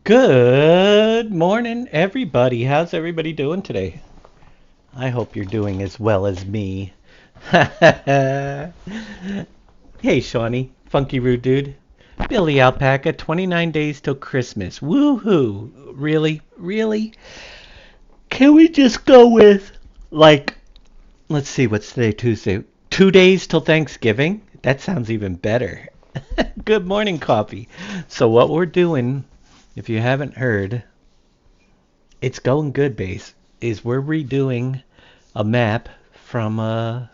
Good morning, everybody. How's everybody doing today? I hope you're doing as well as me. Hey, Shawnee, Funky Rude Dude. Billy Alpaca, 29 days till Christmas. Woohoo! Really? Really? Can we just go with, like, let's see, what's today? Tuesday. 2 days till Thanksgiving? That sounds even better. Good morning, coffee. So, what we're doing, if you haven't heard, it's going good, base, is we're redoing a map from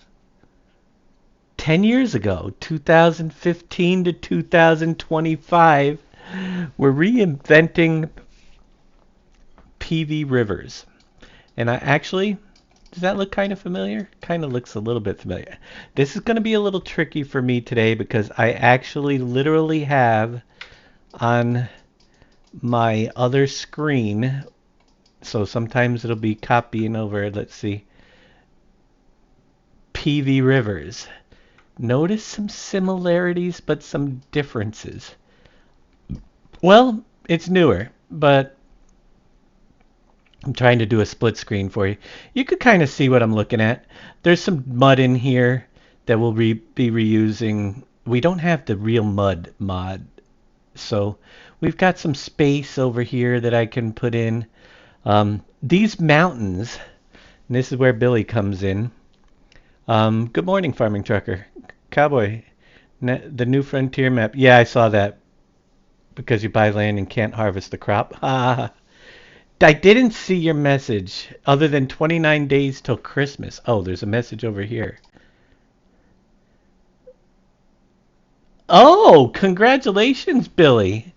10 years ago, 2015 to 2025. We're reinventing PV Rivers. And I actually, does that look kind of familiar? Kind of looks a little bit familiar. This is going to be a little tricky for me today because I actually literally have on my other screen, so sometimes it'll be copying over, let's see, PV Rivers. Notice some similarities, but some differences. Well, it's newer, but I'm trying to do a split screen for you. You could kind of see what I'm looking at. There's some mud in here that we'll be reusing. We don't have the real mud mod, so we've got some space over here that I can put in. These mountains, and this is where Billy comes in. Good morning, farming trucker. Cowboy, the new frontier map. Yeah, I saw that. Because you buy land and can't harvest the crop. I didn't see your message other than 29 days till Christmas. Oh, there's a message over here. Oh, congratulations, Billy.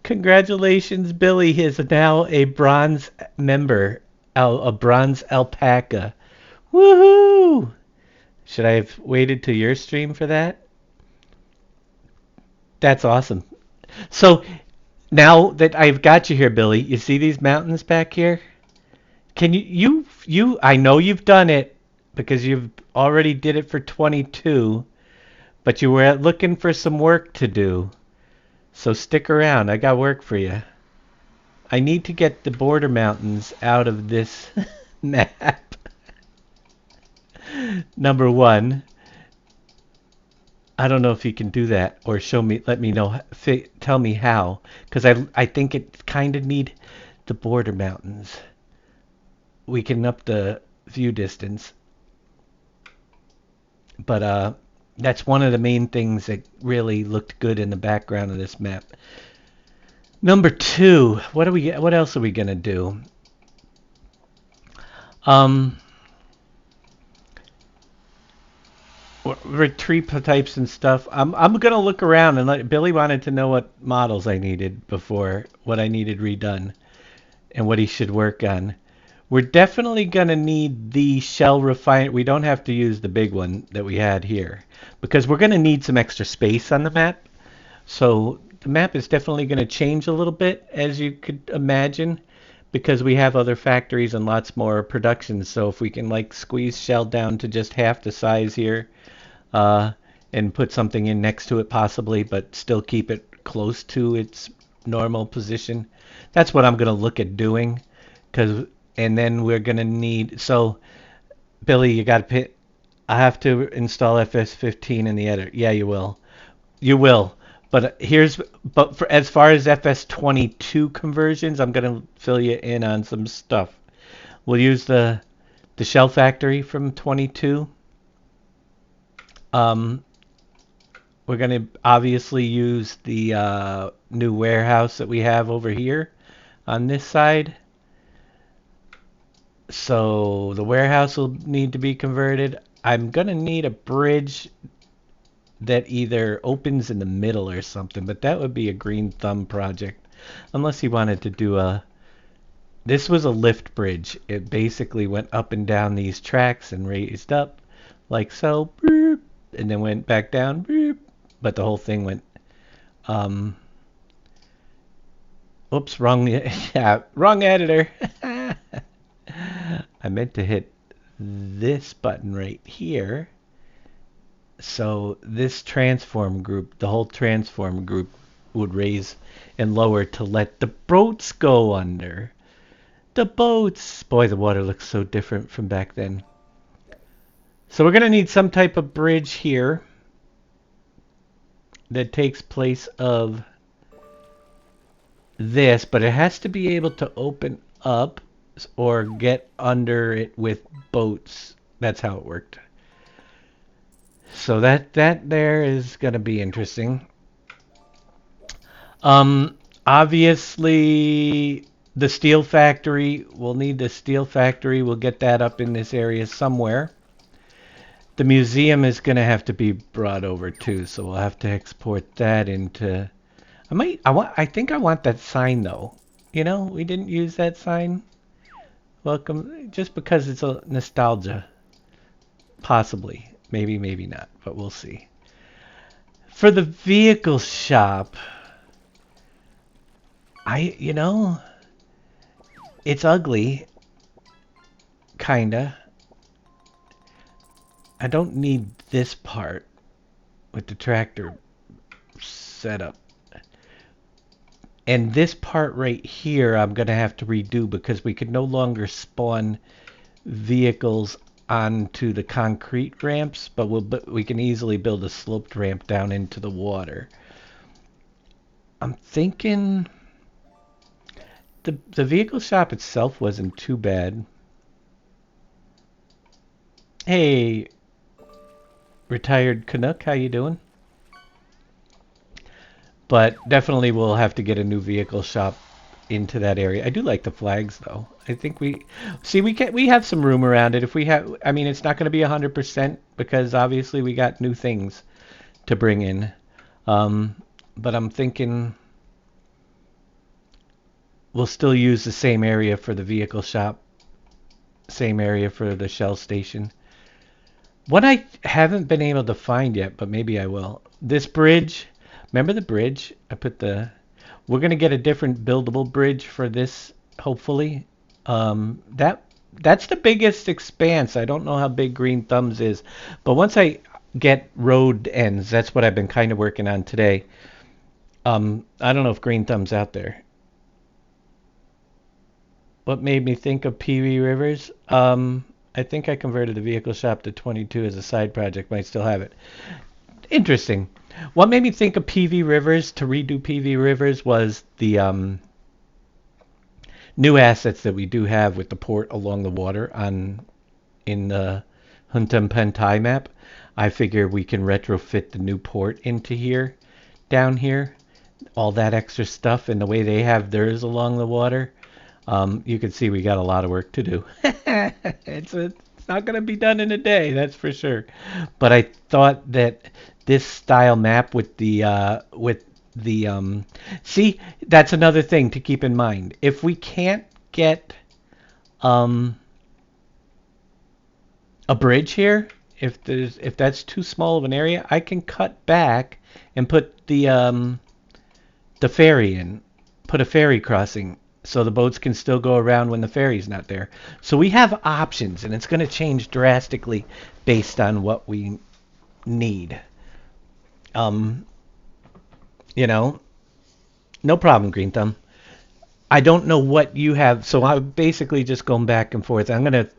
Congratulations, Billy is now a bronze member, a bronze alpaca. Woohoo! Should I have waited till your stream for that? That's awesome. So now that I've got you here, Billy, you see these mountains back here? Can you I know you've done it because you've already did it for 22, but you were looking for some work to do. So stick around. I got work for you. I need to get the border mountains out of this map. Number one, I don't know if you can do that or show me, let me know, tell me how, because I think it kind of need the border mountains. We can up the view distance, but that's one of the main things that really looked good in the background of this map. Number two, what else are we gonna do? Um, tree types and stuff. I'm gonna look around and Billy wanted to know what models I needed before, what I needed redone, and what he should work on. We're definitely gonna need the shell refiner. We don't have to use the big one that we had here because we're gonna need some extra space on the map. So the map is definitely gonna change a little bit, as you could imagine, because we have other factories and lots more production. So if we can like squeeze shell down to just half the size here, uh, and put something in next to it possibly, but still keep it close to its normal position. That's what I'm going to look at doing. And then we're going to need, so Billy, you got to pit, I have to install FS15 in the editor. Yeah, you will. You will. But for as far as FS22 conversions, I'm going to fill you in on some stuff. We'll use the shell factory from 22. Um, we're going to obviously use the new warehouse that we have over here on this side. So the warehouse will need to be converted. I'm going to need a bridge that either opens in the middle or something, but that would be a green thumb project. Unless he wanted to do a... This was a lift bridge. It basically went up and down these tracks and raised up like so. And then went back down, but the whole thing went, oops, wrong, yeah, wrong editor. I meant to hit this button right here, So this transform group, the whole transform group would raise and lower to let the boats go under. The boats! Boy, the water looks so different from back then. So we're going to need some type of bridge here that takes place of this, but it has to be able to open up or get under it with boats. That's how it worked. So that there is going to be interesting. Obviously the steel factory, we'll need the steel factory. We'll get that up in this area somewhere. The museum is going to have to be brought over too, so we'll have to export that into. I think I want that sign though. You know, we didn't use that sign. Welcome, just because it's a nostalgia. Possibly, maybe not, but we'll see. For the vehicle shop, it's ugly, kinda. I don't need this part with the tractor setup. And this part right here I'm going to have to redo because we could no longer spawn vehicles onto the concrete ramps, but we can easily build a sloped ramp down into the water. I'm thinking the vehicle shop itself wasn't too bad. Hey, retired Canuck, how you doing? But definitely we'll have to get a new vehicle shop into that area. I do like the flags though. I think we have some room around it. If we have, I mean, it's not going to be 100% because obviously we got new things to bring in. But I'm thinking we'll still use the same area for the vehicle shop, same area for the Shell station. What I haven't been able to find yet, but maybe I will. This bridge. Remember the bridge? We're going to get a different buildable bridge for this, hopefully. That's the biggest expanse. I don't know how big Green Thumbs is, but once I get road ends, that's what I've been kind of working on today. I don't know if Green Thumb's out there. What made me think of PV Rivers? I think I converted the vehicle shop to 22 as a side project. Might still have it. Interesting. What made me think of PV Rivers to redo PV Rivers was the new assets that we do have with the port along the water in the Huntum Pentai map. I figure we can retrofit the new port into here, down here, all that extra stuff, and the way they have theirs along the water. You can see we got a lot of work to do. It's not going to be done in a day, that's for sure. But I thought that this style map with the see, that's another thing to keep in mind. If we can't get a bridge here, if that's too small of an area, I can cut back and put the ferry in, put a ferry crossing so the boats can still go around when the ferry's not there. So we have options, and it's going to change drastically based on what we need. No problem, Green Thumb. I don't know what you have, so I'm basically just going back and forth. A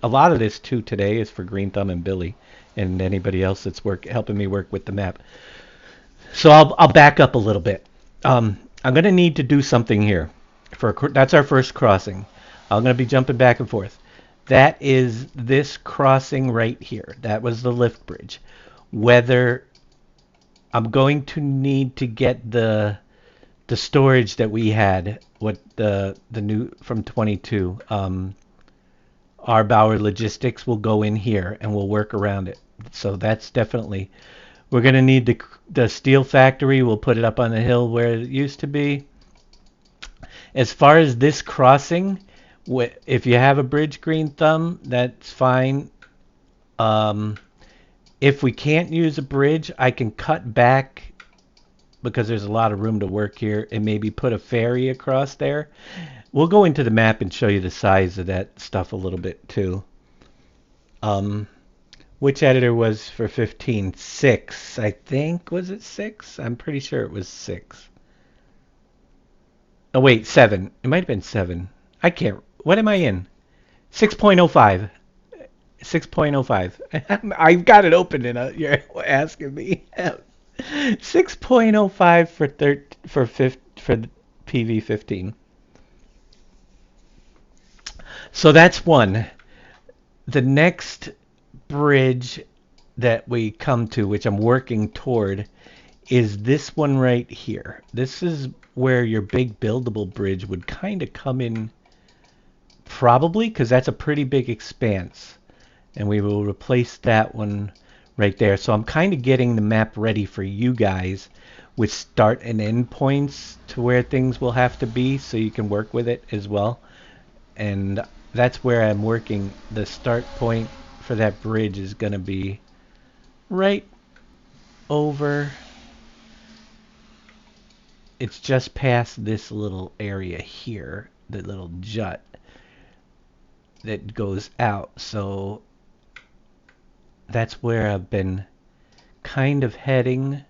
lot of this too today is for Green Thumb and Billy, and anybody else that's helping me work with the map. So I'll back up a little bit. I'm going to need to do something here. That's our first crossing. I'm going to be jumping back and forth. That is this crossing right here. That was the lift bridge. Whether I'm going to need to get the storage that we had, what the new from 22. Our Bauer Logistics will go in here and we'll work around it. So that's definitely. We're going to need the steel factory. We'll put it up on the hill where it used to be. As far as this crossing, if you have a bridge, Green Thumb, that's fine. If we can't use a bridge, I can cut back because there's a lot of room to work here and maybe put a ferry across there. We'll go into the map and show you the size of that stuff a little bit too. Which editor was for 15? 6, I think. Was it 6? I'm pretty sure it was 6. Oh, wait, 7. It might have been 7. I can't. What am I in? 6.05. 6.05. I've got it open and you're asking me. 6.05 for the PV 15. So that's one. The next bridge that we come to, which I'm working toward, is this one right here. This is where your big buildable bridge would kind of come in, probably, because that's a pretty big expanse. And we will replace that one right there. So I'm kind of getting the map ready for you guys with start and end points to where things will have to be so you can work with it as well. And that's where I'm working. The start point for that bridge is going to be right over. It's just past this little area here, the little jut that goes out. So that's where I've been kind of heading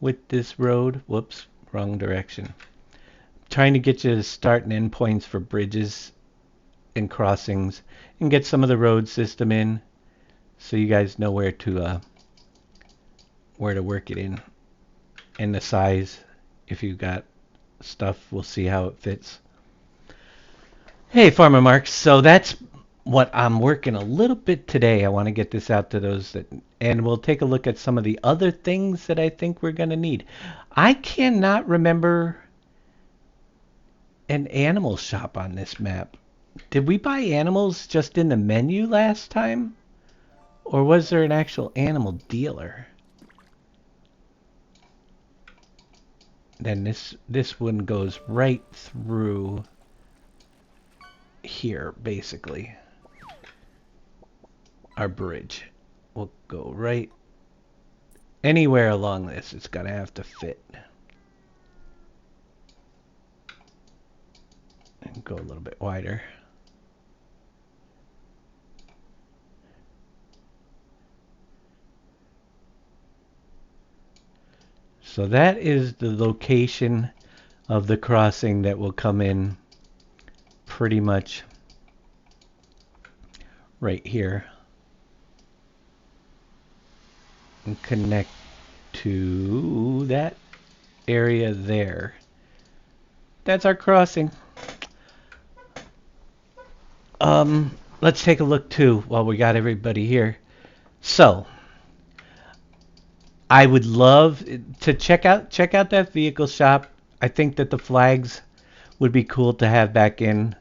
with this road. Whoops, wrong direction. Trying to get you to start and end points for bridges and crossings and get some of the road system in so you guys know where to work it in, and the size. If you got stuff, we'll see how it fits. Hey, Farmer Mark. So that's what I'm working a little bit today. I want to get this out to those that, and we'll take a look at some of the other things that I think we're going to need. I cannot remember an animal shop on this map. Did we buy animals just in the menu last time? Or was there an actual animal dealer? Then this one goes right through here, basically. Our bridge will go right anywhere along this. It's gonna have to fit. And go a little bit wider. So that is the location of the crossing that will come in pretty much right here and connect to that area there. That's our crossing. Let's take a look too while we got everybody here. So I would love to check out that vehicle shop. I think that the flags would be cool to have back in.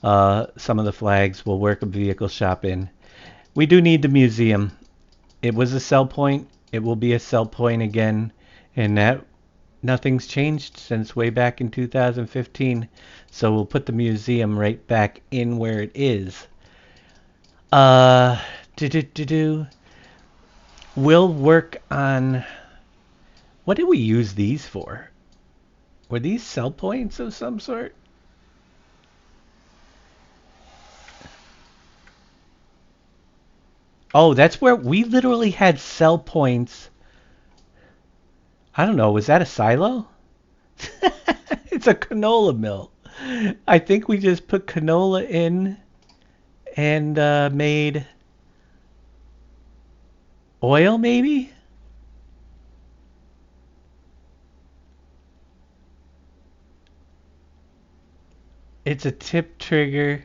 Some of the flags will work a vehicle shop in. We do need the museum. It was a sell point. It will be a sell point again, and that nothing's changed since way back in 2015. So we'll put the museum right back in where it is. We'll work on, what did we use these for? Were these sell points of some sort? Oh, that's where we literally had sell points. I don't know, was that a silo? It's a canola mill. I think we just put canola in and made oil, maybe? It's a tip trigger.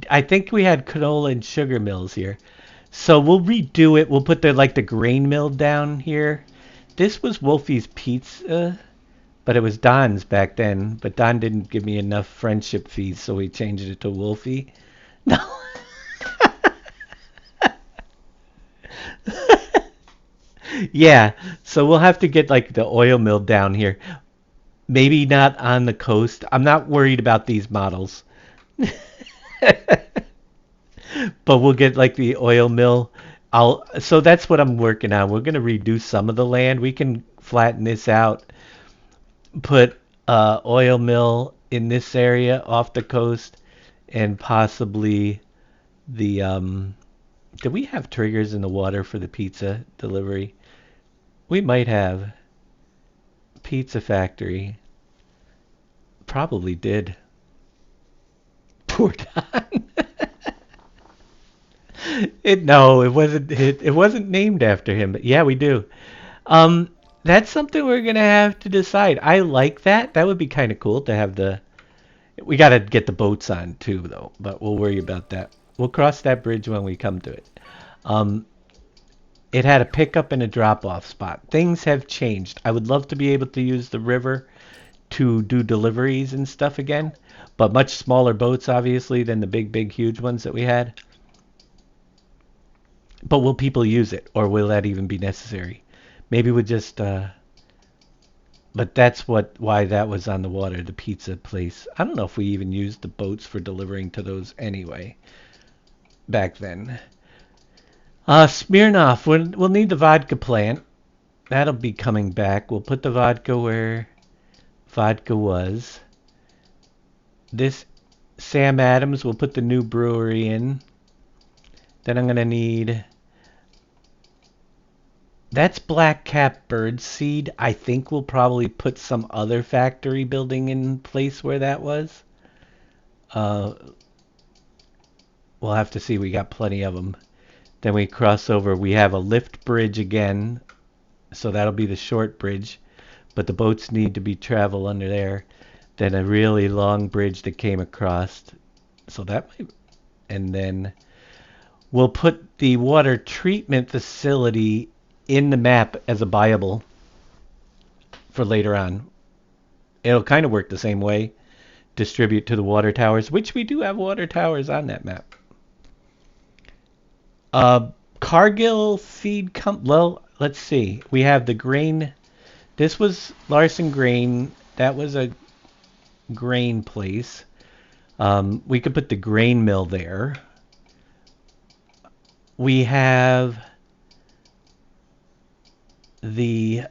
I think we had canola and sugar mills here. So we'll redo it. We'll put the grain mill down here. This was Wolfie's Pizza, but it was Don's back then. But Don didn't give me enough friendship fees, so we changed it to Wolfie. No. Yeah, so we'll have to get like the oil mill down here. Maybe not on the coast. I'm not worried about these models. But we'll get like the oil mill. So that's what I'm working on. We're going to reduce some of the land. We can flatten this out. Put oil mill in this area off the coast and possibly The did we have triggers in the water for the pizza delivery? We might have. Pizza factory. Probably did. Poor Don. No, it wasn't named after him, but yeah, we do. Um, that's something we're gonna have to decide. I like that. That would be kind of cool to have the. We gotta get the boats on too, though. But we'll worry about that. We'll cross that bridge when we come to it. Um, it had a pickup and a drop-off spot. Things have changed. I would love to be able to use the river to do deliveries and stuff again, but much smaller boats, obviously, than the big, huge ones that we had. But will people use it, or will that even be necessary? Maybe we just. But that's why that was on the water, the pizza place. I don't know if we even used the boats for delivering to those anyway back then. Smirnoff, we'll need the vodka plant. That'll be coming back. We'll put the vodka where vodka was. This Sam Adams, we'll put the new brewery in. Then I'm going to need... That's Black Cap Bird Seed. I think we'll probably put some other factory building in place where that was. Uh, we'll have to see. We got plenty of them. Then we cross over. We have a lift bridge again. So that'll be the short bridge. But the boats need to be travel under there. Then a really long bridge that came across. So that might... And then we'll put the water treatment facility in the map as a buyable for later on. It'll kind of work the same way. Distribute to the water towers, which we do have water towers on that map. Cargill Feed Well, let's see. We have the grain. This was Larson Grain. That was a grain place. We could put the grain mill there. We have this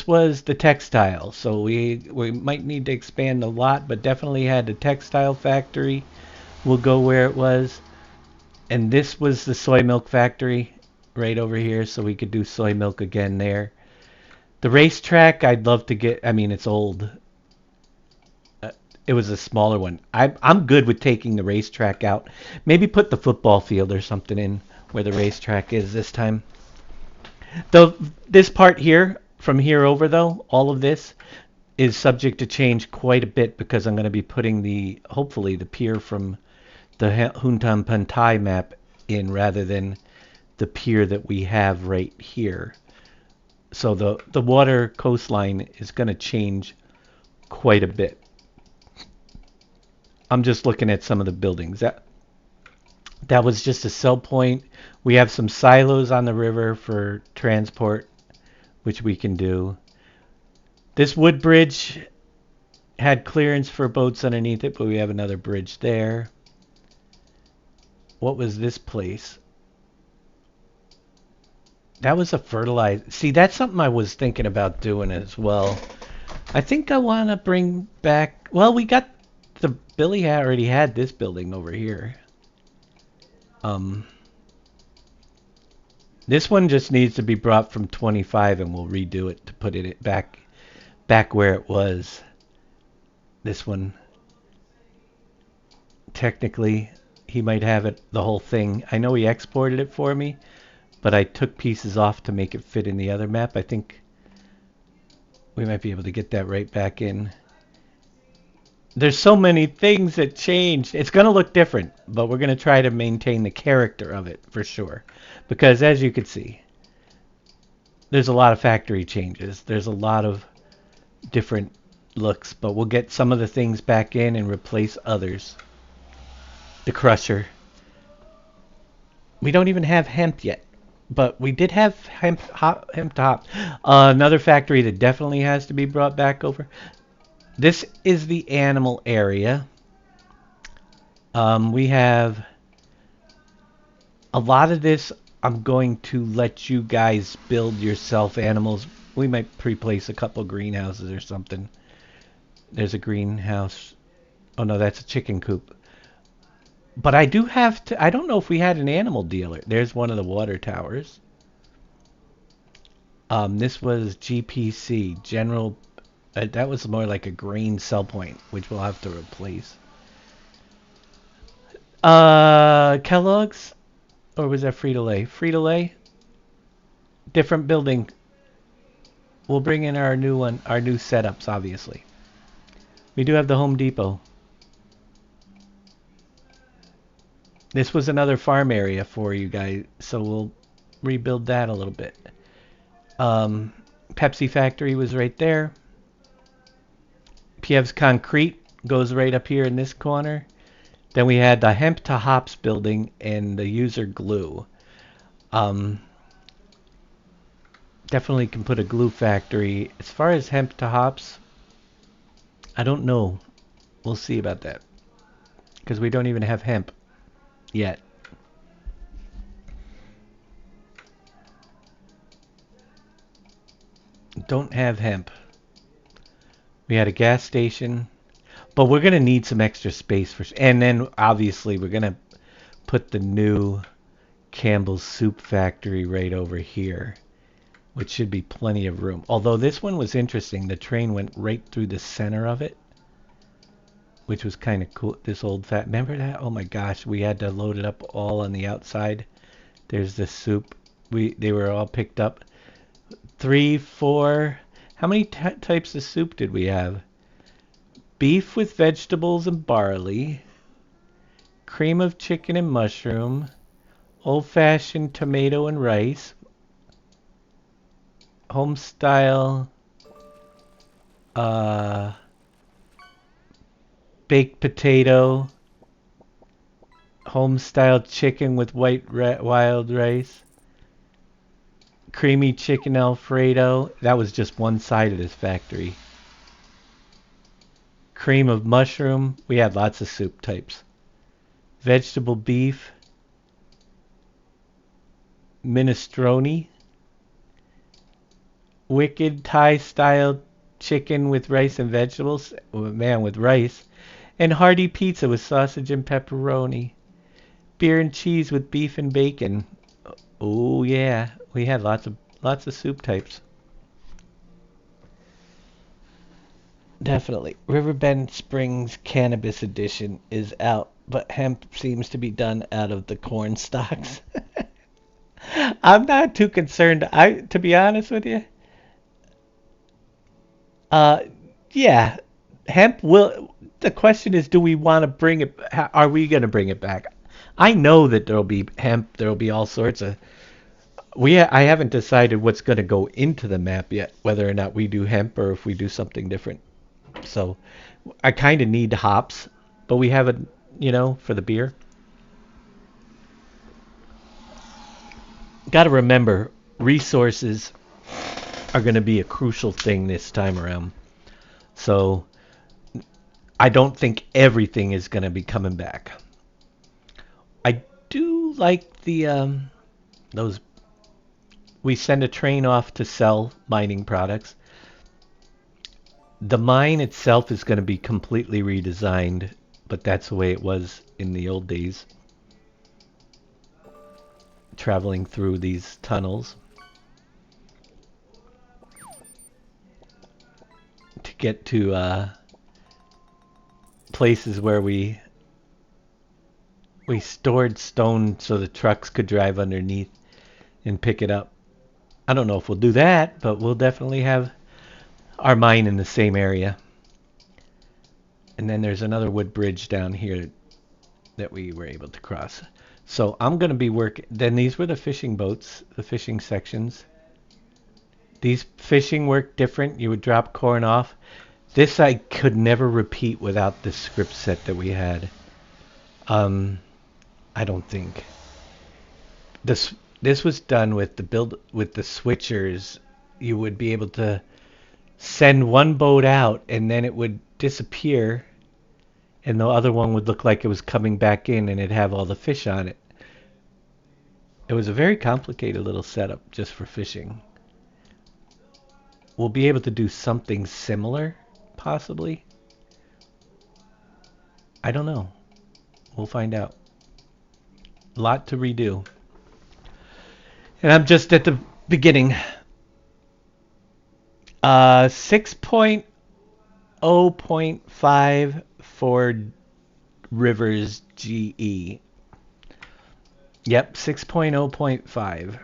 was the textile, so we might need to expand a lot, but definitely had the textile factory. We'll go where it was. And this was the soy milk factory right over here, so we could do soy milk again there. The racetrack, I'd love to get. I mean, it's old. It was a smaller one. I'm good with taking the racetrack out. Maybe put the football field or something in where the racetrack is this time. This part here, from here over though, all of this is subject to change quite a bit because I'm going to be putting hopefully the pier from the Huntan Pantai map in rather than the pier that we have right here. So the water coastline is going to change quite a bit. I'm just looking at some of the buildings. That was just a sell point. We have some silos on the river for transport, which we can do. This wood bridge had clearance for boats underneath it, but we have another bridge there. What was this place? That was a fertilizer. See, that's something I was thinking about doing as well. I think I want to bring back... Well, we got... Billy already had this building over here. This one just needs to be brought from 25 and we'll redo it to put it back where it was. This one, technically, he might have it, the whole thing. I know he exported it for me, but I took pieces off to make it fit in the other map. I think we might be able to get that right back in. There's so many things that changed. It's going to look different, but we're going to try to maintain the character of it for sure. Because as you can see, there's a lot of factory changes. There's a lot of different looks, but we'll get some of the things back in and replace others. The crusher. We don't even have hemp yet, but we did have hemp to hop. Another factory that definitely has to be brought back over. This is the animal area. We have a lot of this. I'm going to let you guys build yourself animals. We might pre-place a couple greenhouses or something. There's a greenhouse. Oh no, that's a chicken coop. But I do have to. I don't know if we had an animal dealer. There's one of the water towers. This was GPC, General. That was more like a grain sell point, which we'll have to replace. Kellogg's, or was that Frito-Lay? Frito-Lay. Different building. We'll bring in our new one, our new setups, obviously. We do have the Home Depot. This was another farm area for you guys, so we'll rebuild that a little bit. Pepsi factory was right there. Piev's concrete goes right up here in this corner. Then we had the hemp to hops building and the user glue. Definitely can put a glue factory. As far as hemp to hops, I don't know. We'll see about that. Because we don't even have hemp yet. Don't have hemp. We had a gas station. But we're going to need some extra space for... And then, obviously, we're going to put the new Campbell's Soup Factory right over here, which should be plenty of room. Although this one was interesting. The train went right through the center of it, which was kind of cool. This old fat... Remember that? Oh my gosh, we had to load it up all on the outside. There's the soup. They were all picked up. 3, 4... How many types of soup did we have? Beef with vegetables and barley, cream of chicken and mushroom, old-fashioned tomato and rice, home-style baked potato, home-style chicken with wild rice, creamy chicken Alfredo. That was just one side of this factory. Cream of mushroom. We had lots of soup types. Vegetable beef. Minestrone. Wicked Thai style chicken with rice and vegetables. Oh, man, with rice. And hearty pizza with sausage and pepperoni. Beer and cheese with beef and bacon. Oh yeah, we had lots of soup types. Definitely. Riverbend Springs Cannabis Edition is out, but hemp seems to be done out of the corn stalks. I'm not too concerned. To be honest with you, uh, yeah, hemp will. The question is, do we want to bring it? Are we going to bring it back? I know that there'll be hemp. There'll be all sorts of. I haven't decided what's going to go into the map yet, whether or not we do hemp or if we do something different. So I kind of need hops, but we have it, for the beer. Got to remember, resources are going to be a crucial thing this time around. So I don't think everything is going to be coming back. I do like those. We send a train off to sell mining products. The mine itself is going to be completely redesigned, but that's the way it was in the old days. Traveling through these tunnels to get to places where we stored stone so the trucks could drive underneath and pick it up. I don't know if we'll do that, but we'll definitely have our mine in the same area. And then there's another wood bridge down here that we were able to cross. So I'm going to be working. Then these were the fishing boats, the fishing sections. These fishing work different. You would drop corn off. This I could never repeat without the script set that we had. I don't think. This was done with the switchers. You would be able to send one boat out and then it would disappear and the other one would look like it was coming back in and it'd have all the fish on it. It was a very complicated little setup just for fishing. We'll be able to do something similar, possibly. I don't know. We'll find out. Lot to redo. And I'm just at the beginning. 6.0.5 for Rivers GE. Yep, 6.0.5.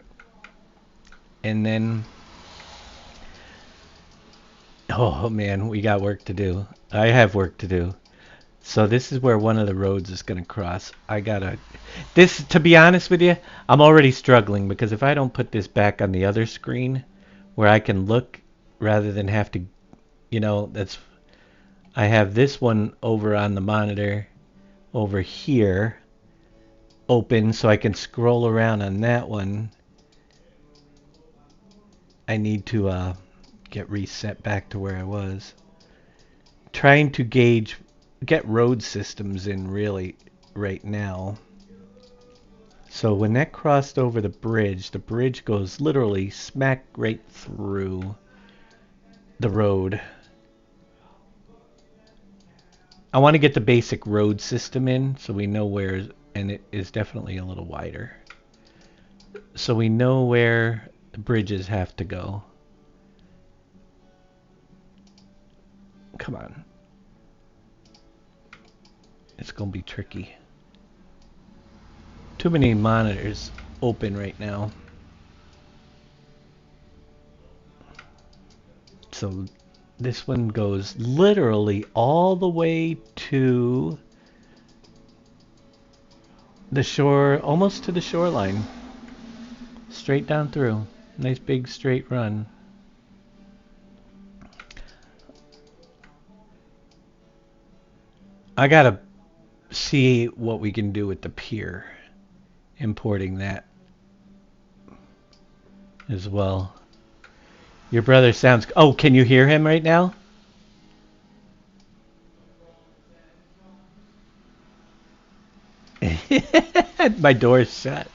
And then, oh man, we got work to do. I have work to do. So this is where one of the roads is going to cross. This, to be honest with you, I'm already struggling because if I don't put this back on the other screen where I can look rather than have to, I have this one over on the monitor over here open so I can scroll around on that one. I need to get reset back to where I was. Trying to get road systems in really right now. So when that crossed over the bridge goes literally smack right through the road. I want to get the basic road system in so we know where, and it is definitely a little wider. So we know where the bridges have to go. Come on. It's going to be tricky. Too many monitors open right now. So this one goes literally all the way to the shore, almost to the shoreline. Straight down through. Nice big straight run. I gotta see what we can do with the pier. Importing that as well. Your brother sounds... Oh, can you hear him right now? My door's shut.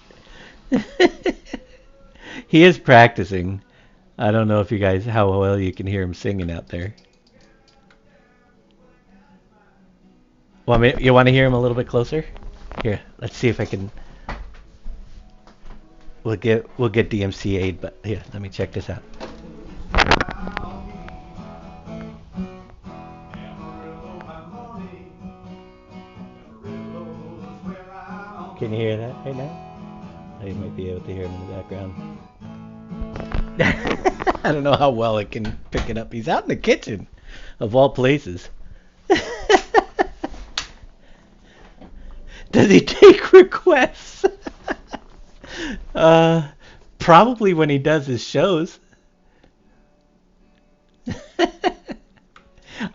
He is practicing. I don't know if you guys... how well you can hear him singing out there. Well, you want to hear him a little bit closer? Here, let's see if I can... We'll get DMC aid, but here, let me check this out. Can you hear that right now? You might be able to hear him in the background. I don't know how well it can pick it up. He's out in the kitchen, of all places. Does he take requests? Probably when he does his shows.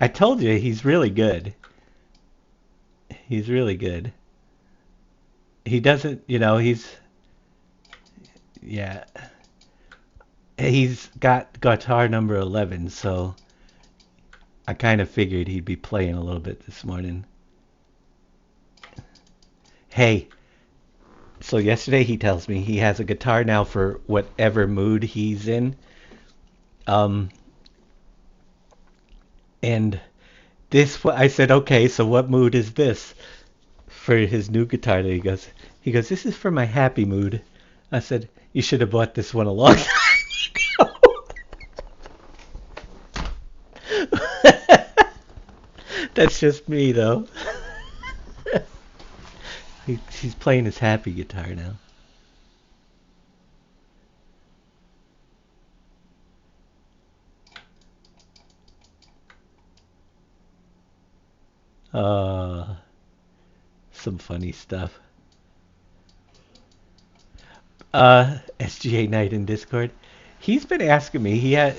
I told you, he's really good. He's really good. He doesn't, yeah. He's got guitar number 11, so I kind of figured he'd be playing a little bit this morning. Hey, so yesterday he tells me he has a guitar now for whatever mood he's in. And I said, okay, so what mood is this for his new guitar that he goes, this is for my happy mood. I said, you should have bought this one a long time ago. That's just me, though. He's playing his happy guitar now. Some funny stuff. SGA Night in Discord. He's been asking me. He had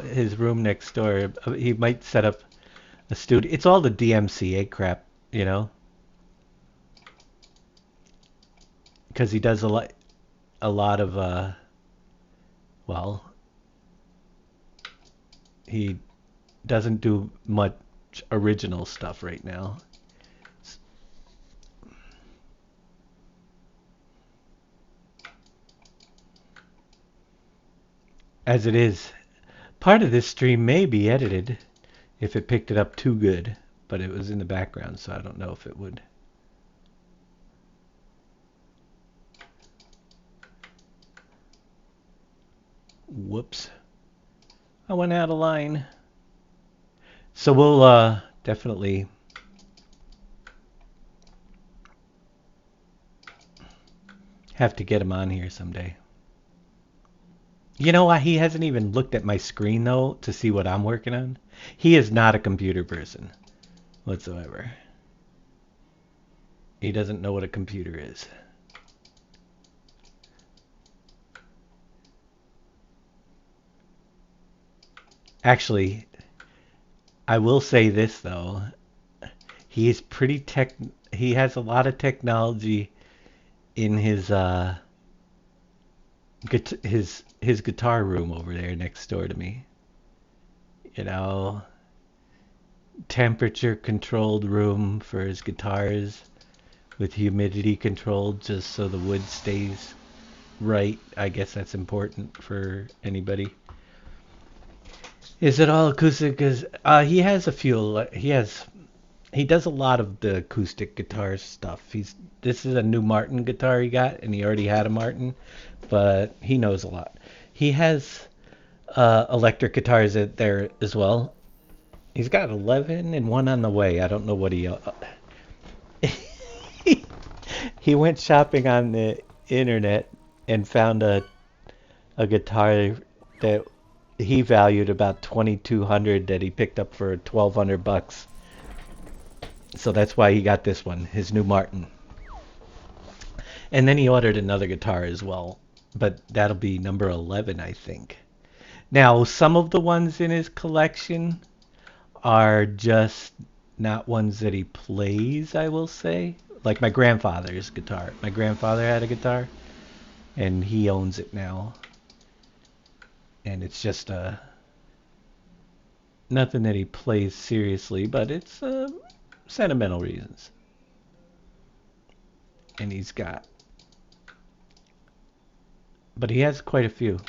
his room next door. He might set up a studio. It's all the DMCA crap, because he does a lot of well, he doesn't do much original stuff right now. As it is, part of this stream may be edited if it picked it up too good, but it was in the background, so I don't know if it would. Whoops. I went out of line. So we'll definitely have to get him on here someday. You know what? He hasn't even looked at my screen, though, to see what I'm working on. He is not a computer person whatsoever. He doesn't know what a computer is. Actually, I will say this, though. He is pretty he has a lot of technology in his his guitar room over there next door to me. You know, temperature controlled room for his guitars with humidity controlled just so the wood stays right. I guess that's important for anybody. Is it all acoustic? He has a few. He does a lot of the acoustic guitar stuff. This is a new Martin guitar he got, and he already had a Martin, but he knows a lot. He has electric guitars there as well. He's got 11 and one on the way. I don't know what he. He went shopping on the internet and found a guitar that he valued about 2,200 that he picked up for 1,200 bucks. So that's why he got this one, his new Martin. And then he ordered another guitar as well, but that'll be number 11, I think. Now, some of the ones in his collection are just not ones that he plays, I will say. Like my grandfather's guitar. My grandfather had a guitar, and he owns it now. And it's just nothing that he plays seriously, but it's sentimental reasons. And he's got, but he has quite a few.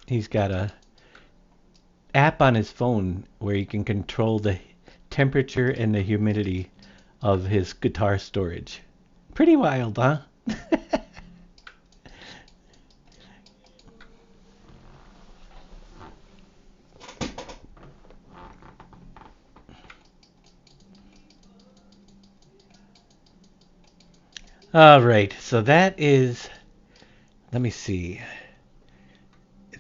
He's got a app on his phone where you can control the temperature and the humidity of his guitar storage. Pretty wild, huh? All right, so that is, let me see.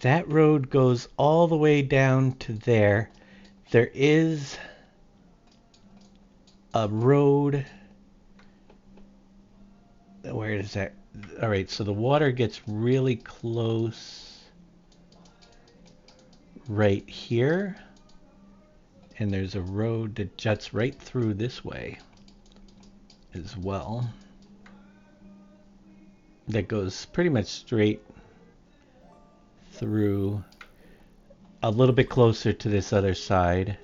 That road goes all the way down to there. There is a road. Where is that? All right, so the water gets really close right here. And there's a road that juts right through this way as well. That goes pretty much straight through a little bit closer to this other side.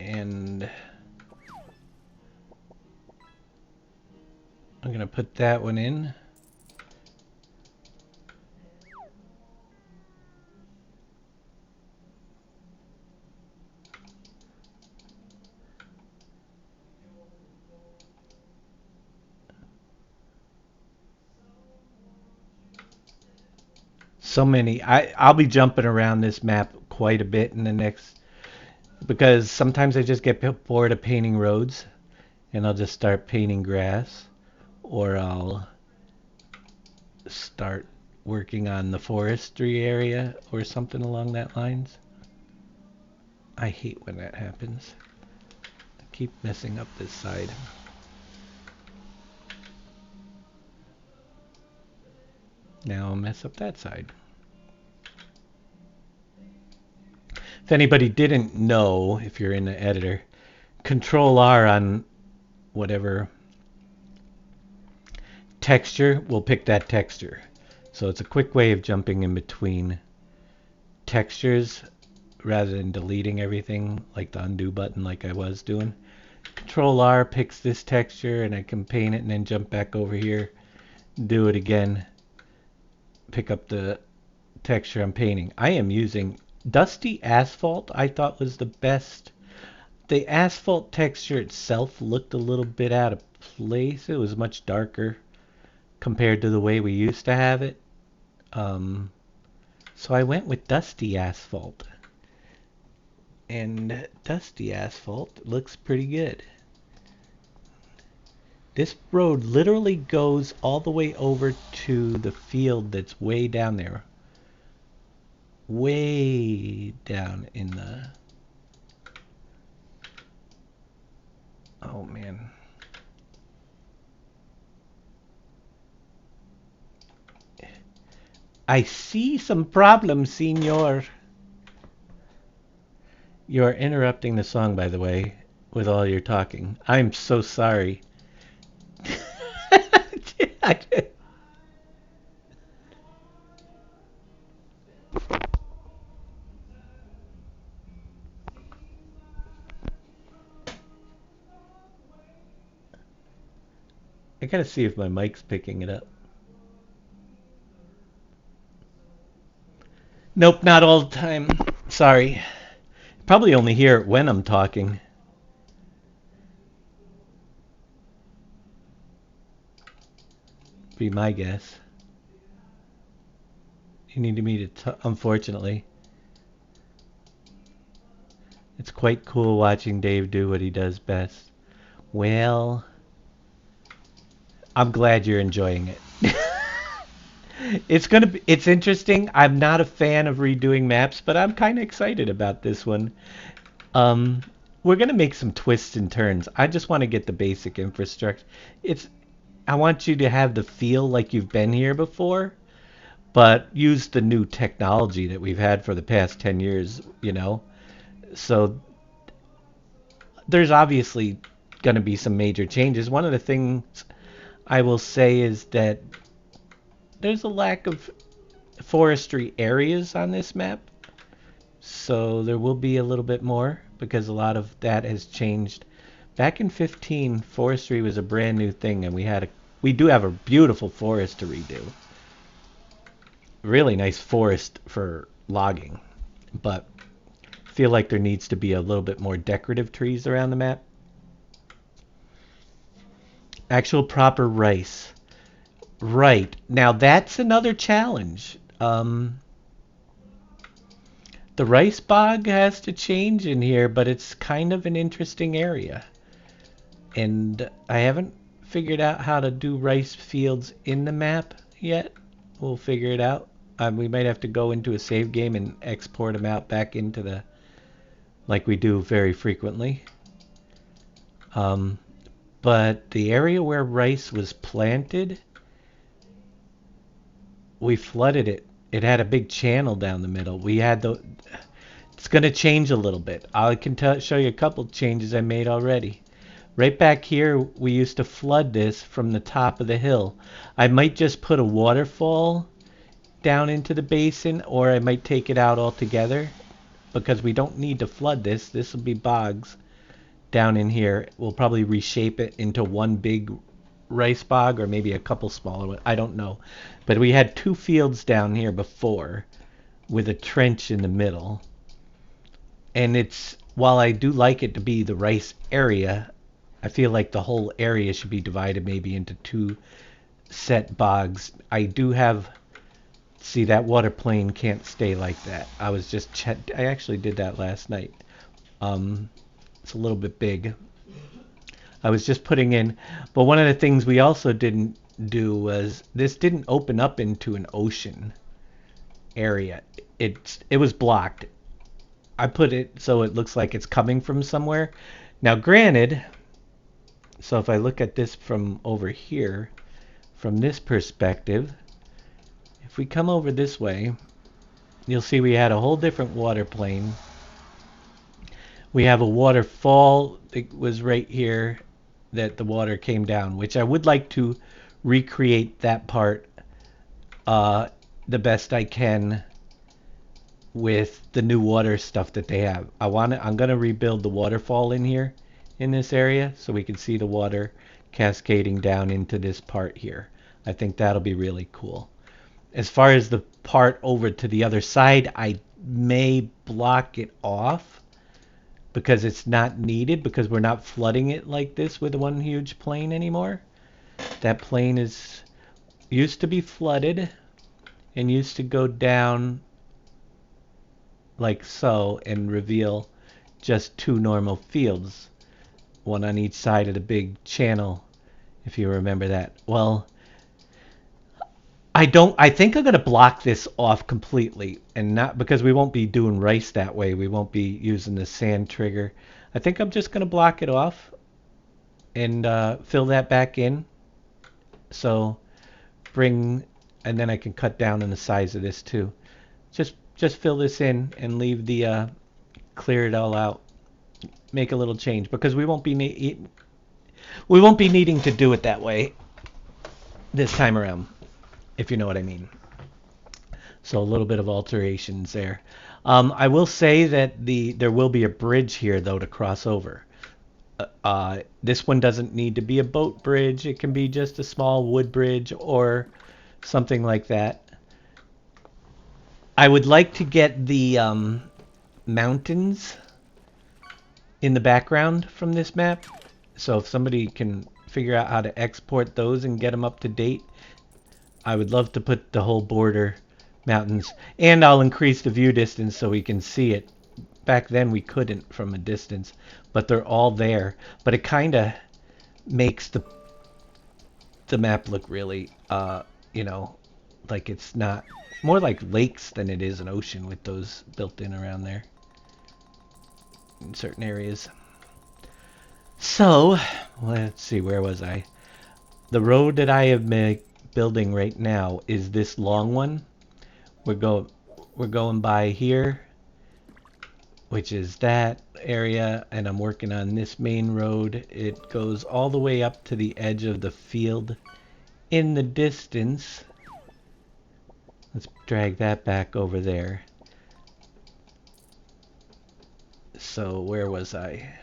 And I'm going to put that one in. So many. I'll be jumping around this map quite a bit in the next, because sometimes I just get bored of painting roads and I'll just start painting grass, or I'll start working on the forestry area or something along that lines. I hate when that happens. I keep messing up this side. Now I'll mess up that side. If anybody didn't know, if you're in the editor, Control R on whatever texture will pick that texture. So it's a quick way of jumping in between textures rather than deleting everything like the undo button like I was doing. Control R picks this texture and I can paint it and then jump back over here, do it again, pick up the texture I'm painting. I am using Dusty Asphalt. I thought was the best The asphalt texture itself looked a little bit out of place. It was much darker compared to the way we used to have it. So I went with dusty asphalt. And dusty asphalt looks pretty good. This road literally goes all the way over to the field that's way down there. Way down in the... Oh, man. I see some problems, senor. You're interrupting the song, by the way, with all your talking. I'm so sorry. I gotta see if my mic's picking it up. Nope, not all the time. Sorry. Probably only hear it when I'm talking. Be my guess. You needed me to unfortunately. It's quite cool watching Dave do what he does best. Well, I'm glad you're enjoying it. It's interesting. I'm not a fan of redoing maps, but I'm kind of excited about this one. We're gonna make some twists and turns. I just want to get the basic infrastructure. I want you to have the feel like you've been here before, but use the new technology that we've had for the past 10 years, you know? So there's obviously going to be some major changes. One of the things I will say is that there's a lack of forestry areas on this map. So there will be a little bit more because a lot of that has changed. Back in 15, forestry was a brand new thing, and we do have a beautiful forest to redo. Really nice forest for logging, but I feel like there needs to be a little bit more decorative trees around the map. Actual proper rice. Right. Now that's another challenge. The rice bog has to change in here, but it's kind of an interesting area. And I haven't figured out how to do rice fields in the map yet. We'll figure it out. We might have to go into a save game and export them out back into the... like we do very frequently. But the area where rice was planted, we flooded it. It had a big channel down the middle. It's going to change a little bit. I can show you a couple changes I made already. Right back here, we used to flood this from the top of the hill. I might just put a waterfall down into the basin, or I might take it out altogether, because we don't need to flood this. This will be bogs down in here. We'll probably reshape it into one big rice bog, or maybe a couple smaller ones. I don't know. But we had two fields down here before with a trench in the middle. And while I do like it to be the rice area, I feel like the whole area should be divided maybe into two set bogs. I do have... See, that water plane can't stay like that. I actually did that last night. It's a little bit big. I was just putting in... But one of the things we also didn't do was... This didn't open up into an ocean area. It was blocked. I put it so it looks like it's coming from somewhere. Now, granted... So if I look at this from over here, from this perspective... If we come over this way, you'll see we had a whole different water plane. We have a waterfall that was right here that the water came down, which I would like to recreate that part the best I can with the new water stuff that they have. I'm going to rebuild the waterfall in here in this area so we can see the water cascading down into this part here. I think that'll be really cool. As far as the part over to the other side, I may block it off because it's not needed, because we're not flooding it like this with one huge plane anymore. That plane is used to be flooded and used to go down like so and reveal just two normal fields, one on each side of the big channel, if you remember that. Well, I think I'm going to block this off completely, and not because we won't be doing rice that way. We won't be using the sand trigger. I think I'm just going to block it off and fill that back in. So and then I can cut down on the size of this too. Just fill this in and leave the clear it all out. Make a little change because we won't be needing to do it that way this time around, if you know what I mean. So a little bit of alterations there. I will say that there will be a bridge here though to cross over. This one doesn't need to be a boat bridge. It can be just a small wood bridge or something like that. I would like to get the mountains in the background from this map. So if somebody can figure out how to export those and get them up to date, I would love to put the whole border mountains. And I'll increase the view distance so we can see it. Back then we couldn't from a distance, but they're all there. But it kind of makes the map look really, like it's not, more like lakes than it is an ocean with those built in around there in certain areas. So, let's see, where was I? The road that I am building right now is this long one. We're going by here, which is that area, and I'm working on this main road. It goes all the way up to the edge of the field in the distance. Let's drag that back over there. So where was I?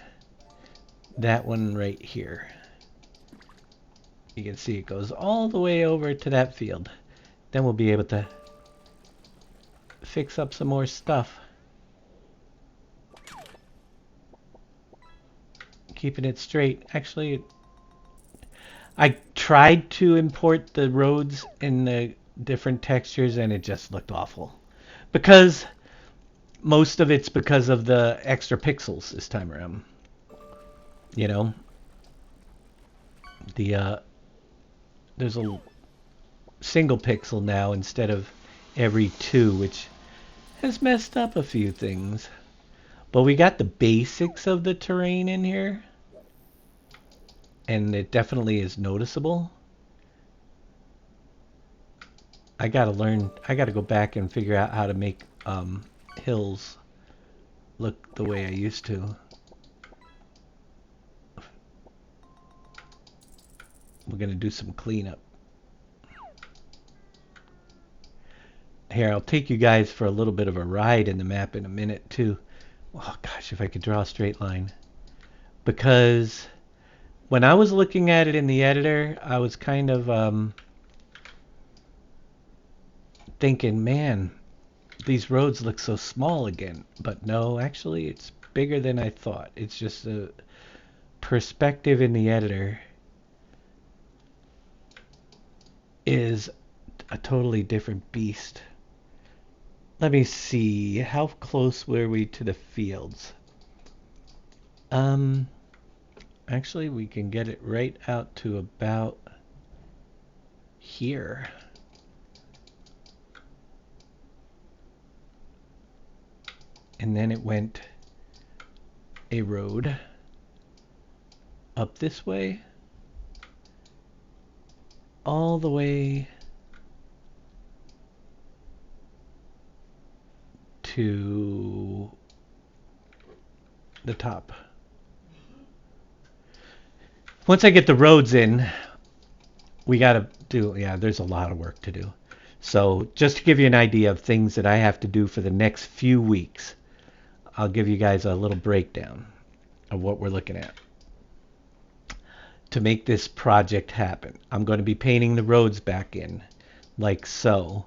That one right here. You can see it goes all the way over to that field. Then we'll be able to fix up some more stuff. Keeping it straight. Actually, I tried to import the roads in the different textures and it just looked awful. Because most of it's because of the extra pixels this time around. You know? There's a single pixel now instead of every two, which has messed up a few things. But we got the basics of the terrain in here. And it definitely is noticeable. I gotta go back and figure out how to make hills look the way I used to. We're gonna do some cleanup. Here, I'll take you guys for a little bit of a ride in the map in a minute too. Oh gosh, if I could draw a straight line. Because when I was looking at it in the editor, I was kind of thinking, man, these roads look so small again. But no, actually, it's bigger than I thought. It's just a perspective in the editor is a totally different beast. Let me see. How close were we to the fields? Actually, we can get it right out to about here. And then it went a road up this way, all the way to the top. Once I get the roads in, we gotta do, there's a lot of work to do. So just to give you an idea of things that I have to do for the next few weeks, I'll give you guys a little breakdown of what we're looking at to make this project happen. I'm going to be painting the roads back in like so.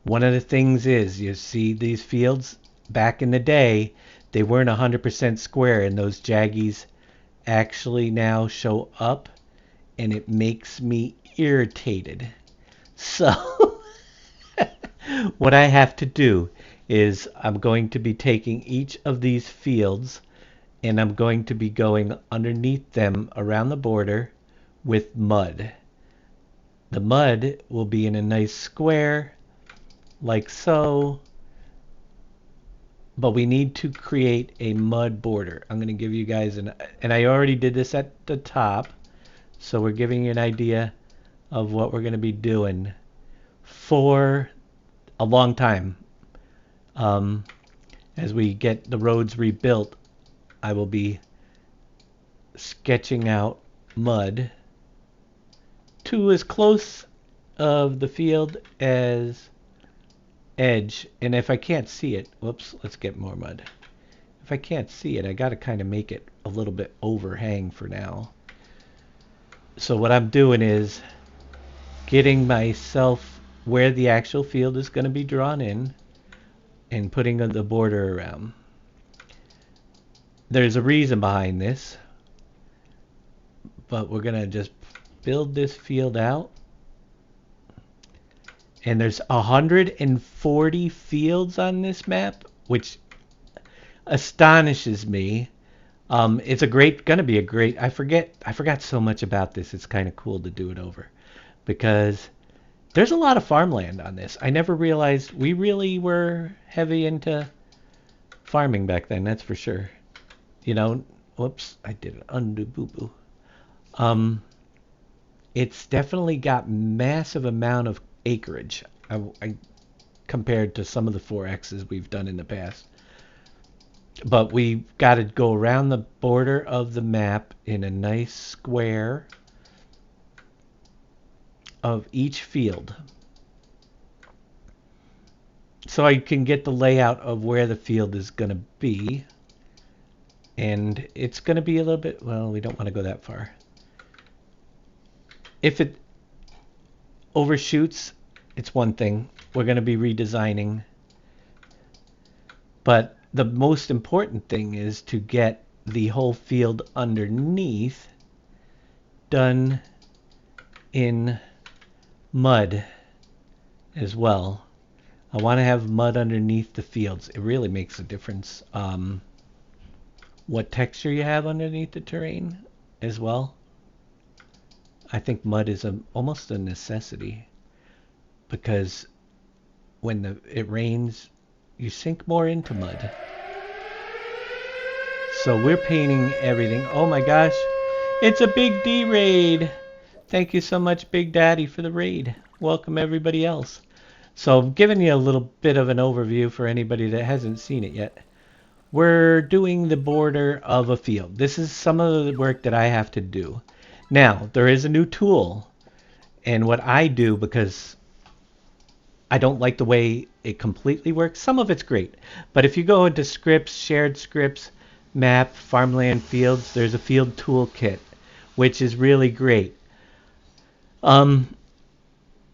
One of the things is, you see these fields back in the day, they weren't 100% square, and those jaggies actually now show up, and it makes me irritated. So what I have to do is I'm going to be taking each of these fields and I'm going to be going underneath them around the border with mud. The mud will be in a nice square like so, but we need to create a mud border. I'm going to give you guys and I already did this at the top, so we're giving you an idea of what we're going to be doing for a long time. As we get the roads rebuilt, I will be sketching out mud to as close of the field as edge. And if I can't see it, whoops, let's get more mud. If I can't see it, I got to kind of make it a little bit overhang for now. So what I'm doing is getting myself where the actual field is going to be drawn in and putting the border around. There's a reason behind this, but we're going to just build this field out. And there's 140 fields on this map, which astonishes me. It's gonna be a great, I forgot so much about this. It's kind of cool to do it over because there's a lot of farmland on this. I never realized we really were heavy into farming back then, that's for sure. You know, whoops, I did an undo boo-boo. It's definitely got massive amount of acreage I compared to some of the 4Xs we've done in the past. But we've got to go around the border of the map in a nice square of each field, so I can get the layout of where the field is going to be. And it's going to be a little bit, well, we don't want to go that far. If it overshoots, it's one thing. We're going to be redesigning. But the most important thing is to get the whole field underneath done in mud as well. I want to have mud underneath the fields. It really makes a difference what texture you have underneath the terrain as well. I think mud is almost a necessity because when it rains, you sink more into mud. So we're painting everything. Oh my gosh, it's a Big D raid. Thank you so much, Big Daddy, for the raid. Welcome everybody else. So I'm giving you a little bit of an overview for anybody that hasn't seen it yet. We're doing the border of a field. This is some of the work that I have to do. Now, there is a new tool, and what I do, because I don't like the way it completely works, some of it's great, but if you go into scripts, shared scripts, map, farmland fields, there's a field toolkit, which is really great. I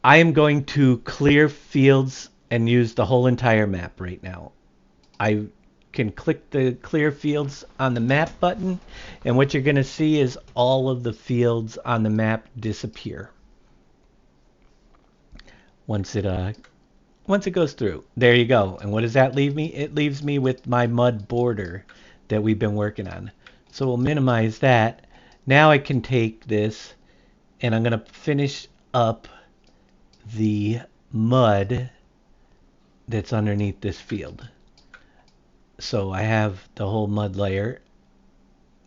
am going to clear fields and use the whole entire map right now. I can click the clear fields on the map button, and what you're going to see is all of the fields on the map disappear once it goes through. There you go. And what does that leave me? It leaves me with my mud border that we've been working on. So we'll minimize that. Now I can take this and I'm going to finish up the mud that's underneath this field. So I have the whole mud layer,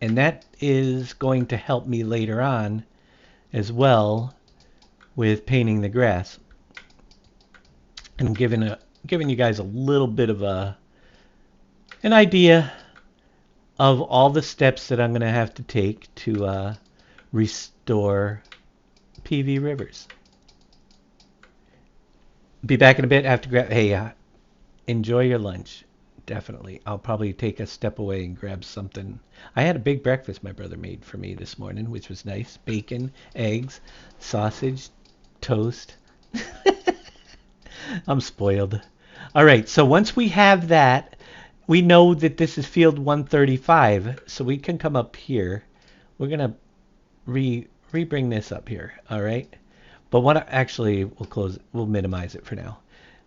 and that is going to help me later on as well with painting the grass. And I'm giving you guys a little bit of an idea of all the steps that I'm going to have to take to restore PV Rivers. Be back in a bit after grab. Hey, enjoy your lunch. Definitely. I'll probably take a step away and grab something. I had a big breakfast my brother made for me this morning, which was nice. Bacon, eggs, sausage, toast. I'm spoiled. All right, so once we have that, we know that this is field 135, so we can come up here. We're gonna re-bring this up here, all right? But what actually we'll minimize it for now.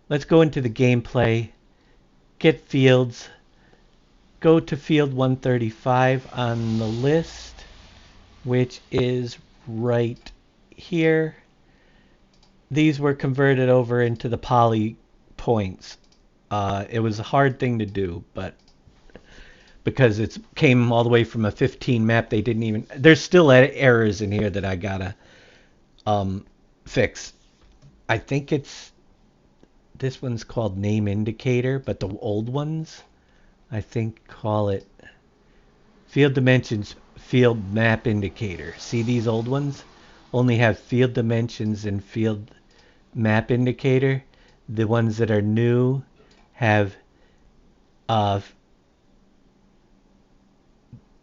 Let's go into the gameplay, get fields, go to field 135 on the list, which is right here. These were converted over into the poly points. It was a hard thing to do, but because it came all the way from a 15 map, they didn't even. There's still errors in here that I gotta fix. I think this one's called name indicator, but the old ones, I think, call it field dimensions field map indicator. See, these old ones only have field dimensions and field map indicator. The ones that are new have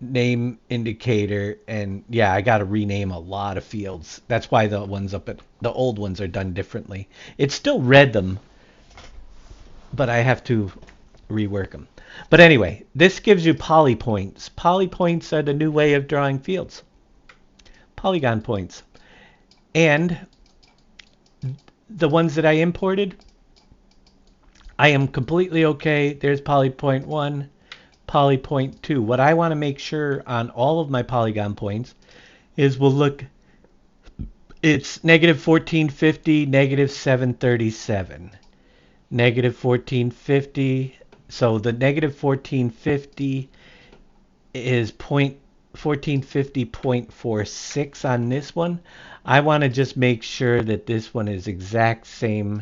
name indicator, and yeah, I got to rename a lot of fields. That's why the ones up at the old ones are done differently. It still read them, but I have to rework them. But anyway, this gives you poly points. Poly points are the new way of drawing fields. Polygon points. And the ones that I imported, I am completely okay. There's poly point 1, poly point 2. What I want to make sure on all of my polygon points is we'll look, it's negative 1450, negative 737. Negative 1450. So the negative 1450 is 1450.46 on this one. I want to just make sure that this one is exact same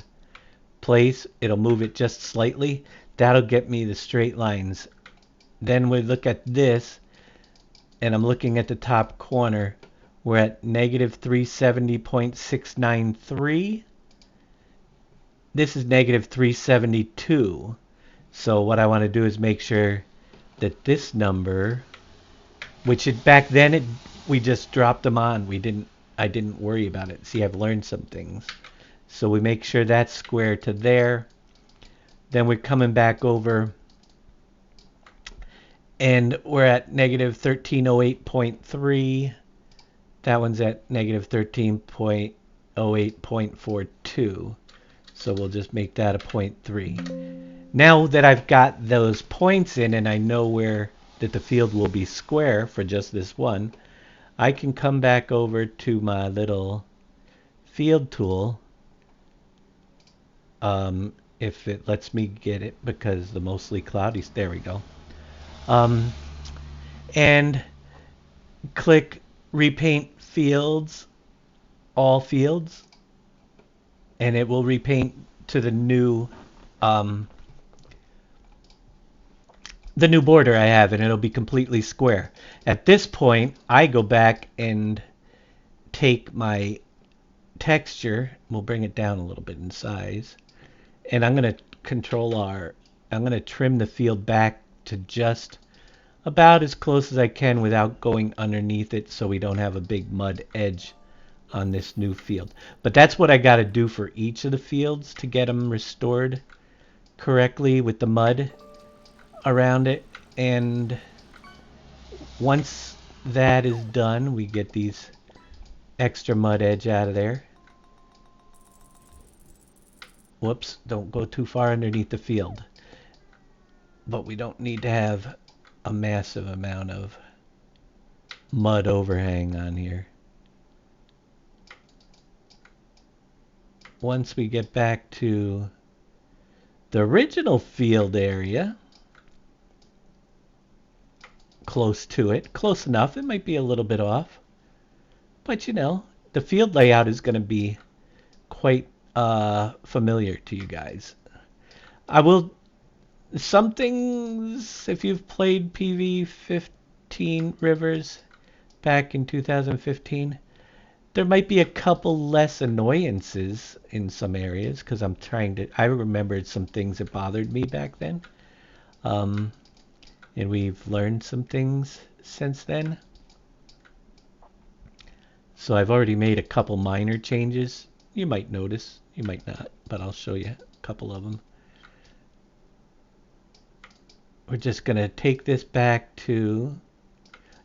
place. It'll move it just slightly. That'll get me the straight lines. Then we look at this, and I'm looking at the top corner. We're at negative 370.693. This is negative 372. So what I want to do is make sure that this number, which back then we just dropped them on. I didn't worry about it. See, I've learned some things. So we make sure that's square to there. Then we're coming back over, and we're at negative 1308.3. That one's at negative 13.08.42. So we'll just make that a 0.3. Now that I've got those points in and I know where that the field will be square for just this one, I can come back over to my little field tool, if it lets me get it, because the mostly cloudy, there we go, and click repaint fields, all fields, and it will repaint to the new border I have, and it'll be completely square. At this point, I go back and take my texture, we'll bring it down a little bit in size, and I'm going to I'm going to trim the field back to just about as close as I can without going underneath it, so we don't have a big mud edge on this new field. But that's what I got to do for each of the fields to get them restored correctly with the mud around it. And once that is done, we get these extra mud edge out of there. Whoops, don't go too far underneath the field. But we don't need to have a massive amount of mud overhang on here. Once we get back to the original field area, close to it, close enough, it might be a little bit off, but you know, the field layout is going to be quite familiar to you guys. I will, some things, if you've played PV Rivers back in 2015, there might be a couple less annoyances in some areas, because I remembered some things that bothered me back then. And we've learned some things since then. So I've already made a couple minor changes. You might notice, you might not, but I'll show you a couple of them. we're just going to take this back to...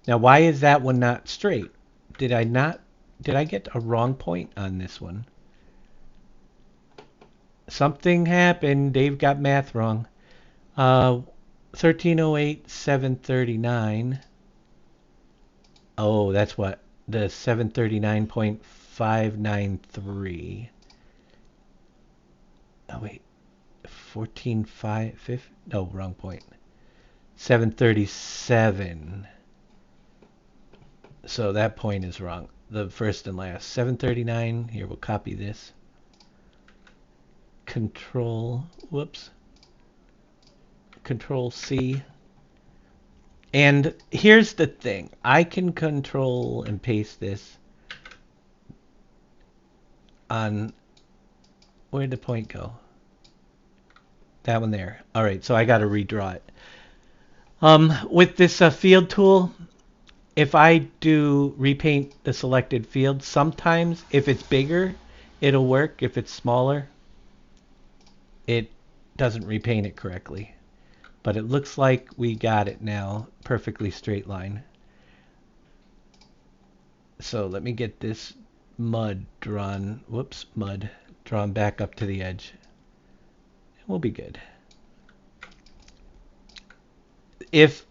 Now, why is that one not straight? Did I get a wrong point on this one? Something happened. Dave got math wrong. 1308, 739. Oh, that's what? The 739.593. Oh, wait. 14.5... No, wrong point. 737. So that point is wrong. The first and last. 739. Here, we'll copy this. Control C. And here's the thing. I can control and paste this on... Where'd the point go? That one there. All right, so I got to redraw it. With this field tool, if I do repaint the selected field, sometimes if it's bigger, it'll work. If it's smaller, it doesn't repaint it correctly. But it looks like we got it now, perfectly straight line. So let me get this mud drawn, drawn back up to the edge. We'll be good. If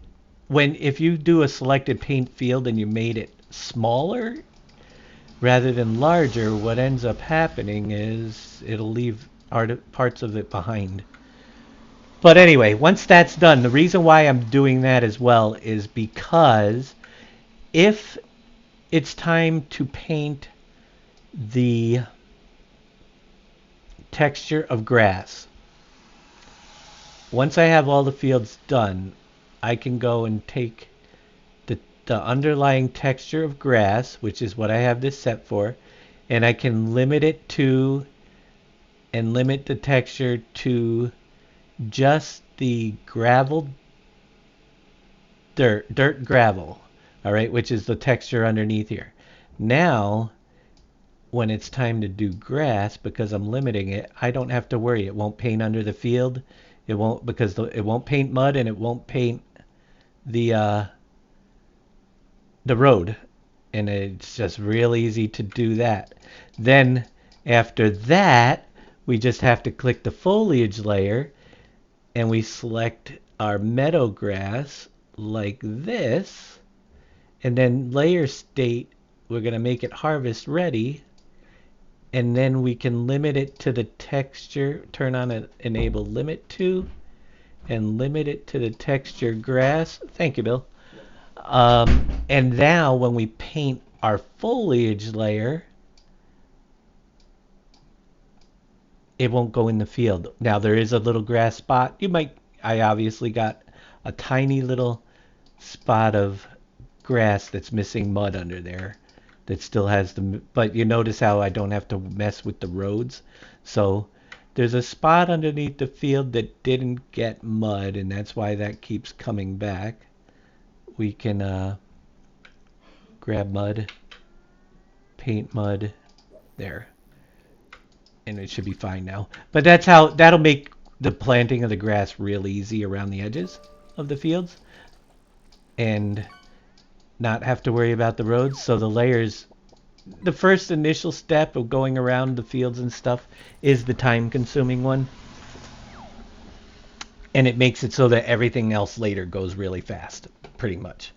you do a selected paint field and you made it smaller rather than larger, what ends up happening is it'll leave parts of it behind. But anyway, once that's done, the reason why I'm doing that as well is because if it's time to paint the texture of grass, once I have all the fields done, I can go and take the underlying texture of grass, which is what I have this set for, and I can limit it to, and limit the texture to just the gravel, dirt gravel, all right, which is the texture underneath here. Now, when it's time to do grass, because I'm limiting it, I don't have to worry. It won't paint under the field. It won't, because it won't paint mud, and it won't paint the road. And it's just real easy to do that. Then after that, we just have to click the foliage layer, and we select our meadow grass like this, and then layer state, we're going to make it harvest ready, and then we can limit it to the texture, turn on an enable limit to, and limit it to the texture grass. Thank you, Bill. And now when we paint our foliage layer, it won't go in the field. Now there is a little grass spot. I obviously got a tiny little spot of grass that's missing mud under there that still has but you notice how I don't have to mess with the roads. So there's a spot underneath the field that didn't get mud, and that's why that keeps coming back. We can grab mud, paint mud, there. And it should be fine now. But that'll make the planting of the grass real easy around the edges of the fields, and not have to worry about the roads. So the layers, the first initial step of going around the fields and stuff is the time consuming one. And it makes it so that everything else later goes really fast, pretty much.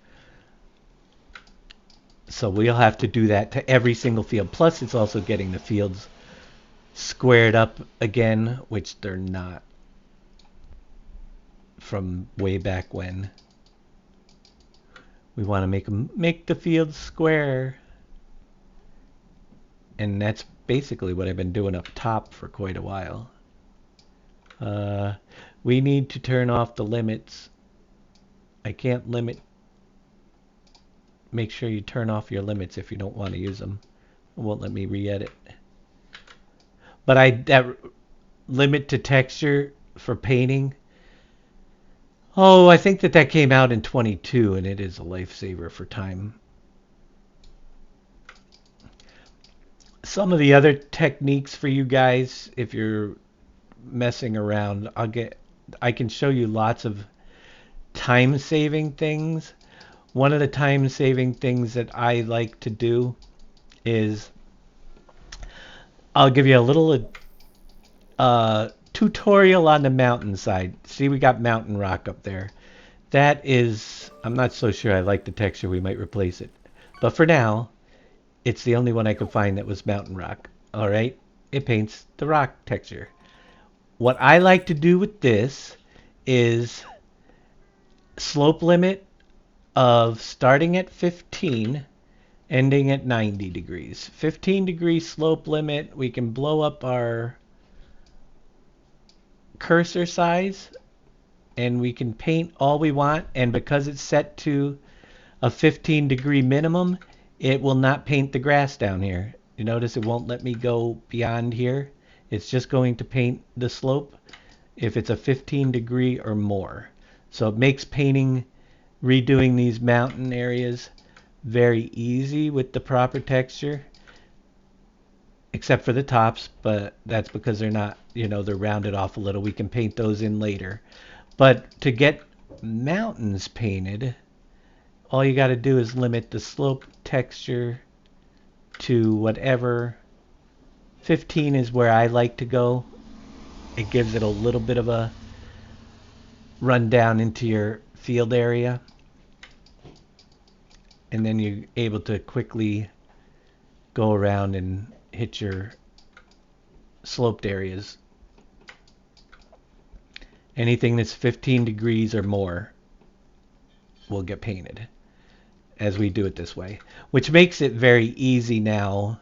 So we'll have to do that to every single field. Plus it's also getting the fields squared up again, which they're not from way back when. We want to make the fields square, and that's basically what I've been doing up top for quite a while. We need to turn off the limits. I can't limit. Make sure you turn off your limits if you don't want to use them. It won't let me re-edit. But that limit to texture for painting, I think that came out in 22, and it is a lifesaver for time. Some of the other techniques for you guys, if you're messing around, I can show you lots of time-saving things. One of the time-saving things that I like to do is I'll give you a little tutorial on the mountainside. See, we got mountain rock up there. That is, I'm not so sure I like the texture. We might replace it. But for now, it's the only one I could find that was mountain rock. All right, it paints the rock texture. What I like to do with this is slope limit of starting at 15, ending at 90 degrees. 15-degree slope limit. We can blow up our cursor size and we can paint all we want, and because it's set to a 15-degree minimum, it will not paint the grass down here. You notice it won't let me go beyond here. It's just going to paint the slope if it's a 15-degree or more. So it makes painting, redoing these mountain areas very easy with the proper texture, except for the tops, but that's because they're not, they're rounded off a little. We can paint those in later. But to get mountains painted, all you got to do is limit the slope texture to whatever. 15 is where I like to go. It gives it a little bit of a rundown into your field area. And then you're able to quickly go around and hit your sloped areas. Anything that's 15 degrees or more will get painted as we do it this way, which makes it very easy now.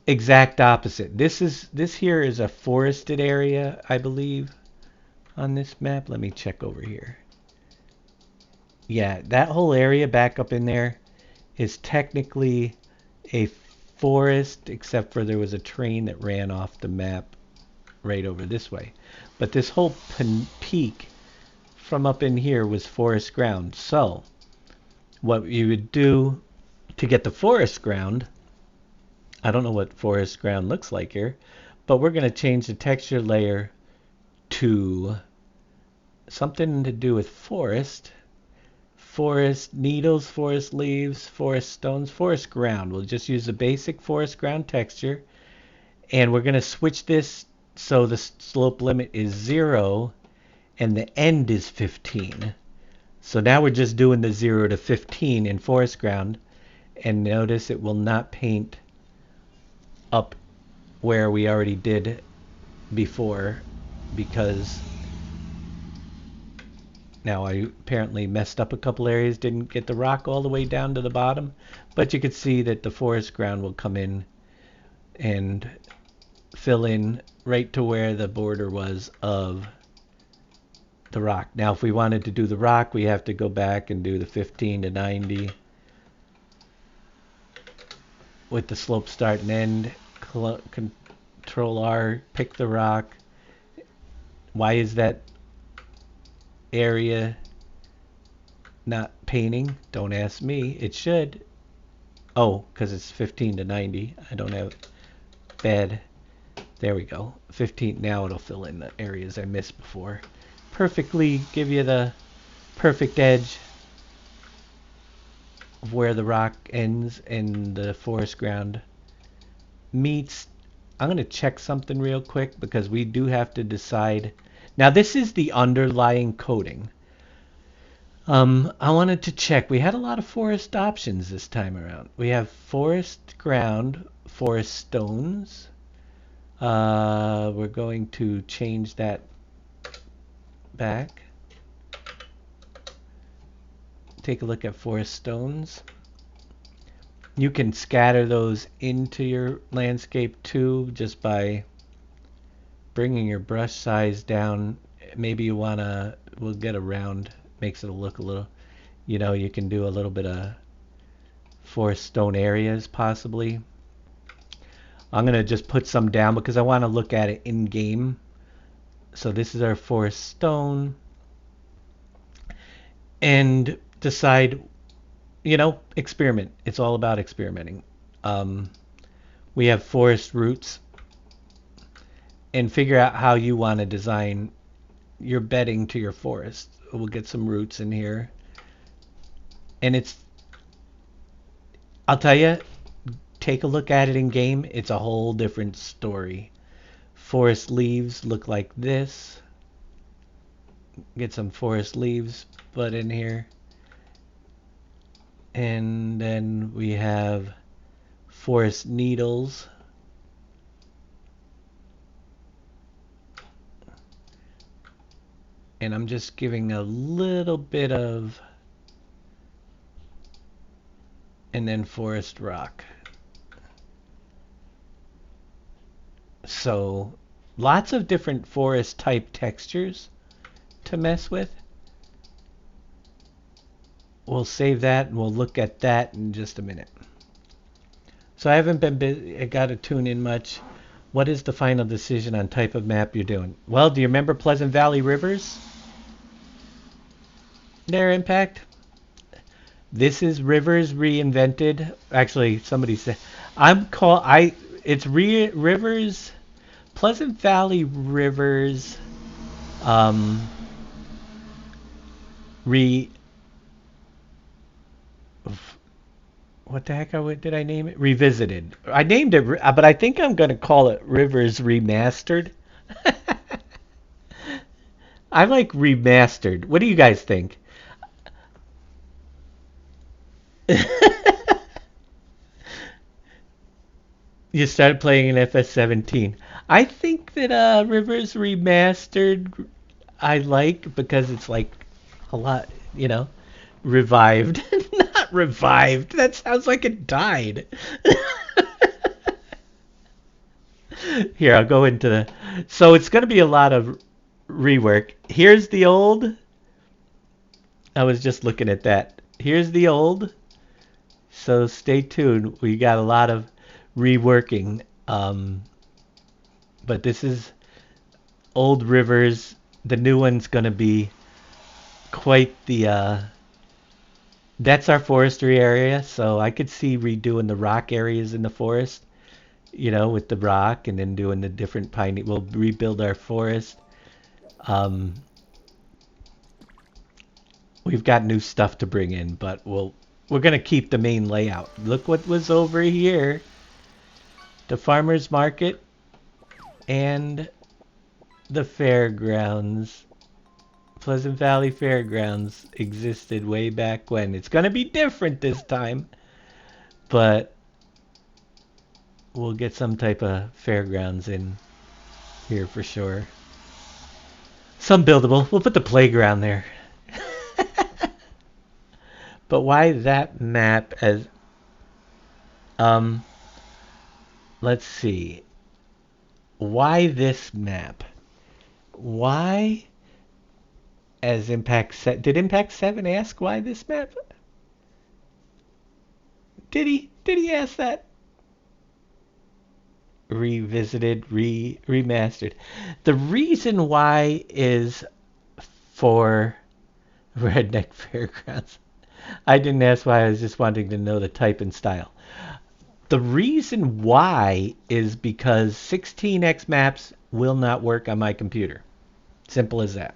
Exact opposite. This here is a forested area, I believe, on this map. Let me check over here. Yeah, that whole area back up in there is technically a forest, except for there was a train that ran off the map right over this way. But this whole peak from up in here was forest ground. So what you would do to get the forest ground, I don't know what forest ground looks like here, but we're going to change the texture layer to something to do with forest. Forest needles, forest leaves, forest stones, forest ground. We'll just use the basic forest ground texture. And we're going to switch this so the slope limit is 0 and the end is 15. So now we're just doing the 0 to 15 in forest ground. And notice it will not paint up where we already did before, because now I apparently messed up a couple areas, didn't get the rock all the way down to the bottom, but you could see that the forest ground will come in and fill in right to where the border was of the rock. Now if we wanted to do the rock, we have to go back and do the 15 to 90 with the slope start and end. Control R, pick the rock. Why is that area not painting? Don't ask me. It should. Oh, because it's 15 to 90. I don't have bad. There we go. 15. Now it'll fill in the areas I missed before. Perfectly give you the perfect edge of where the rock ends and the forest ground meets. I'm going to check something real quick because we do have to decide. Now this is the underlying coating. I wanted to check. We had a lot of forest options this time around. We have forest ground, forest stones. We're going to change that back. Take a look at forest stones. You can scatter those into your landscape too, just by bringing your brush size down. Maybe you wanna, we'll get around, makes it look a little, you can do a little bit of forest stone areas possibly. I'm gonna just put some down because I want to look at it in game. So this is our forest stone, and decide, experiment. It's all about experimenting. We have forest roots, and figure out how you want to design your bedding to your forest. We'll get some roots in here. And I'll tell you, take a look at it in game. It's a whole different story. Forest leaves look like this. Get some forest leaves put in here. And then we have forest needles. And I'm just giving a little bit of, and then forest rock. So lots of different forest type textures to mess with. We'll save that and we'll look at that in just a minute. So I haven't been busy. I got to tune in much. What is the final decision on type of map you're doing? Well, do you remember Pleasant Valley Rivers? Their impact? This is Rivers Reinvented. Actually, somebody said it's Rivers Pleasant Valley Rivers re what the heck did I name it? Revisited. I named it, but I think I'm going to call it Rivers Remastered. I like remastered. What do you guys think? You started playing in FS17. I think that Rivers Remastered I like because it's like a lot, revived. Not revived. That sounds like it died. Here, I'll go into the... So it's going to be a lot of rework. Here's the old. I was just looking at that. Here's the old. So stay tuned. We got a lot of reworking. But this is old rivers. The new one's going to be quite the... that's our forestry area. So I could see redoing the rock areas in the forest. With the rock, and then doing the different pine. We'll rebuild our forest. We've got new stuff to bring in, but we're gonna keep the main layout. Look what was over here. The farmers market and the fairgrounds. Pleasant Valley Fairgrounds existed way back when. It's gonna be different this time, but we'll get some type of fairgrounds in here for sure. Some buildable. We'll put the playground there. But why that map as... let's see. Why this map? Why as Impact 7? Did Impact 7 ask why this map? Did he ask that? Revisited, remastered. The reason why is for Redneck Fairgrounds. I didn't ask why. I was just wanting to know the type and style. The reason why is because 16x maps will not work on my computer. Simple as that.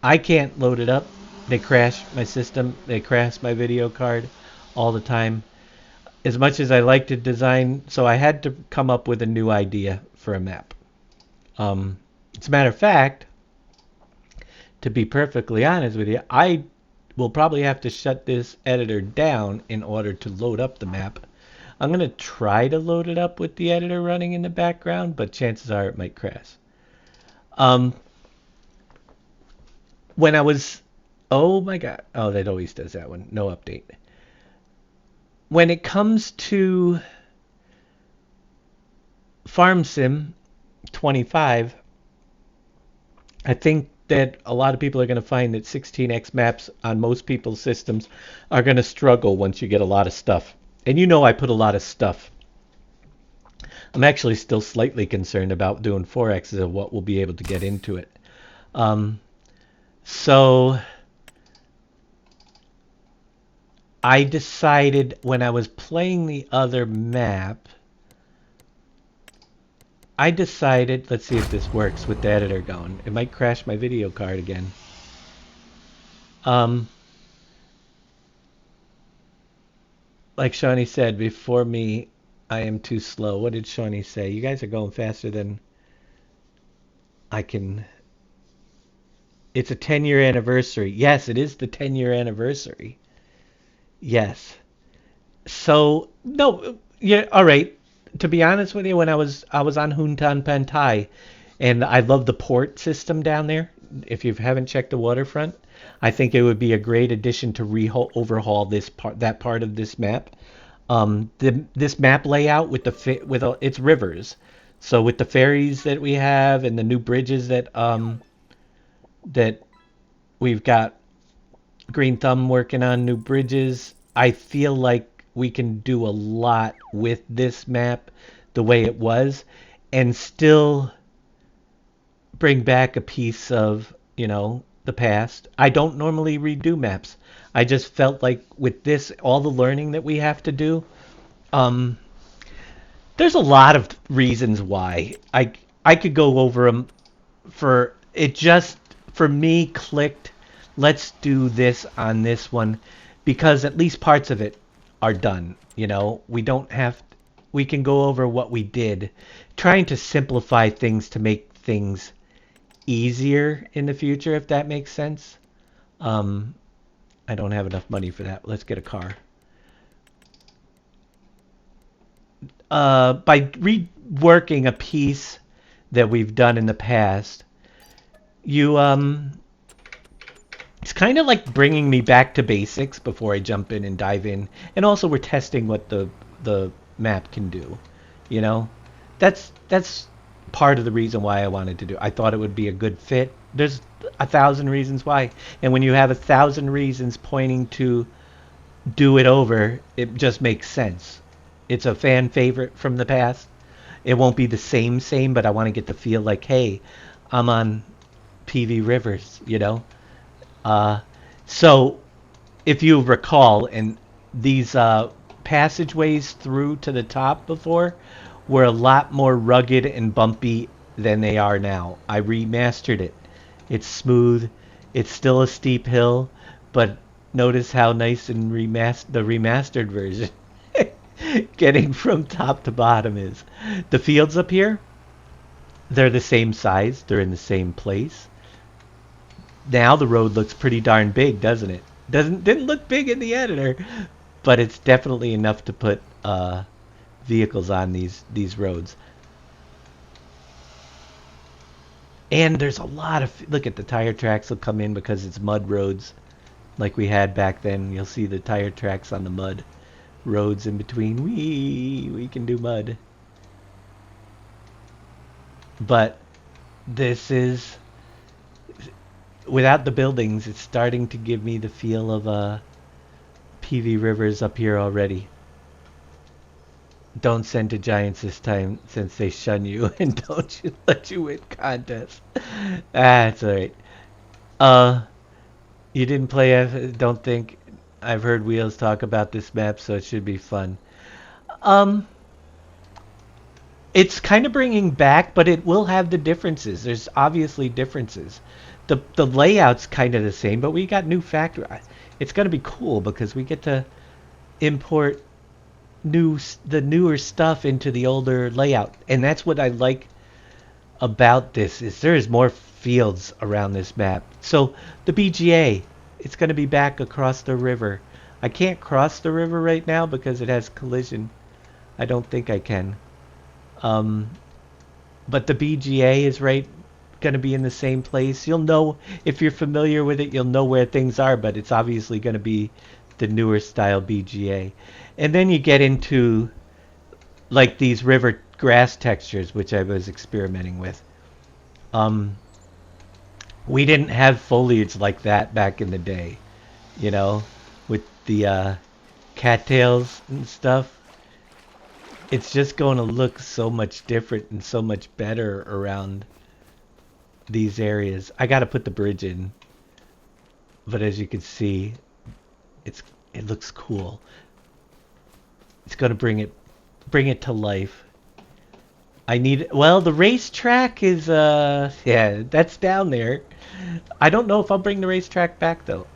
I can't load it up. They crash my system. They crash my video card all the time. As much as I like to design, so I had to come up with a new idea for a map. As a matter of fact, to be perfectly honest with you, I will probably have to shut this editor down in order to load up the map. I'm going to try to load it up with the editor running in the background, but chances are it might crash. When I was... Oh my god. Oh, that always does that one. No update. When it comes to Farm Sim 25, I think that a lot of people are going to find that 16x maps on most people's systems are going to struggle once you get a lot of stuff. And I put a lot of stuff. I'm actually still slightly concerned about doing 4x's of what we'll be able to get into it. So I decided when I was playing the other map, I decided, let's see if this works with the editor going. It might crash my video card again. Um, like Shawnee said, before me, I am too slow. What did Shawnee say? You guys are going faster than I can. It's a 10-year anniversary. Yes, it is the 10-year anniversary. Yes. So, no, yeah, all right. To be honest with you, when I was on Huntan Pantai, and I love the port system down there. If you haven't checked the waterfront, I think it would be a great addition to overhaul that part of this map. This map layout with its rivers, so with the ferries that we have and the new bridges that we've got Green Thumb working on new bridges. I feel like we can do a lot with this map the way it was and still bring back a piece of, the past. I don't normally redo maps. I just felt like with this, all the learning that we have to do, um, there's a lot of reasons why. I could go over them for it just for me clicked. Let's do this on this one because at least parts of it are done. We don't have. We can go over what we did, trying to simplify things to make things easier in the future, if that makes sense. Um, I don't have enough money for that. Let's get a car. By reworking a piece that we've done in the past, you it's kind of like bringing me back to basics before I jump in and dive in. And also we're testing what the map can do. You know? That's part of the reason why I wanted to do. I thought it would be a good fit. There's 1,000 reasons why. And when you have 1,000 reasons pointing to do it over, it just makes sense. It's a fan favorite from the past. It won't be the same, but I want to get the feel like, hey, I'm on PV Rivers. Uh, so if you recall, and these passageways through to the top before were a lot more rugged and bumpy than they are now. I remastered it. It's smooth. It's still a steep hill, but notice how nice and the remastered version getting from top to bottom is. The fields up here, they're the same size. They're in the same place. Now the road looks pretty darn big, doesn't it? Didn't look big in the editor, but it's definitely enough to put vehicles on these roads. And there's a lot of look at the tire tracks will come in because it's mud roads like we had back then. You'll see the tire tracks on the mud roads in between. We can do mud. But this is without the buildings, it's starting to give me the feel of PV Rivers up here already. Don't send to Giants this time since they shun you and don't let you win contests. That's alright. You didn't play don't think I've heard Wheels talk about this map, so it should be fun. It's kind of bringing back, but it will have the differences. There's obviously differences. The layout's kind of the same, but we got new factory. It's going to be cool because we get to import the newer stuff into the older layout, and that's what I like about this is there is more fields around this map. So the BGA, it's going to be back across the river. I can't cross the river right now because it has collision. I don't think I can. But the BGA is going to be in the same place. You'll know if you're familiar with it. You'll know where things are, but it's obviously going to be the newer style BGA. And then you get into like these river grass textures, which I was experimenting with. We didn't have foliage like that back in the day, with the cattails and stuff. It's just going to look so much different and so much better around these areas. I got to put the bridge in, but as you can see, it looks cool. It's going to bring it to life. I need, well, the racetrack is, yeah, that's down there. I don't know if I'll bring the racetrack back, though.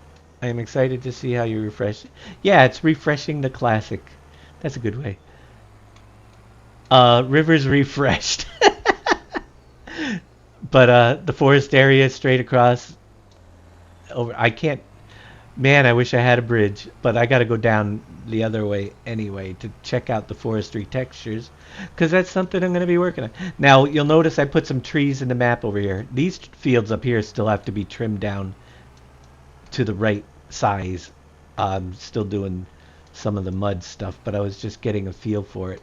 I am excited to see how you refresh. Yeah, it's refreshing the classic. That's a good way. Rivers refreshed. But, the forest area straight across, over, I can't, man, I wish I had a bridge, but I gotta go down the other way anyway to check out the forestry textures, because that's something I'm gonna be working on. Now, you'll notice I put some trees in the map over here. These fields up here still have to be trimmed down to the right size. I'm still doing some of the mud stuff, but I was just getting a feel for it.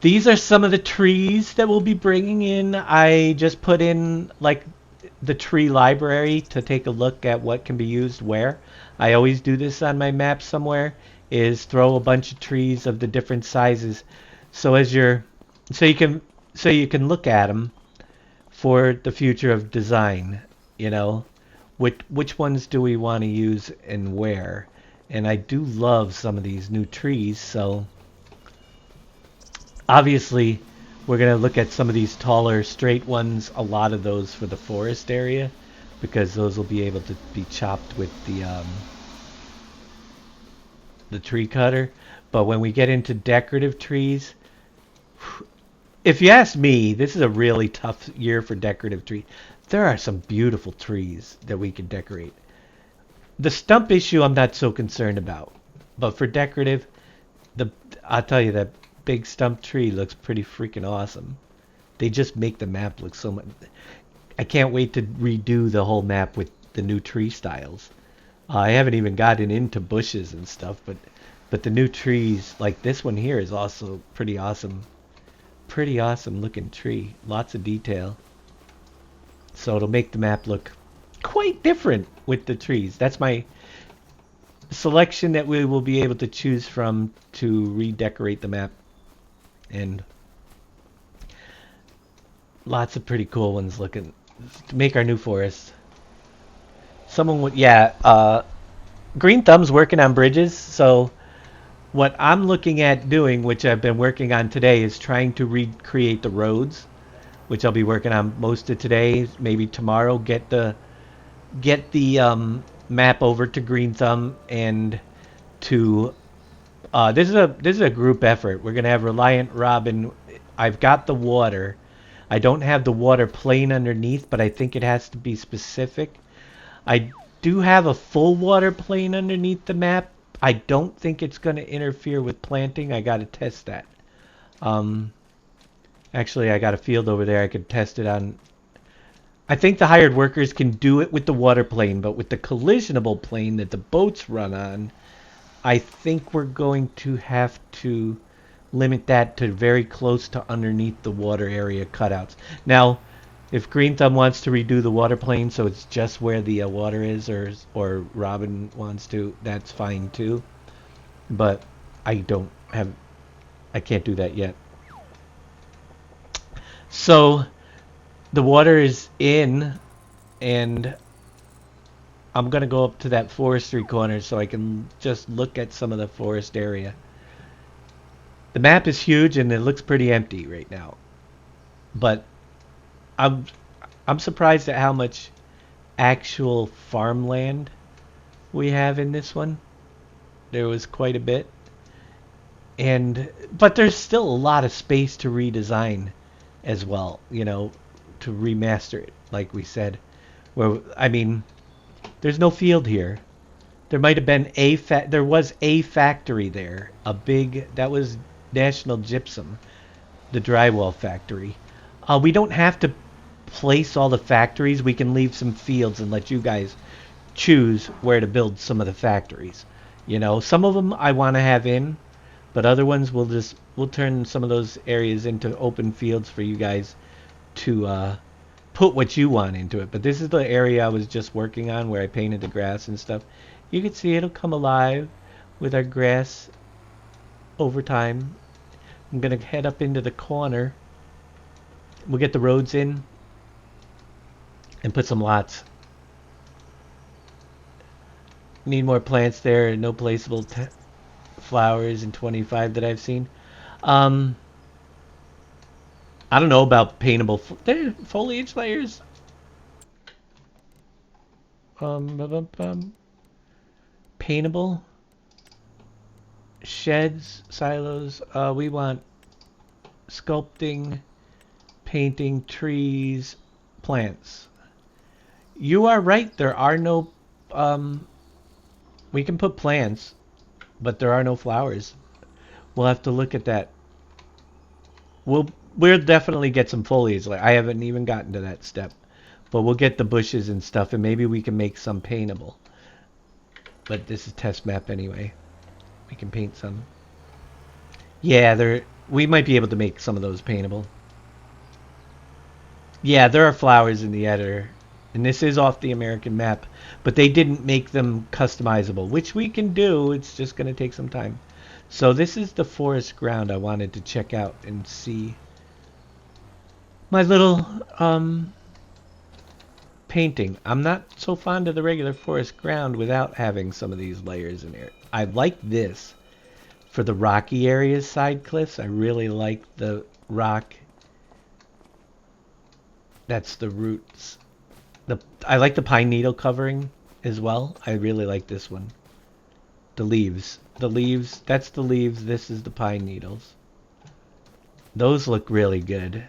These are some of the trees that we'll be bringing in. I just put in like the tree library to take a look at what can be used where. I always do this on my map somewhere, is throw a bunch of trees of the different sizes so as you're so you can look at them for the future of design, you know. Which ones do we want to use and where? And I do love some of these new trees, so obviously we're going to look at some of these taller straight ones, a lot of those for the forest area, because those will be able to be chopped with the tree cutter. But when we get into decorative trees, if you ask me, this is a really tough year for decorative trees. There are some beautiful trees that we can decorate. The stump issue I'm not so concerned about, but for decorative, the I'll tell you that big stump tree looks pretty freaking awesome. They just make the map look so much. I can't wait to redo the whole map with the new tree styles. I haven't even gotten into bushes and stuff, but the new trees like this one here is also pretty awesome. Pretty awesome looking tree. Lots of detail. So it'll make the map look quite different with the trees. That's my selection that we will be able to choose from to redecorate the map. And lots of pretty cool ones looking to make our new forest. Someone would, yeah, Green Thumb's working on bridges, so what I'm looking at doing, which I've been working on today, is trying to recreate the roads, which I'll be working on most of today, maybe tomorrow. Get the map over to Green Thumb and to this is a group effort. We're gonna have Reliant Robin. I've got the water. I don't have the water plane underneath, but I think it has to be specific. I do have a full water plane underneath the map. I don't think it's going to interfere with planting. I got to test that. Actually, I got a field over there. I could test it on. I think the hired workers can do it with the water plane, but with the collisionable plane that the boats run on, I think we're going to have to limit that to very close to underneath the water area cutouts. Now, if Green Thumb wants to redo the water plane so it's just where the water is, or Robin wants to, that's fine too. But I can't do that yet. So the water is in, and I'm gonna go up to that forestry corner so I can just look at some of the forest area. The map is huge and it looks pretty empty right now, but I'm surprised at how much actual farmland we have in this one. There was quite a bit, but there's still a lot of space to redesign as well, you know, to remaster it, like we said. Where, I mean, there's no field here. There might have been there was a factory there, a big, that was National Gypsum, the drywall factory. We don't have to place all the factories. We can leave some fields and let you guys choose where to build some of the factories. You know, some of them I want to have in, but other ones we'll turn some of those areas into open fields for you guys to put what you want into it. But this is the area I was just working on where I painted the grass and stuff. You can see it'll come alive with our grass over time. I'm gonna head up into the corner. We'll get the roads in and put some lots. Need more plants there. No placeable flowers in 25 that I've seen. I don't know about paintable foliage layers. Paintable sheds, silos. We want sculpting, painting, trees, plants. You are right. There are no. We can put plants, but there are no flowers. We'll have to look at that. We'll definitely get some foliage. Like I haven't even gotten to that step, but we'll get the bushes and stuff, and maybe we can make some paintable. But this is test map anyway. We can paint some. Yeah, there. We might be able to make some of those paintable. Yeah, there are flowers in the editor, and this is off the American map, but they didn't make them customizable, which we can do. It's just going to take some time. So this is the forest ground I wanted to check out and see. My little painting. I'm not so fond of the regular forest ground without having some of these layers in here. I like this for the rocky areas, side cliffs. I really like the rock. That's the roots. I like the pine needle covering as well. I really like this one. The leaves. The leaves, that's the leaves. This is the pine needles. Those look really good.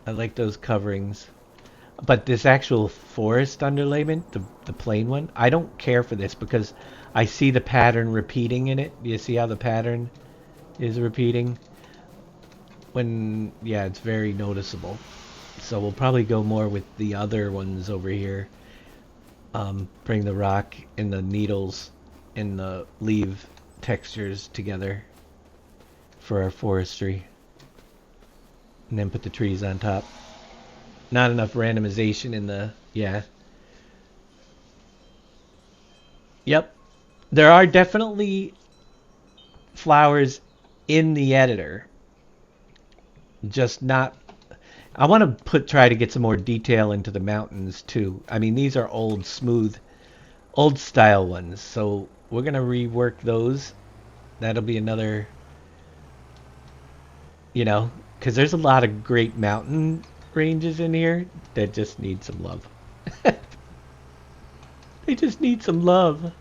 I like those coverings. But this actual forest underlayment, the plain one, I don't care for this because I see the pattern repeating in it. Do you see how the pattern is repeating? Yeah, it's very noticeable. So we'll probably go more with the other ones over here. Bring the rock and the needles and the leaf textures together for our forestry. And then put the trees on top. Not enough randomization in the... Yeah. Yep. There are definitely flowers in the editor. Just not... I want to try to get some more detail into the mountains too. I mean, these are old, smooth, old style ones. So we're going to rework those. That'll be another... You know, because there's a lot of great mountain ranges in here that just need some love. They just need some love.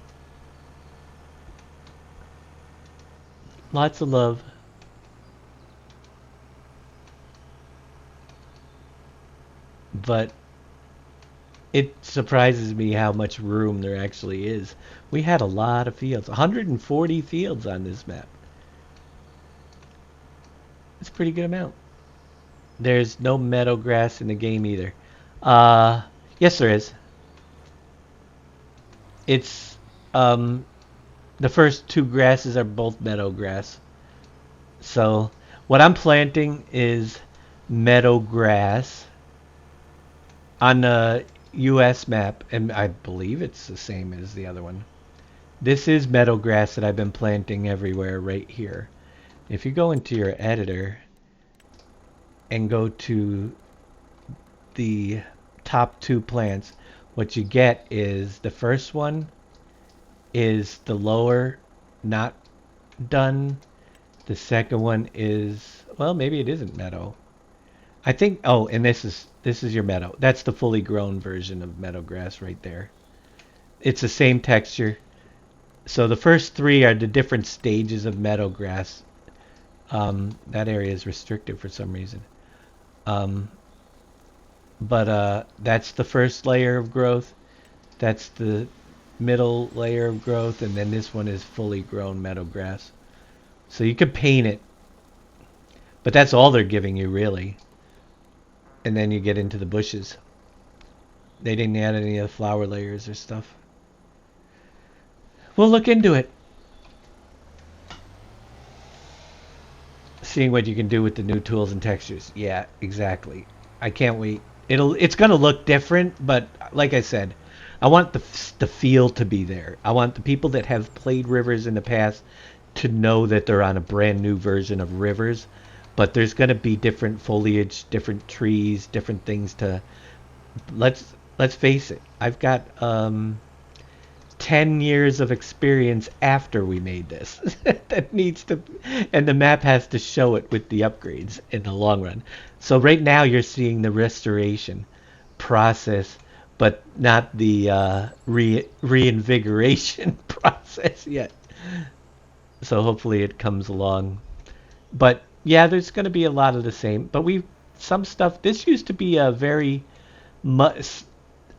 Lots of love. But it surprises me how much room there actually is. We had a lot of fields. 140 fields on this map. It's a pretty good amount. There's no meadow grass in the game either. Yes, there is. It's the first two grasses are both meadow grass. So what I'm planting is meadow grass on the US map, and I believe it's the same as the other one. This is meadow grass that I've been planting everywhere right here. If you go into your editor and go to the top two plants, what you get is the first one is the lower, not done. The second one is, well, maybe it isn't meadow. I think, oh, and this is your meadow. That's the fully grown version of meadow grass right there. It's the same texture. So the first three are the different stages of meadow grass. That area is restricted for some reason. But that's the first layer of growth. That's the middle layer of growth, and then this one is fully grown meadow grass. So you could paint it, but that's all they're giving you really. And then you get into the bushes. They didn't add any of the flower layers or stuff. We'll look into it. Seeing what you can do with the new tools and textures. Yeah, exactly. I can't wait. It's gonna look different, but like I said, I want the feel to be there. I want the people that have played Rivers in the past to know that they're on a brand new version of Rivers. But there's gonna be different foliage, different trees, different things to. Let's face it. I've got 10 10 years of experience after we made this. That needs to, and the map has to show it with the upgrades in the long run. So right now you're seeing the restoration process, but not the reinvigoration process yet. So hopefully it comes along. But yeah, there's going to be a lot of the same. But we some stuff. This used to be a very mu-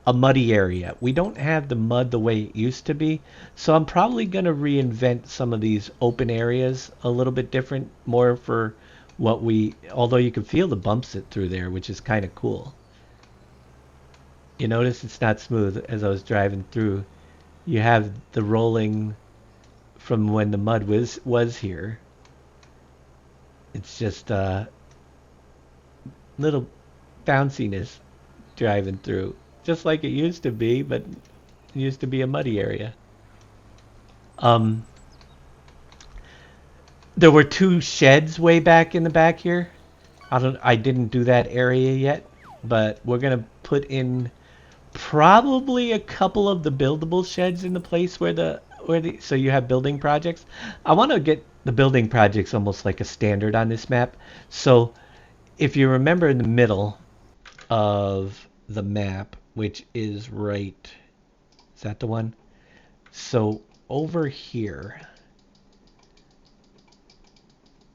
a muddy area. We don't have the mud the way it used to be. So I'm probably going to reinvent some of these open areas a little bit different, more for what we, although you can feel the bumps it through there, which is kind of cool. You notice it's not smooth as I was driving through. You have the rolling from when the mud was here. It's just little bounciness driving through, just like it used to be, but it used to be a muddy area. Um, there were two sheds way back in the back here. I didn't do that area yet, but we're gonna put in probably a couple of the buildable sheds in the place where the so you have building projects. I want to get the building projects almost like a standard on this map. So if you remember in the middle of the map, which is right, is that the one? So over here,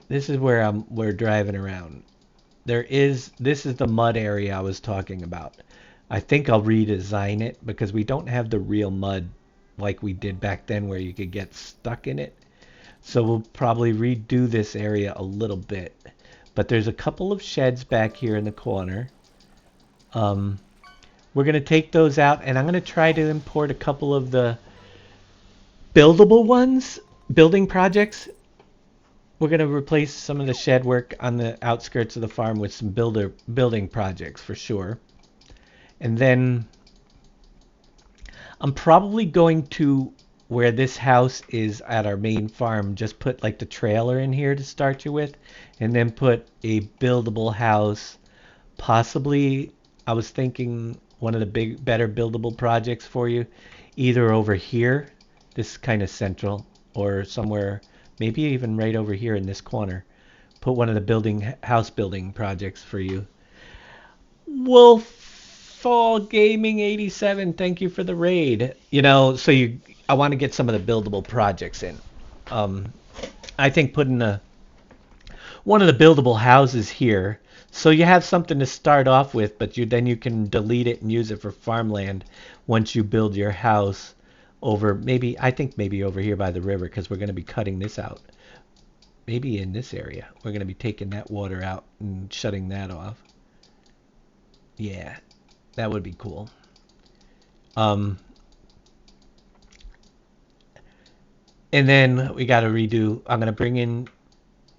this is where we're driving around. This is the mud area I was talking about. I think I'll redesign it because we don't have the real mud like we did back then where you could get stuck in it. So we'll probably redo this area a little bit. But there's a couple of sheds back here in the corner. Um, we're going to take those out, and I'm going to try to import a couple of the buildable ones, building projects. We're going to replace some of the shed work on the outskirts of the farm with some building projects for sure. And then I'm probably going to, where this house is at our main farm, just put like the trailer in here to start you with, and then put a buildable house. Possibly, I was thinking one of the better buildable projects for you, either over here, this is kind of central, or somewhere, maybe even right over here in this corner. Put one of the house building projects for you. Wolffall Gaming 87, thank you for the raid. I want to get some of the buildable projects in. Um, I think putting one of the buildable houses here, so you have something to start off with, but then you can delete it and use it for farmland once you build your house over, I think maybe over here by the river, because we're going to be cutting this out. Maybe in this area. We're going to be taking that water out and shutting that off. Yeah, that would be cool. And then we got to redo. I'm going to bring in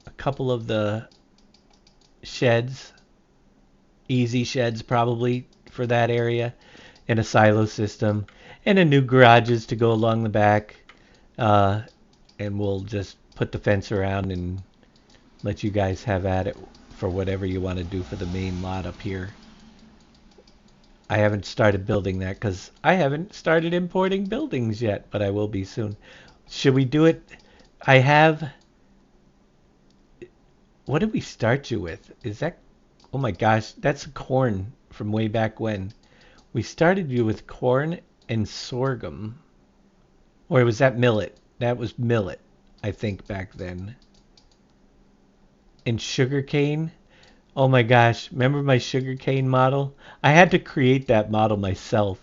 a couple of the sheds, easy sheds probably for that area, and a silo system, and a new garages to go along the back. And we'll just put the fence around and let you guys have at it for whatever you want to do for the main lot up here. I haven't started building that because I haven't started importing buildings yet, but I will be soon. Should we do it? What did we start you with? Is that, oh my gosh, that's corn from way back when. We started you with corn and sorghum. Or was that millet? That was millet, I think, back then. And sugarcane. Oh my gosh, remember my sugarcane model? I had to create that model myself.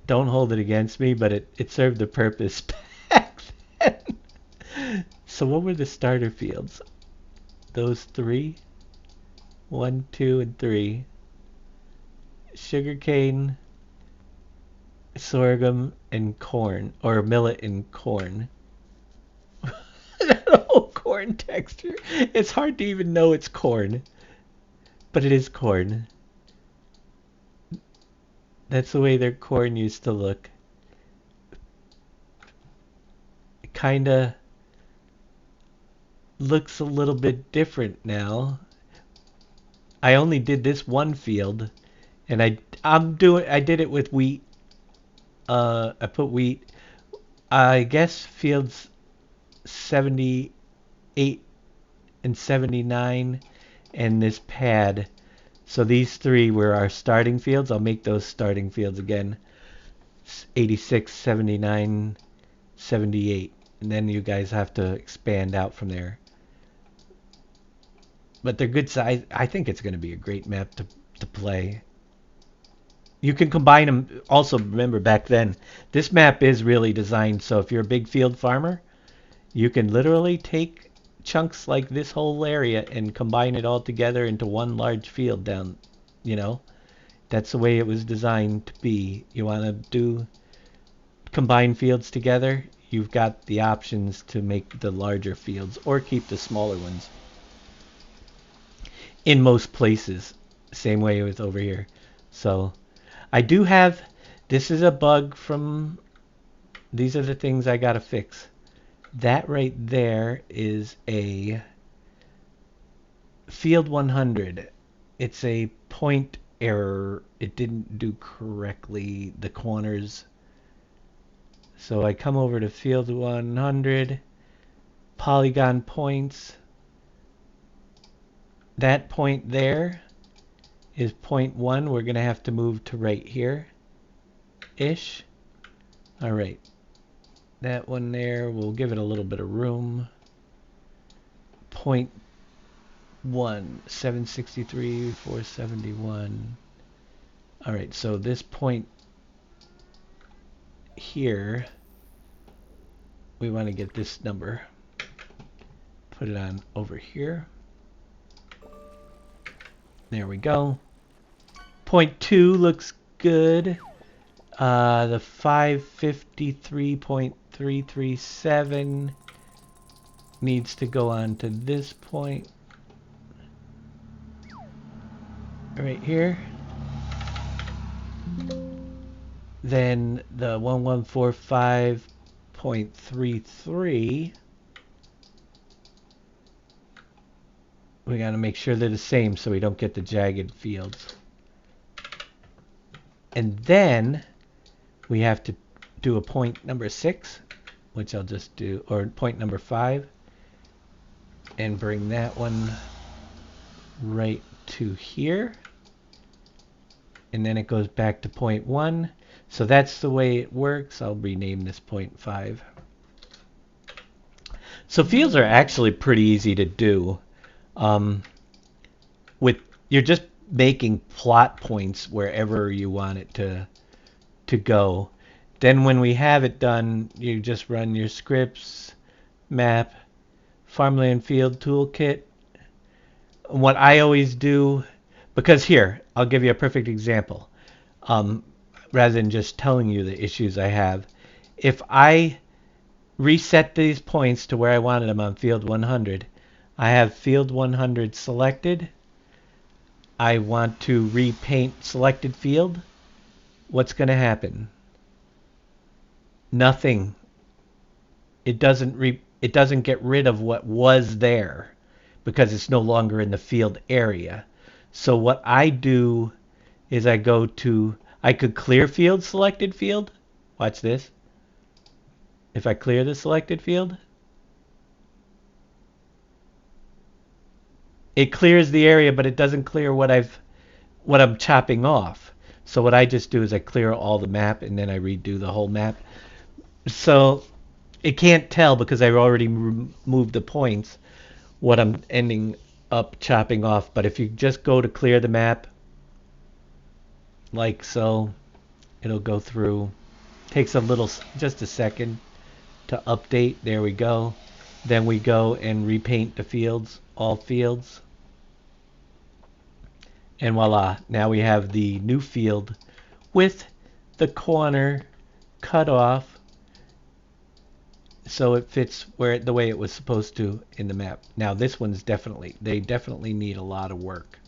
Don't hold it against me, but it served the purpose back then. So what were the starter fields? Those three? 1, 2, and 3. Sugarcane, sorghum, and corn. Or millet and corn. That whole corn texture. It's hard to even know it's corn. But it is corn. That's the way their corn used to look. It kinda looks a little bit different now. I only did this one field, and I did it with wheat I put wheat. I guess fields 78 and 79 and this pad. So these three were our starting fields. I'll make those starting fields again. 86, 79, 78. And then you guys have to expand out from there. But they're good size. I think it's going to be a great map to play. You can combine them. Also, remember back then, this map is really designed so if you're a big field farmer, you can literally take chunks like this whole area and combine it all together into one large field down, you know. That's the way it was designed to be. You want to do combine fields together, you've got the options to make the larger fields or keep the smaller ones. In most places, same way with over here. So I do have, this is a bug from, these are the things I gotta fix. That right there is a field 100. It's a point error. It didn't do correctly the corners. So I come over to field 100, polygon points. That point there is point 1. We're going to have to move to right here ish. All right. That one there, we'll give it a little bit of room. Point 1, 763, 471. All right, so this point here, we want to get this number. Put it on over here. There we go. Point 2 looks good. The 553.337 needs to go on to this point right here. Then the 1145.33, we got to make sure they're the same so we don't get the jagged fields. And then we have to do a point number 6, which I'll just do, or point number 5, and bring that one right to here. And then it goes back to point 1. So that's the way it works. I'll rename this point 5. So fields are actually pretty easy to do. You're just making plot points wherever you want it to go. Then when we have it done, you just run your scripts, map, farmland field toolkit. What I always do, because here, I'll give you a perfect example. Rather than just telling you the issues I have, if I reset these points to where I wanted them on field 100, I have field 100 selected. I want to repaint selected field. What's going to happen? Nothing. It doesn't get rid of what was there because it's no longer in the field area. So what I do is I could clear field, selected field. Watch this. If I clear the selected field, it clears the area, but it doesn't clear what I'm chopping off. So what I just do is I clear all the map and then I redo the whole map. So it can't tell because I've already moved the points what I'm ending up chopping off. But if you just go to clear the map, like so, it'll go through. Takes just a second to update. There we go. Then we go and repaint the fields, all fields. And voila, now we have the new field with the corner cut off so it fits the way it was supposed to in the map. Now this one's they definitely need a lot of work.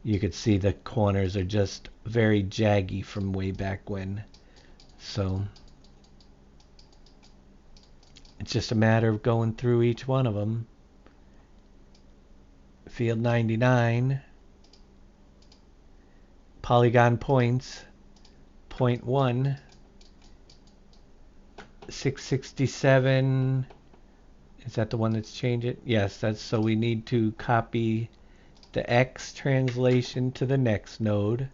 You could see the corners are just very jaggy from way back when. So it's just a matter of going through each one of them. Field 99. Polygon points, point 1. 667. Is that the one that's changed it? Yes, that's so we need to copy the X translation to the next node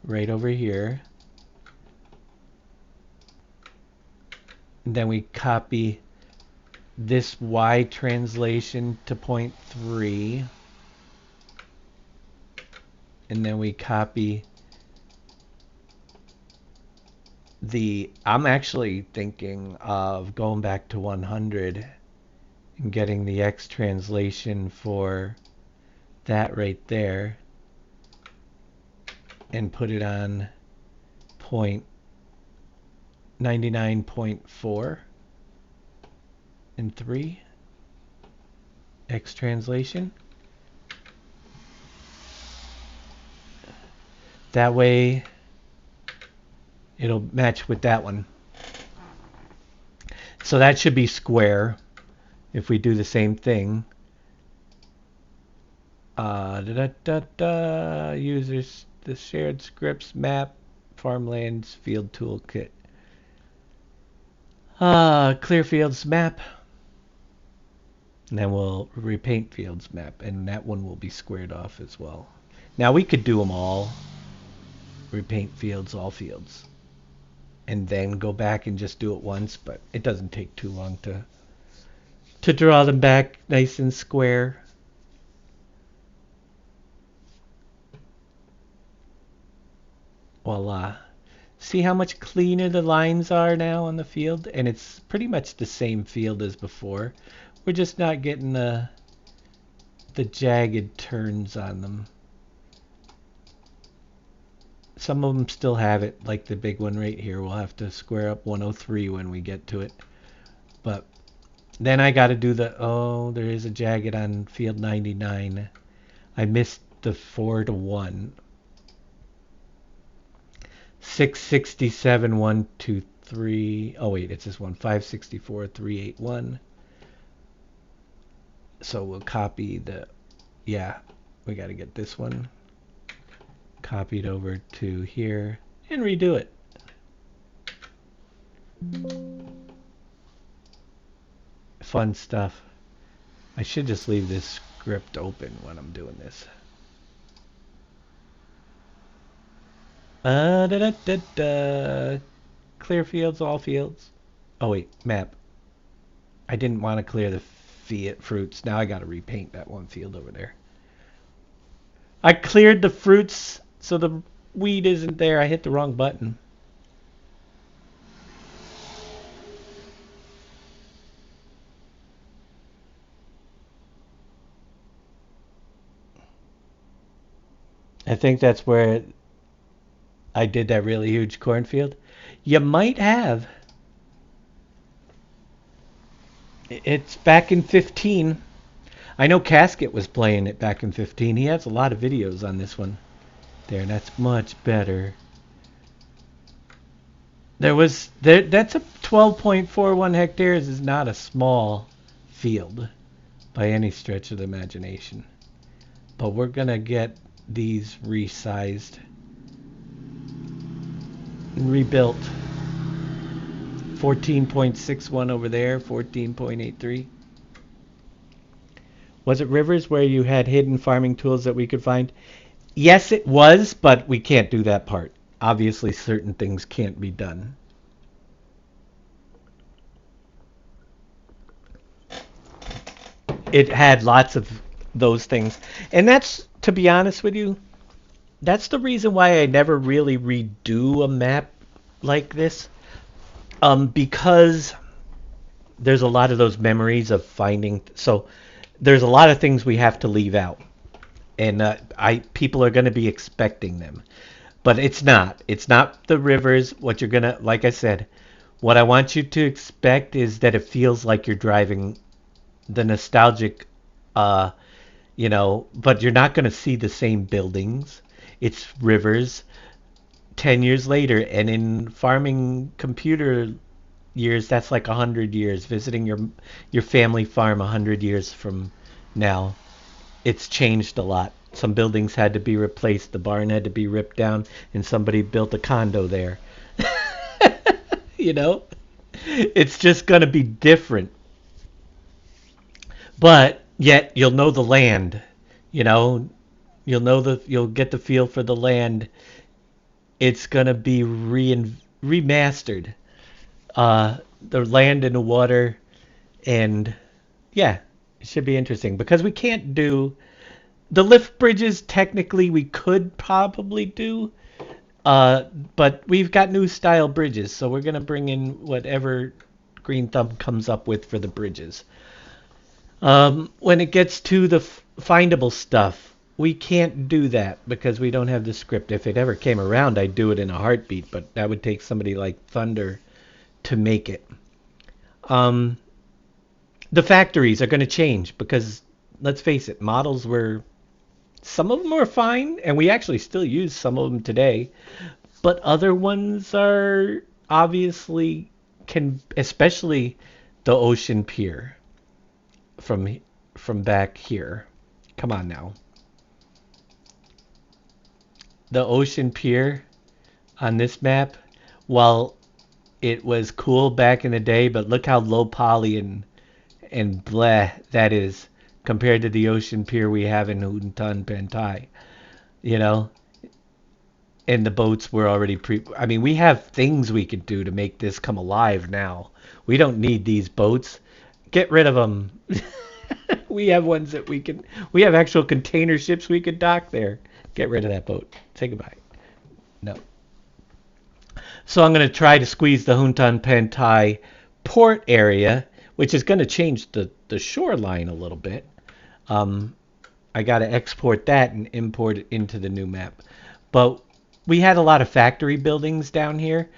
right over here. And then we copy this Y translation to 0.3. And then we copy I'm actually thinking of going back to 100 and getting the X translation for that right there and put it on 99.4 and 3 X translation. That way it'll match with that one. So that should be square if we do the same thing. Users, the shared scripts map, farmlands, field toolkit. Clear fields map. And then we'll repaint fields map, and that one will be squared off as well. Now we could do them all. Repaint fields, all fields. And then go back and just do it once, but it doesn't take too long to draw them back nice and square. Voila. See how much cleaner the lines are now on the field? And it's pretty much the same field as before. We're just not getting the jagged turns on them. Some of them still have it, like the big one right here. We'll have to square up 103 when we get to it. But then I got to do there is a jagged on field 99. I missed the 4 to 1. 667, 1, 2, 3. Oh wait, it's this one. 564, 381. So we'll copy we got to get this one copied over to here and redo it. Fun stuff. I should just leave this script open when I'm doing this. Clear fields, all fields. Oh wait, map. I didn't want to clear the fruits. Now I got to repaint that one field over there. I cleared the fruits so the weed isn't there. I hit the wrong button. I think that's where I did that really huge cornfield. You might have. It's back in 15. I know Casket was playing it back in 15. He has a lot of videos on this one. There, that's much better. That's a 12.41 hectares is not a small field by any stretch of the imagination. But we're going to get these resized and rebuilt. 14.61 over there, 14.83. Was it Rivers where you had hidden farming tools that we could find? Yes, it was, but we can't do that part. Obviously, certain things can't be done. It had lots of those things. And that's, to be honest with you, that's the reason why I never really redo a map like this. Because there's a lot of those memories of finding. So there's a lot of things we have to leave out. And people are going to be expecting them. But it's not. It's not the rivers. What you're going to, like I said, what I want you to expect is that it feels like you're driving the nostalgic, but you're not going to see the same buildings. It's rivers 10 years later. And in farming computer years, that's like 100 years. Visiting your family farm 100 years from now. It's changed a lot. Some buildings had to be replaced. The barn had to be ripped down, and somebody built a condo there. It's just going to be different. But yet you'll know the land. You know, you'll get the feel for the land. It's going to be remastered. The land and the water, and yeah, it should be interesting because we can't do the lift bridges. Technically, we could probably do, uh, but we've got new style bridges, so we're gonna bring in whatever Green Thumb comes up with for the bridges. When it gets to the findable stuff, we can't do that because we don't have the script. If it ever came around, I'd do it in a heartbeat, but that would take somebody like Thunder to make it. Um, the factories are going to change because, let's face it, models were, some of them are fine, and we actually still use some of them today, but other ones are obviously can, especially the Ocean Pier from from back here. Come on now. The Ocean Pier on this map, while it was cool back in the day, but look how low poly and bleh that is compared to the Ocean Pier we have in Huntan Pentai. You know, and the boats were already I mean, we have things we could do to make this come alive now. We don't need these boats. Get rid of them. We have ones that we can. We have actual container ships we could dock there. Get rid of that boat. Say goodbye. No. So I'm going to try to squeeze the Huntan Pentai port area, which is going to change the shoreline a little bit. Um, I got to export that and import it into the new map. But we had a lot of factory buildings down here.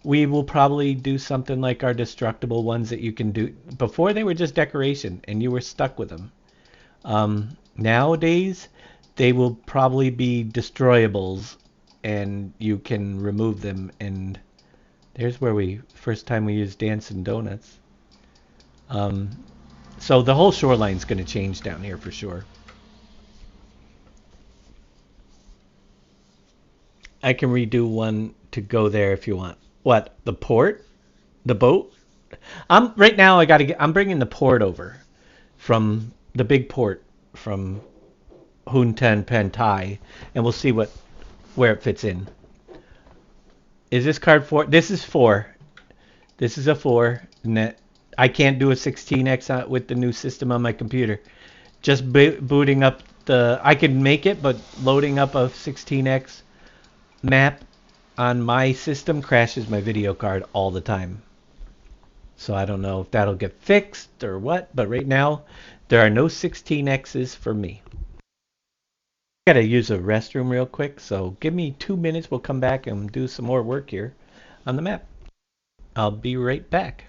We will probably do something like our destructible ones that you can do. Before they were just decoration and you were stuck with them. Nowadays, they will probably be destroyables and you can remove them. And there's where first time we used Dancing Donuts. Um, so the whole shoreline's going to change down here for sure. I can redo one to go there if you want. What? The port? The boat? I'm right now. I'm bringing the port over from the big port from Hunten Pentai, and we'll see where it fits in. Is this card 4? This is 4. This is a 4. Net. I can't do a 16x with the new system on my computer. Just booting up the. I can make it, but loading up a 16x map on my system crashes my video card all the time. So I don't know if that'll get fixed or what, but right now there are no 16x's for me. I gotta use a restroom real quick, so give me 2 minutes. We'll come back and do some more work here on the map. I'll be right back.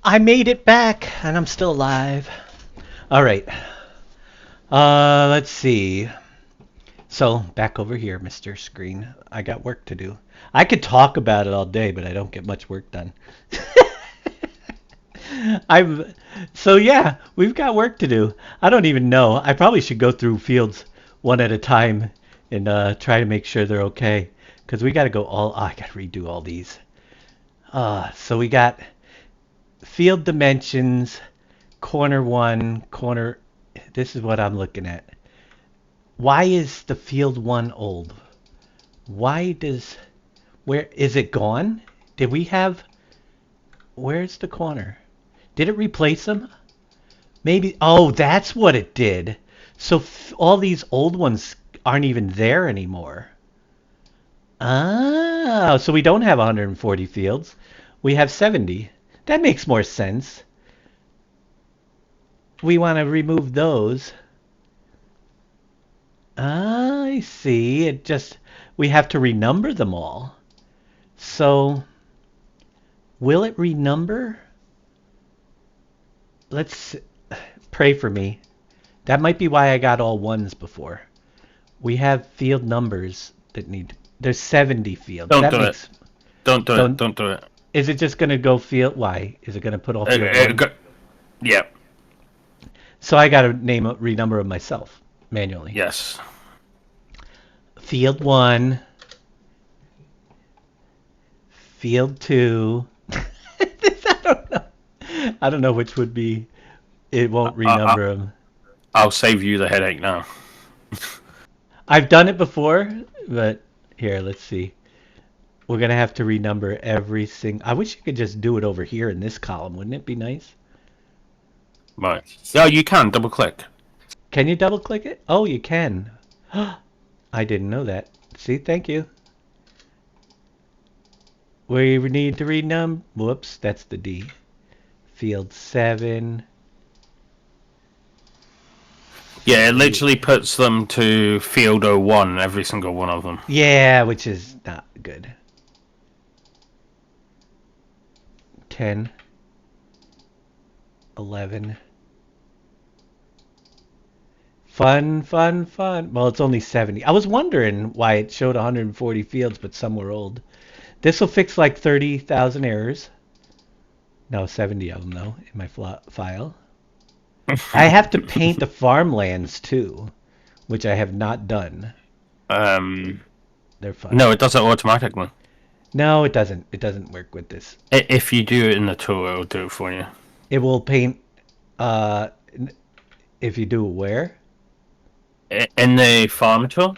I made it back, and I'm still alive. All right. Let's see. So, back over here, Mr. Screen. I got work to do. I could talk about it all day, but I don't get much work done. I'm so yeah, we've got work to do. I don't even know. I probably should go through fields one at a time and try to make sure they're okay. Because we got to go all. Oh, I got to redo all these. So we got field dimensions, corner one, corner. This is what I'm looking at. Why is the field one old? Why does where is it gone? Did we have? Where's the corner? Did it replace them? Maybe. Oh, that's what it did. So all these old ones aren't even there anymore. Ah, so we don't have 140 fields. We have 70. That makes more sense. We want to remove those. I see. It just we have to renumber them all. So will it renumber? Let's pray for me. That might be why I got all ones before. We have field numbers that need. There's 70 fields. Don't that do makes. it. Don't do it. Don't do it. Is it just gonna go field? Why is it gonna put all field one? Yeah. So I gotta renumber them myself manually. Yes. Field one. Field two. I don't know. I don't know which would be. It won't renumber them. I'll save you the headache now. I've done it before, but here, let's see. We're gonna have to renumber every single. I wish you could just do it over here in this column. Wouldn't it be nice? Right. Yeah, you can double click. Can you double click it? Oh, you can. I didn't know that. See, thank you. We need to renumber. Whoops, that's the D. Field 7. Yeah, it literally puts them to field 01, every single one of them. Yeah, which is not good. 10. 11. Fun. Well, it's only 70. I was wondering why it showed 140 fields, but some were old. This will fix like 30,000 errors. No, 70 of them, though, in my file. I have to paint the farmlands, too, which I have not done. They're fun. No, it does it automatically. No, it doesn't. It doesn't work with this. If you do it in the tool, it'll do it for you. It will paint, if you do it where? In the farm tool?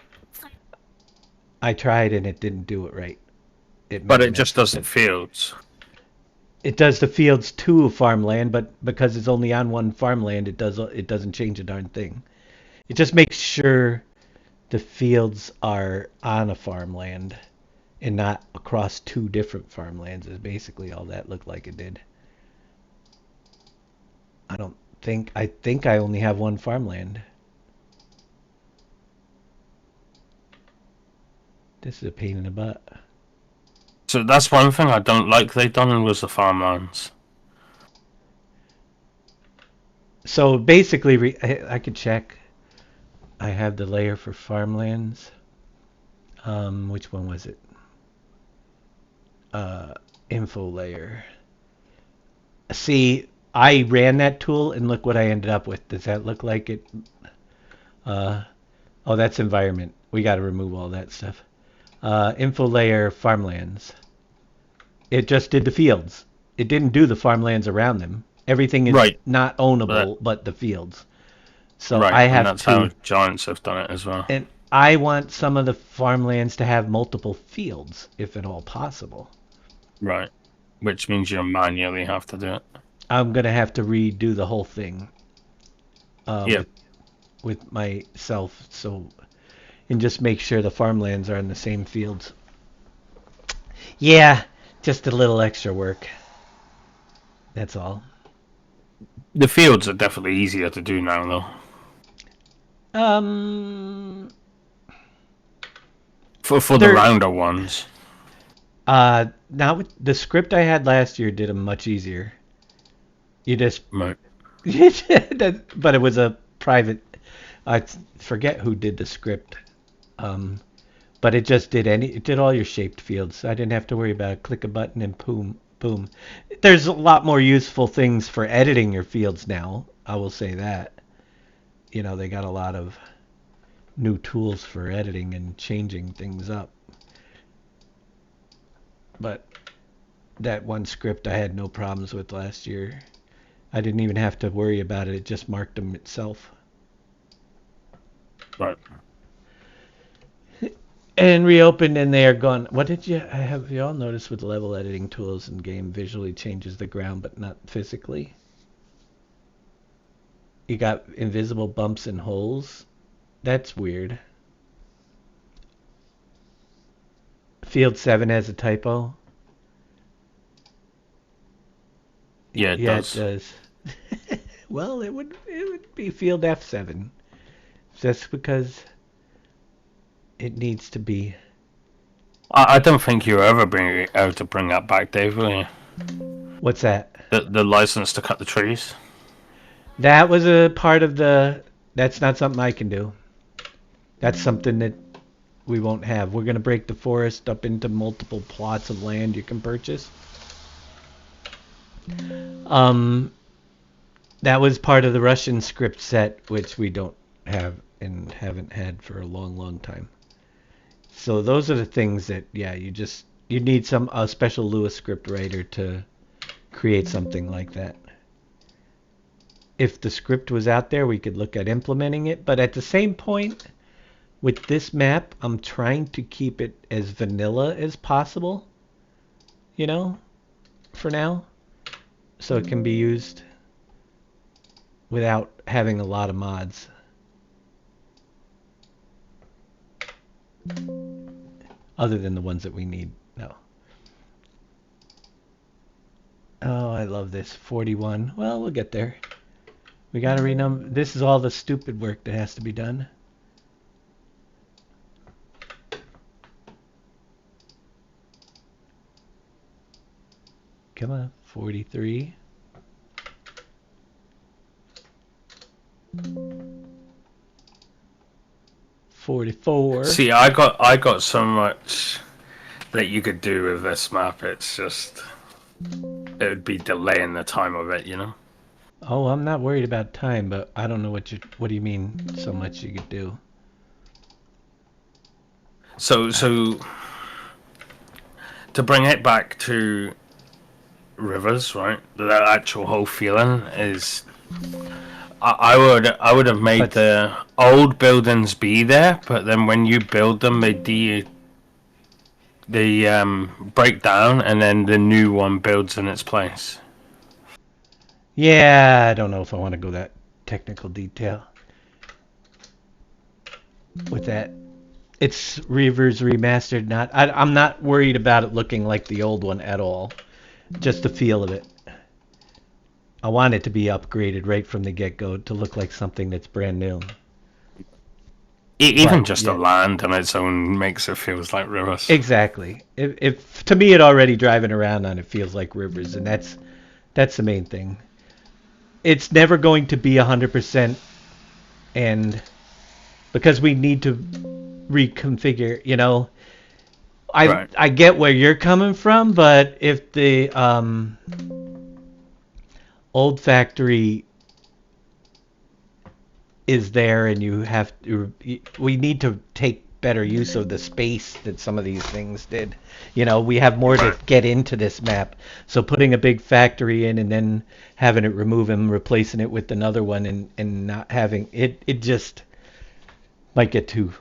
I tried and it didn't do it right. But it just does the fields. It does the fields to farmland, but because it's only on one farmland, it doesn't change a darn thing. It just makes sure the fields are on a farmland and not across two different farmlands is basically all that looked like it did. I think I only have one farmland. This is a pain in the butt. So that's one thing I don't like they've done was the farmlands. So basically, I could check. I have the layer for farmlands. Which one was it? Info layer. See, I ran that tool and look what I ended up with. Does that look like it? Oh, that's environment. We got to remove all that stuff. Info layer farmlands. It just did the fields. It didn't do the farmlands around them. Everything is not ownable but the fields. So I have and that's how giants have done it as well. And I want some of the farmlands to have multiple fields, if at all possible. Right. Which means you manually have to do it. I'm going to have to redo the whole thing. With myself, and just make sure the farmlands are in the same fields. Yeah, just a little extra work. That's all. The fields are definitely easier to do now, though. For the rounder ones. Now the script I had last year did them much easier. You just, Right. but it was a private. I forget who did the script. Um, but it just it did all your shaped fields. I didn't have to worry about it. Click a button and boom, boom. There's a lot more useful things for editing your fields now. I will say that. They got a lot of new tools for editing and changing things up. But that one script I had no problems with last year. I didn't even have to worry about it. It just marked them itself. Right. And reopened, and they are gone. What did you have? You all noticed with level editing tools in game visually changes the ground, but not physically. You got invisible bumps and holes. That's weird. Field 7 has a typo. Yeah, it Yeah, it does. does. Well, it would be field F7. Just because it needs to be. I don't think you're ever being able to bring that back, Dave, will you? What's that? The license to cut the trees? That was a part of the. That's not something I can do. That's something that we won't have. We're going to break the forest up into multiple plots of land you can purchase. That was part of the Russian script set, which we don't have and haven't had for a long, long time. So those are the things that, yeah, you need a special Lewis script writer to create something like that. If the script was out there, we could look at implementing it. But at the same point, with this map, I'm trying to keep it as vanilla as possible, for now. So it can be used without having a lot of mods. Other than the ones that we need. No. Oh, I love this. 41. Well, we'll get there. We gotta renumber. This is all the stupid work that has to be done. Come on. 43. $44. See, I got so much that you could do with this map. It's just it would be delaying the time of it, Oh, I'm not worried about time, but I don't know what do you mean so much you could do? So to bring it back to rivers, right? That actual whole feeling is. I would have made the old buildings be there, but then when you build them, they break down, and then the new one builds in its place. Yeah, I don't know if I want to go that technical detail with that. It's Rivers Remastered. I'm not worried about it looking like the old one at all. Just the feel of it. I want it to be upgraded right from the get-go to look like something that's brand new. Even just the land on its own makes it feels like rivers. Exactly. If to me, it already driving around on it feels like rivers, and that's the main thing. It's never going to be 100%, and because we need to reconfigure. I get where you're coming from, but if the old factory is there and we need to take better use of the space that some of these things did. We have more to get into this map. So putting a big factory in and then having it remove and replacing it with another one and not having it just might get too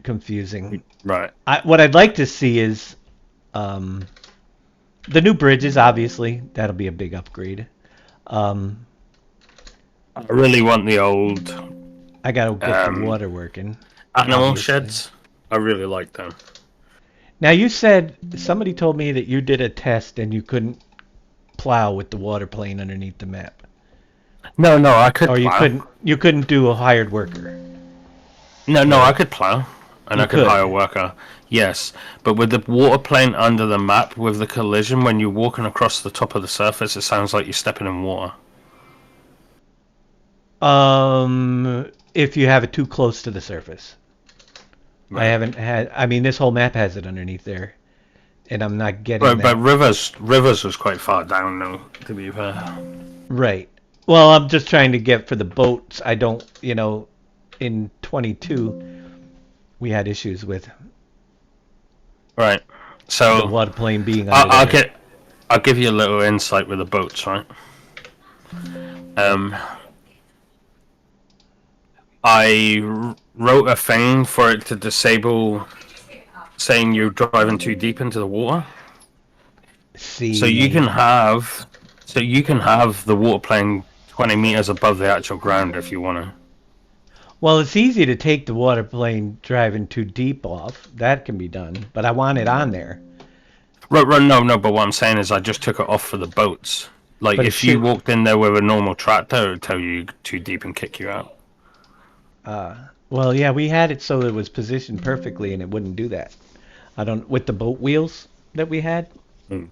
confusing. Right. What I'd like to see is the new bridges, obviously. That'll be a big upgrade. I really want the old. I gotta get the water working. Animal sheds. I really like them. Now you said somebody told me that you did a test and you couldn't plow with the water plane underneath the map. No, I could. Or plow. you couldn't do a hired worker. No, I could plow. and You I could hire a could. worker. Yes, but with the water plane under the map, with the collision, when you're walking across the top of the surface, it sounds like you're stepping in water. If you have it too close to the surface. I Right. haven't had. I mean, this whole map has it underneath there, and I'm not getting But that rivers was quite far down though. To be fair. right. Well, I'm just trying to get for the boats. I don't, in 22 we had issues with Right. the So water plane being I, under I'll there. get I'll give you a little insight with the boats, right? Um, wrote a thing for it to disable saying you're driving too deep into the water. So you can See, have the water plane 20 meters above the actual ground if you want to. well, it's easy to take the water plane driving too deep off. That can be done, but I want it on there. Right, no, no. But what I'm saying is, I just took it off for the boats. Like But it if you should. walked in there with a normal tractor, it would tell you too deep and kick you out. Uh, well, yeah, we had it so it was positioned perfectly, and it wouldn't do that. I don't with the boat wheels that we had. Mm.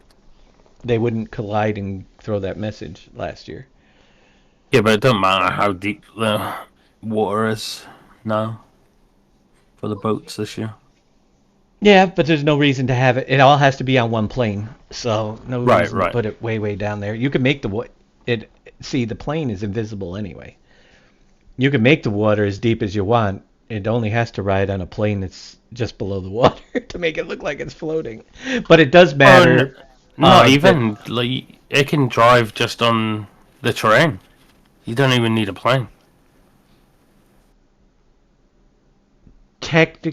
They wouldn't collide and throw that message last year. Yeah, but it doesn't matter how deep the water is now for the boats this year. Yeah, but there's no reason to have it. It all has to be on one plane, so no Right, reason to right. put it way, way down there. You can make it. See, the plane is invisible anyway. You can make the water as deep as you want. It only has to ride on a plane that's just below the water to make it look like it's floating. But it does Oh, matter not that even. Like it can drive just on the terrain. You don't even need a plane.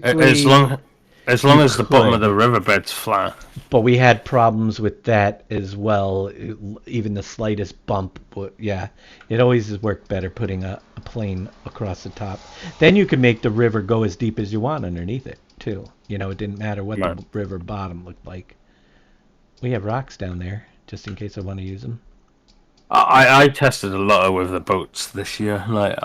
As technically long as you long as the bottom of the could, riverbed's flat. but we had problems with that as well. Even the slightest bump, yeah, it always has worked better putting a plane across the top. Then you can make the river go as deep as you want underneath it too. It didn't matter what Right. the river bottom looked like. We have rocks down there just in case I want to use them. I tested a lot with the boats this year. Like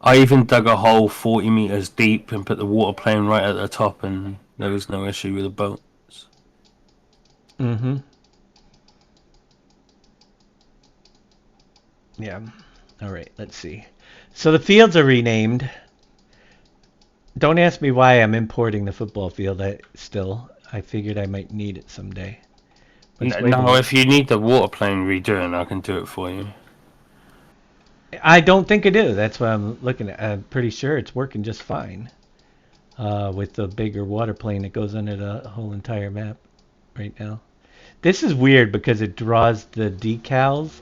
I even dug a hole 40 meters deep and put the water plane right at the top, and there was no issue with the boats. Mm-hmm. Yeah. All right. Let's see. So the fields are renamed. Don't ask me why I'm importing the football field. I figured I might need it someday. But it's way No, below. if you need the water plane redoing, I can do it for you. I don't think I do. That's what I'm looking at. I'm pretty sure it's working just fine. With the bigger water plane that goes under the whole entire map right now. This is weird because it draws the decals,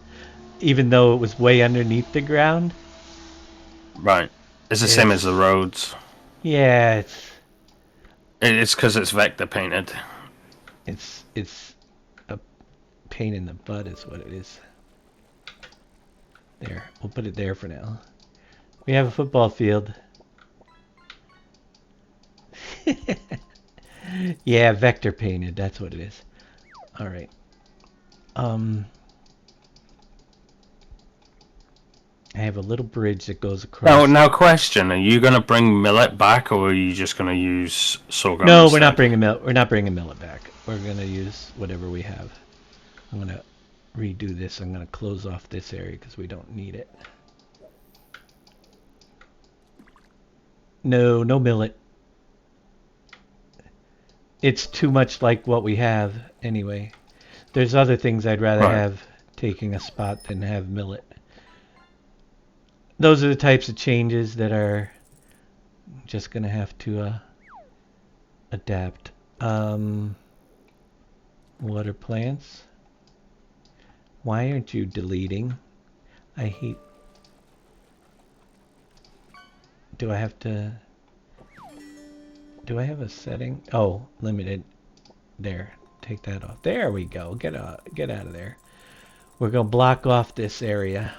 even though it was way underneath the ground. Right. It's the same as the It's roads. yeah, It's because it's vector painted. it's a pain in the butt is what it is. There, we'll put it there for now. We have a football field. Yeah, vector painted. That's what it is. All right. Um, I have a little bridge that goes Now, across. now, question: are you gonna bring millet back, or are you just gonna use sorghum No, we're not instead? bringing we're not bringing millet back. We're gonna use whatever we have. I'm gonna redo this. I'm gonna close off this area because we don't need it. No, no millet. It's too much like what we have anyway. There's other things I'd rather Right. have taking a spot than have millet. Those are the types of changes that are just gonna have to adapt. Water plants. Why aren't you deleting? I hate. Do I have to? Do I have a setting? Oh, limited. There. Take that off. There we go. Get out of there. We're gonna block off this area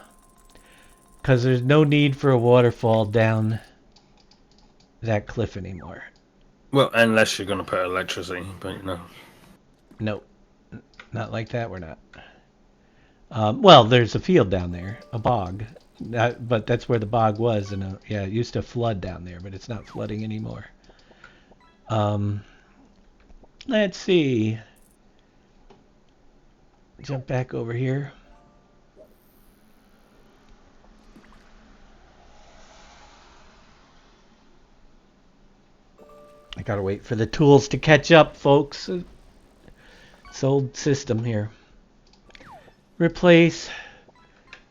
because there's no need for a waterfall down that cliff anymore. Well, unless you're gonna put electricity, but Nope, not like that. We're not. Well, there's a field down there, a bog, but that's where the bog was, and yeah, it used to flood down there, but it's not flooding anymore. Um, let's see. Jump back over here. I gotta wait for the tools to catch up, folks. It's old system here. Replace.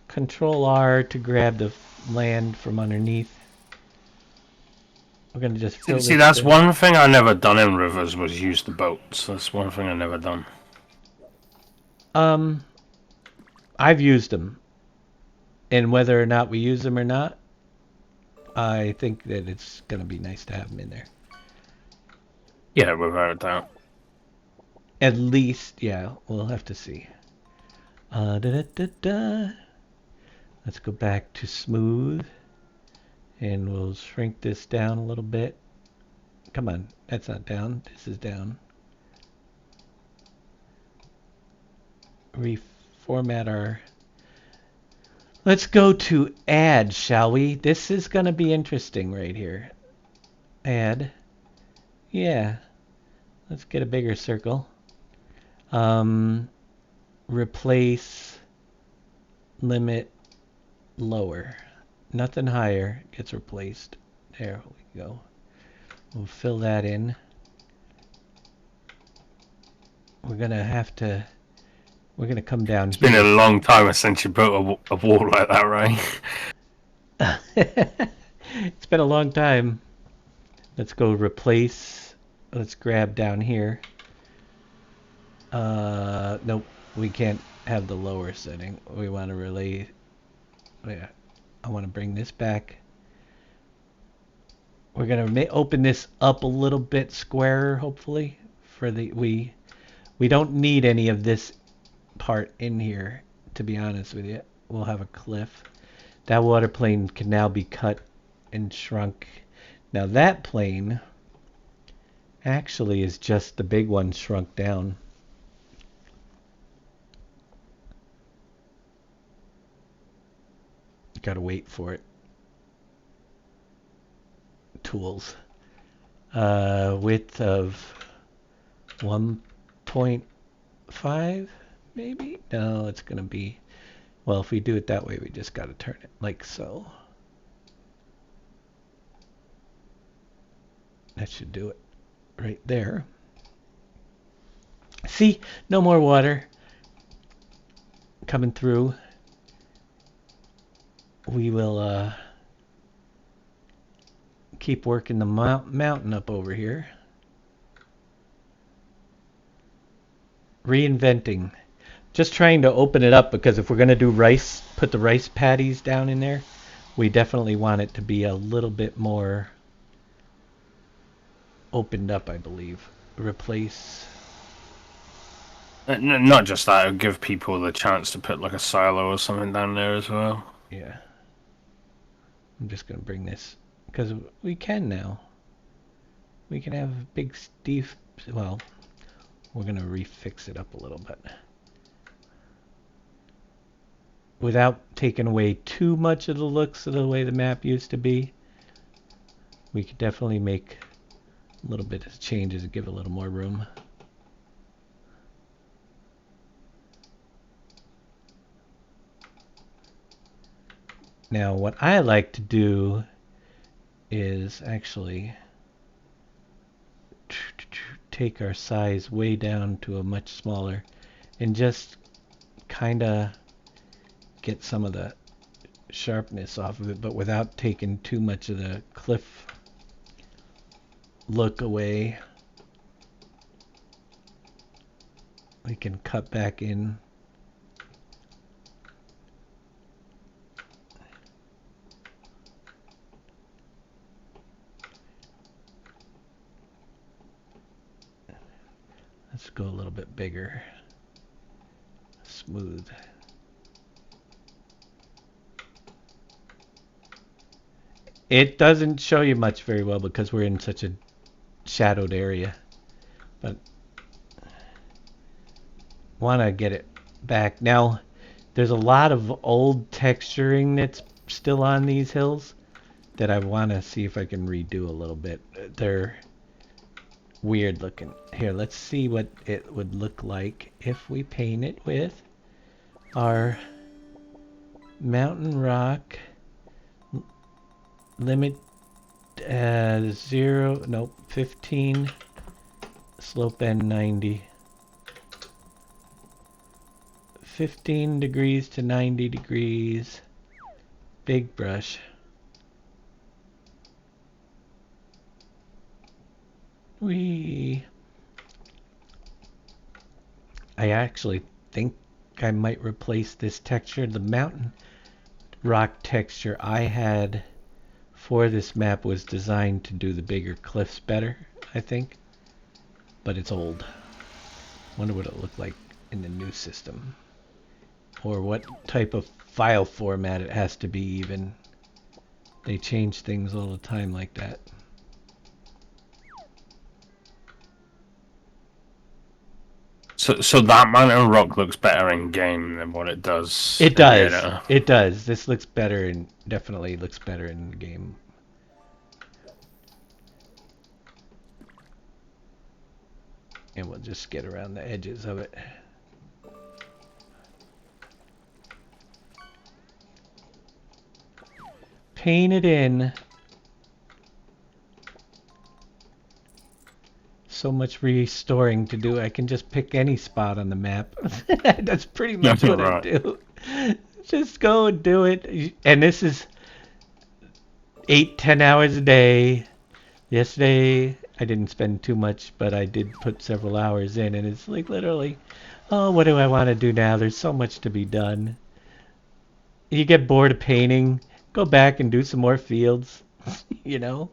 Control R to grab the land from underneath. We're gonna just fill See, this that's in. one thing I never done in rivers was use the boats. That's one thing I never done. I've used them, and whether or not we use them or not, I think that it's gonna be nice to have them in there. Yeah, without a doubt. At least, yeah, we'll have to see. Da, da, da, da. Let's go back to smooth, and we'll shrink this down a little bit. Come on, that's not down. This is down. Reformat our... Let's go to add, shall we? This is going to be interesting right here. Add. Yeah. Let's get a bigger circle. Replace limit lower. Nothing higher gets replaced. There we go. We'll fill that in. We're going to have to... We're going to come down It's here. been a long time since you built a wall like that, right? It's been a long time. Let's go replace. Let's grab down here. Nope. We can't have the lower setting. We want to relay. Yeah. I want to bring this back. We're going to open this up a little bit squarer, hopefully. For the we don't need any of this part in here, to be honest with you. We'll have a cliff. That water plane can now be cut and shrunk. Now that plane actually is just the big one shrunk down. Gotta wait for it. Tools. Width of 1.5 maybe? No, it's gonna be... Well, if we do it that way, we just gotta turn it like so. That should do it right there. See, no more water coming through. We will keep working the mountain up over here. Reinventing. Just trying to open it up because if we're going to do rice, put the rice paddies down in there, we definitely want it to be a little bit more opened up, I believe. Replace. Not just that, it would give people the chance to put like a silo or something down there as well. Yeah. I'm just going to bring this because we can now. We can have big Steve. Well, we're going to refix it up a little bit. Without taking away too much of the looks of the way the map used to be, we could definitely make a little bit of changes and give a little more room. Now, what I like to do is actually take our size way down to a much smaller and just kind of get some of the sharpness off of it, but without taking too much of the cliff look away. We can cut back in. Let's go a little bit bigger. Smooth. It doesn't show you much very well because we're in such a shadowed area. But want to get it back. Now, there's a lot of old texturing that's still on these hills that I want to see if I can redo a little bit. weird looking. Here, let's see what it would look like if we paint it with our mountain rock limit 15, slope and 90. 15 degrees to 90 degrees. Big brush. I actually think I might replace this texture. The mountain rock texture I had for this map was designed to do the bigger cliffs better, I think. But it's old. Wonder what it'll look like in the new system. Or what type of file format it has to be even. They change things all the time like that. So that mountain rock looks better in game than what it does. It in the does. editor. It does. This looks better and definitely looks better in the game. And we'll just get around the edges of it. Paint it in. So much restoring to do. I can just pick any spot on the map. That's pretty much what I do. Just go and do it. And this is 8-10 hours a day. Yesterday I didn't spend too much, but I did put several hours in, and it's like literally, oh, what do I want to do now? There's so much to be done. You get bored of painting, go back and do some more fields. You know?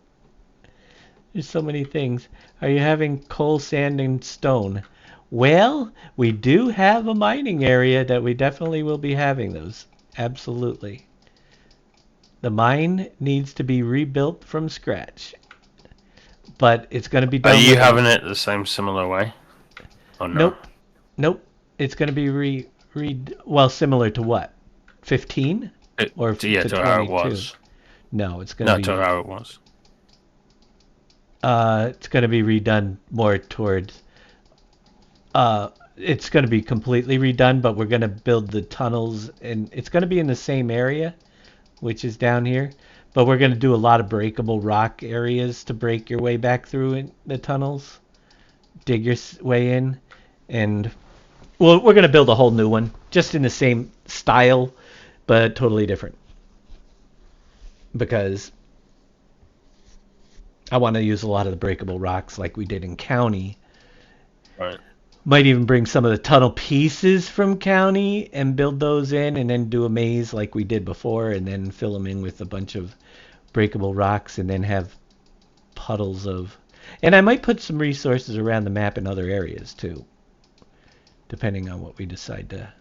There's so many things. Are you having coal, sand, and stone? Well, we do have a mining area that we definitely will be having those. Absolutely. The mine needs to be rebuilt from scratch. But it's going to be done. Are you having it the same similar way? Or no? Nope. It's going to be well, similar to what? 15? Or to 22? how it was. No, it's going to be... to how it was. It's going to be redone more towards... it's going to be completely redone, but we're going to build the tunnels, and it's going to be in the same area, which is down here. But we're going to do a lot of breakable rock areas to break your way back through in the tunnels. Dig your way in. And well, we're going to build a whole new one. Just in the same style, but totally different. Because I want to use a lot of the breakable rocks like we did in County. Right. Might even bring some of the tunnel pieces from County and build those in, and then do a maze like we did before, and then fill them in with a bunch of breakable rocks, and then have puddles of... And I might put some resources around the map in other areas too, depending on what we decide to...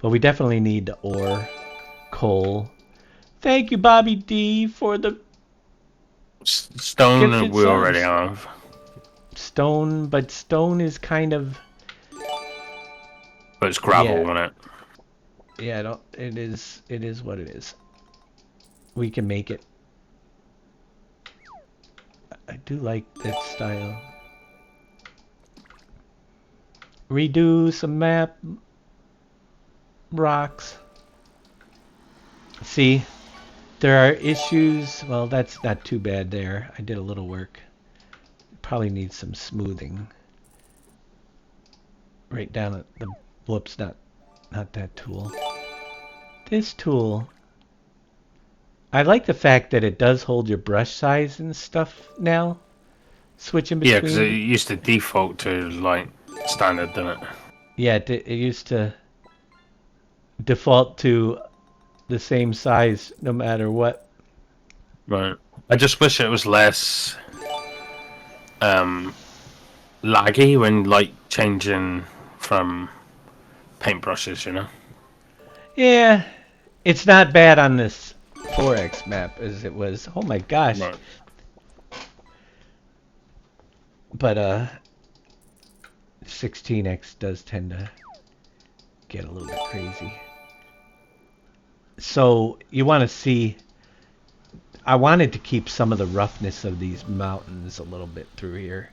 But we definitely need the ore, coal. Thank you, Bobby D, for the... Stone we already have. Stone, but stone is kind of... But it's gravel, isn't it? Yeah, it is what it is. We can make it. I do like that style. Redo some map rocks. See, there are issues. Well, that's not too bad there. I did a little work. Probably needs some smoothing. Right down at the... Whoops, not that tool. This tool. I like the fact that it does hold your brush size and stuff now. Switching between. Yeah, because it used to default to like standard, didn't it? Yeah, it used to default to the same size no matter what. Right. I just wish it was less laggy when like changing from paintbrushes, you know? Yeah, it's not bad on this 4X map as it was. Oh my gosh. Right. But 16X does tend to get a little bit crazy. So you want to see I wanted to keep some of the roughness of these mountains a little bit through here,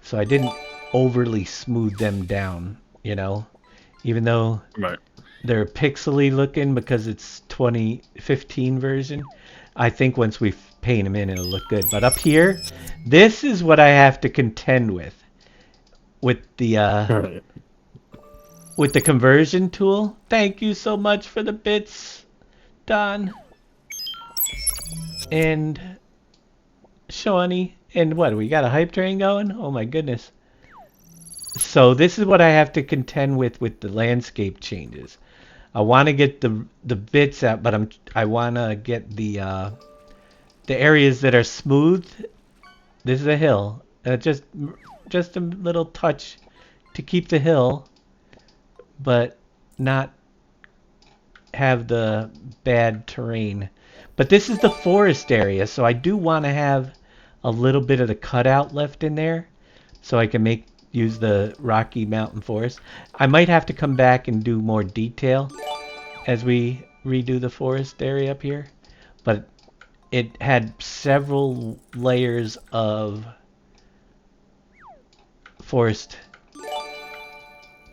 so I didn't overly smooth them down, even though Right. they're pixely looking because it's 2015 version. I think once we paint them in, it'll look good. But up here, this is what I have to contend with Right. the conversion tool. Thank you so much for the bits, Don and Shawnee. And what, we got a hype train going? Oh my goodness. So this is what I have to contend with the landscape changes. I want to get the bits out, but I want to get the areas that are smooth. This is a hill. Just a little touch to keep the hill, but not have the bad terrain. But this is the forest area, so I do want to have a little bit of the cutout left in there, so I can use the Rocky Mountain Forest. I might have to come back and do more detail as we redo the forest area up here, but it had several layers of forest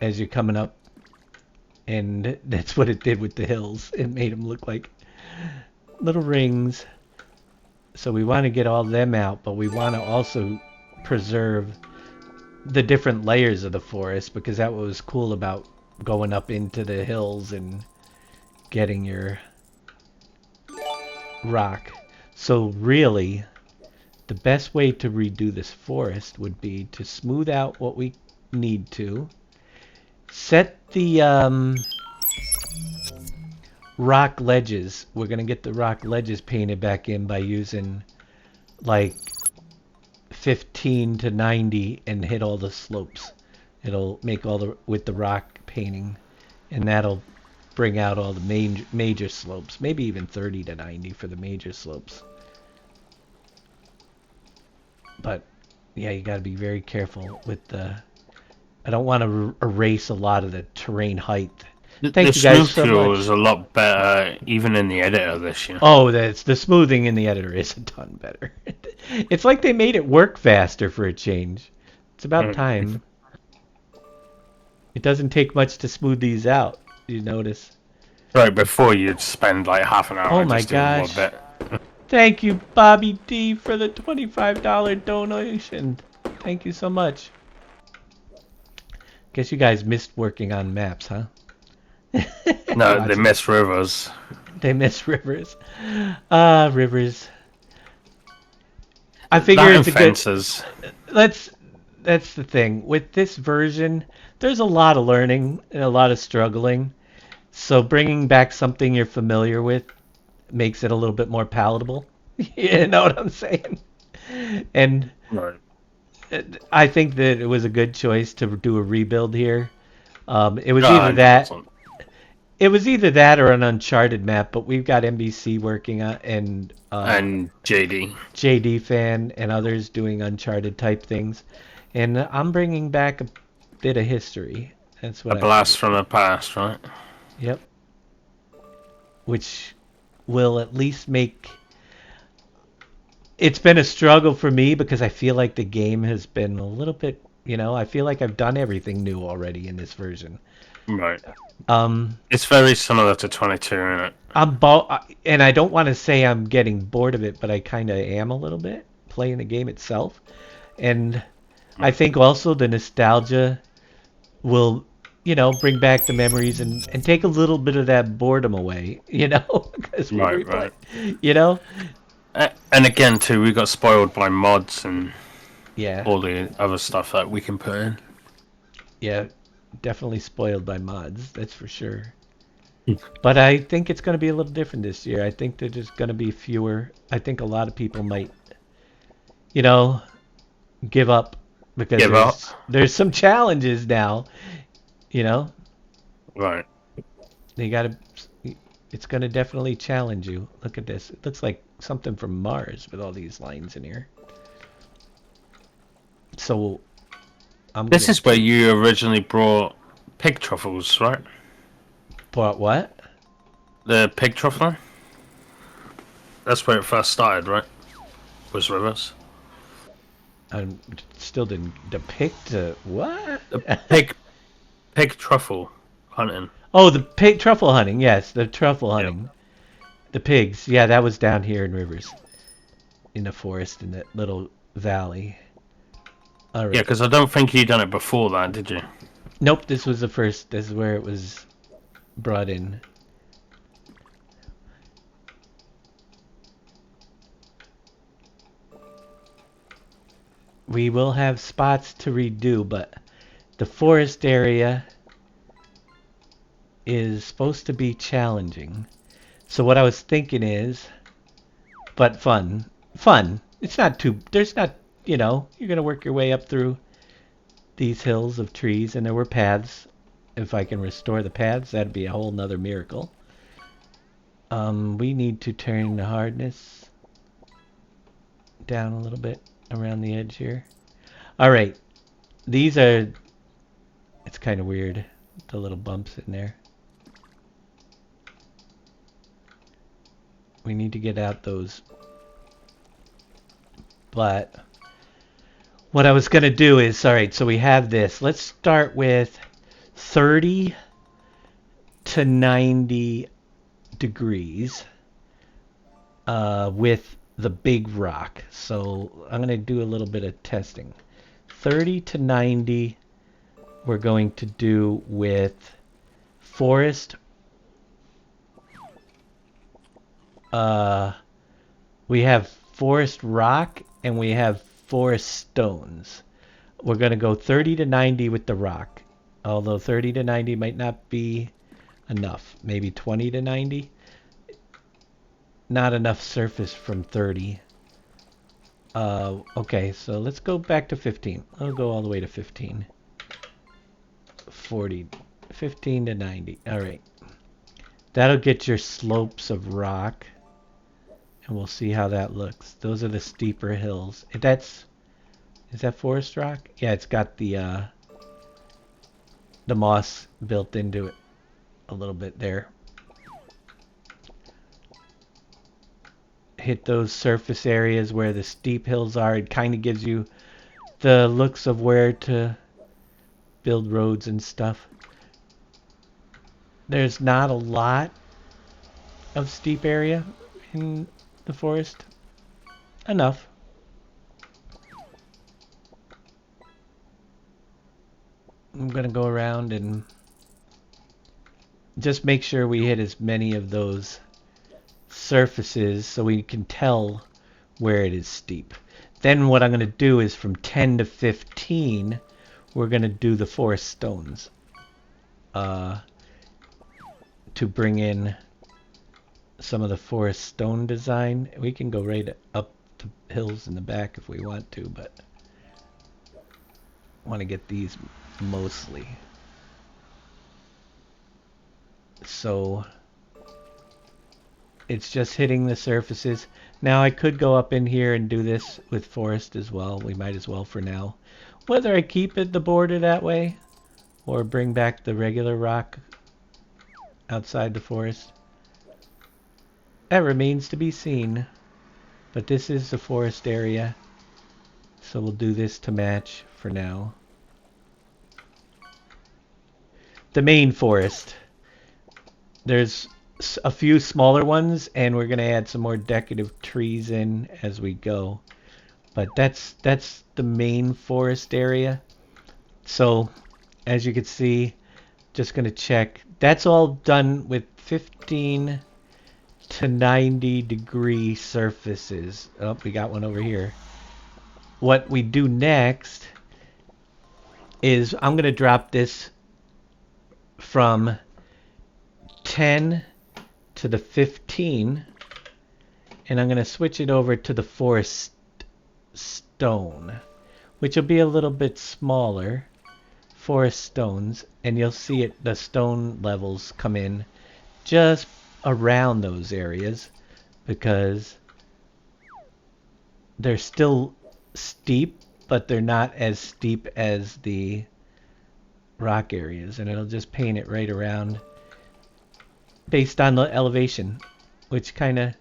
as you're coming up, and that's what it did with the hills. It made them look like little rings. So we want to get all them out, but we want to also preserve the different layers of the forest, because that was cool about going up into the hills and getting your rock. So really, the best way to redo this forest would be to smooth out what we need to, set the rock ledges. We're gonna get the rock ledges painted back in by using like 15 to 90 and hit all the slopes. It'll make all the with the rock painting, and that'll bring out all the major slopes. Maybe even 30 to 90 for the major slopes. But yeah, you got to be very careful with the. I don't want to erase a lot of the terrain height. Thank The you guys smooth so tool much. is a lot better, even in the editor this year. Oh, that's the smoothing in the editor is a ton better. It's like they made it work faster for a change. It's about time. It doesn't take much to smooth these out. You notice? Right, before you'd spend like half an hour Oh my just doing one gosh. bit. Thank you, Bobby D, for the $25 donation. Thank you so much. Guess you guys missed working on maps, huh? No, they miss rivers. They miss rivers. Rivers. I figure That it's and a good. fences. That's the thing with this version. There's a lot of learning and a lot of struggling. So bringing back something you're familiar with makes it a little bit more palatable. You know what I'm saying? And Right. I think that it was a good choice to do a rebuild here. It was No, either that. 100%. It was either that or an Uncharted map, but we've got NBC working on and JD. JD fan and others doing Uncharted type things, and I'm bringing back a bit of history. That's what A blast from the past, right? Yep. Which will at least make. It's been a struggle for me because I feel like the game has been a little bit. I feel like I've done everything new already in this version. Right. It's very similar to 22, isn't it? And I don't want to say I'm getting bored of it, but I kind of am a little bit playing the game itself. And I think also the nostalgia will, bring back the memories and take a little bit of that boredom away, because we'll replay, And again, too, we got spoiled by mods and Yeah. all the other stuff that we can put in. Yeah, definitely spoiled by mods, that's for sure. But I think it's going to be a little different this year. I think there's just going to be fewer. I think a lot of people might, give up because there's some challenges now, Right. You got to. It's going to definitely challenge you. Look at this. It looks like something from Mars with all these lines in here. So, This is where you originally brought pig truffles, right? Brought what? The pig truffle? That's where it first started, right? Was rivers. I still didn't depict what? The pig truffle hunting. Oh, the pig truffle hunting. Yes, the truffle Yep. hunting. The pigs. Yeah, that was down here in Rivers, in the forest, in that little valley. All Yeah, right. because I don't think you done it before that, did you? Nope, this was the first. This is where it was brought in. We will have spots to redo, but the forest area is supposed to be challenging. So what I was thinking is, but fun. Fun. It's not too, there's not, you're going to work your way up through these hills of trees, and there were paths. If I can restore the paths, that'd be a whole nother miracle. We need to turn the hardness down a little bit around the edge here. All right. These are, it's kind of weird, the little bumps in there. We need to get out those. But what I was going to do is, all right, so we have this. Let's start with 30 to 90 degrees with the big rock. So I'm going to do a little bit of testing. 30 to 90 we're going to do with forest. We have forest rock and we have forest stones. We're going to go 30 to 90 with the rock. Although 30 to 90 might not be enough. Maybe 20 to 90. Not enough surface from 30. Okay, so let's go back to 15. I'll go all the way to 15. 40. 15 to 90. Alright. That'll get your slopes of rock. And we'll see how that looks. Those are the steeper hills. Is that forest rock? Yeah, it's got the moss built into it a little bit there. Hit those surface areas where the steep hills are. It kind of gives you the looks of where to build roads and stuff. There's not a lot of steep area in the forest. Enough. I'm gonna go around and just make sure we hit as many of those surfaces so we can tell where it is steep. Then what I'm going to do is from 10 to 15 we're going to do the forest stones to bring in some of the forest stone design. We can go right up the hills in the back if we want to, but I want to get these mostly. So it's just hitting the surfaces. Now I could go up in here and do this with forest as well. We might as well for now. Whether I keep it the border that way or bring back the regular rock outside the forest, that remains to be seen. But this is the forest area, so we'll do this to match for now. The main forest. There's a few smaller ones, and we're going to add some more decorative trees in as we go. But that's the main forest area. So, as you can see, just going to check. That's all done with 15 to 90 degree surfaces. Oh, we got one over here. What we do next is I'm going to drop this from 10 to the 15, and I'm going to switch it over to the forest stone, which will be a little bit smaller. Forest stones, and you'll see it, the stone levels come in just around those areas because they're still steep, but they're not as steep as the rock areas, and it'll just paint it right around based on the elevation, which kind of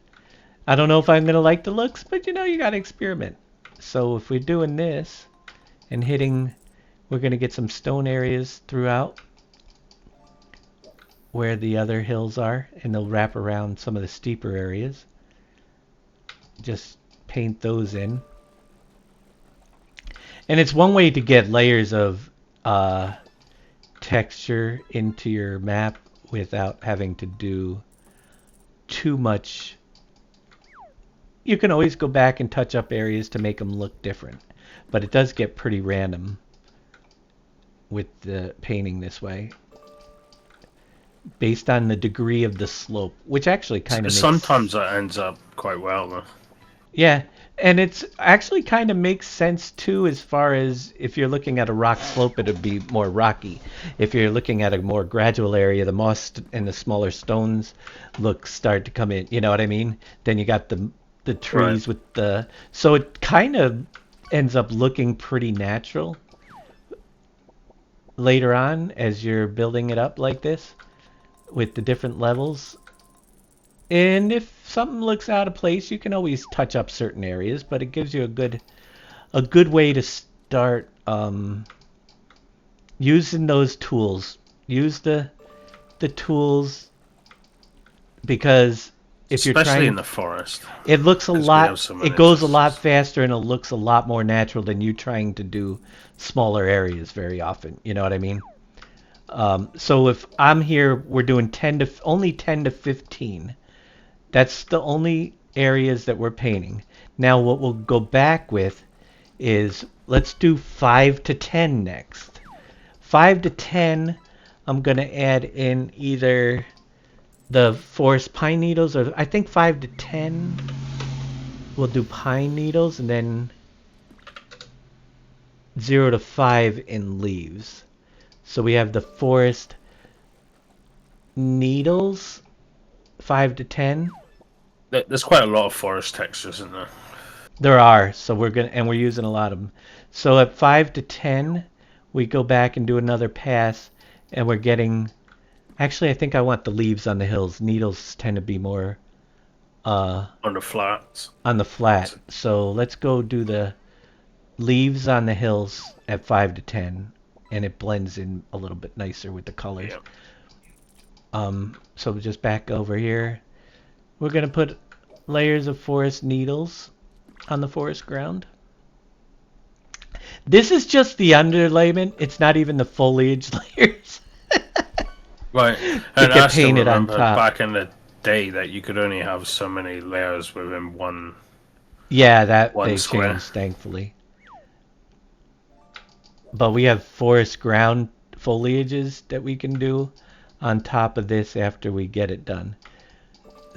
I don't know if I'm going to like the looks, but you know, you got to experiment. So if we're doing this and hitting, we're going to get some stone areas throughout where the other hills are, and they'll wrap around some of the steeper areas. Just paint those in. And it's one way to get layers of texture into your map without having to do too much. You can always go back and touch up areas to make them look different, but it does get pretty random with the painting this way based on the degree of the slope, which actually kind of makes... Sometimes that ends up quite well, though. Yeah, and it's actually kind of makes sense too, as far as if you're looking at a rock slope, it would be more rocky. If you're looking at a more gradual area, the moss and the smaller stones start to come in. You know what I mean? Then you got the trees Right. with the... So it kind of ends up looking pretty natural later on as you're building it up like this with the different levels. And if something looks out of place, you can always touch up certain areas, but it gives you a good way to start using those tools. Use the tools, because if you're Especially trying, in the forest, it looks a 'cause we have lot, so it many goes a lot textures. faster and it looks a lot more natural than you trying to do smaller areas very often. You know what I mean? So if I'm here, we're doing only 10 to 15. That's the only areas that we're painting. Now what we'll go back with is, let's do 5 to 10 next. 5 to 10, I'm going to add in either the forest pine needles, or I think 5 to 10 we'll do pine needles, and then 0 to 5 in leaves. So we have the forest needles, 5 to 10. There's quite a lot of forest textures in there. There are, so we're using a lot of them. So at 5 to 10, we go back and do another pass, and we're getting... Actually, I think I want the leaves on the hills. Needles tend to be more On the flats. on the flat. So let's go do the leaves on the hills at 5 to 10, and it blends in a little bit nicer with the colors. Yeah. So just back over here. We're going to put layers of forest needles on the forest ground. This is just the underlayment. It's not even the foliage layers Right. that And get I still painted on remember top. back in the day that you could only have so many layers within Yeah, that one they've square. changed, thankfully. But we have forest ground foliages that we can do on top of this after we get it done.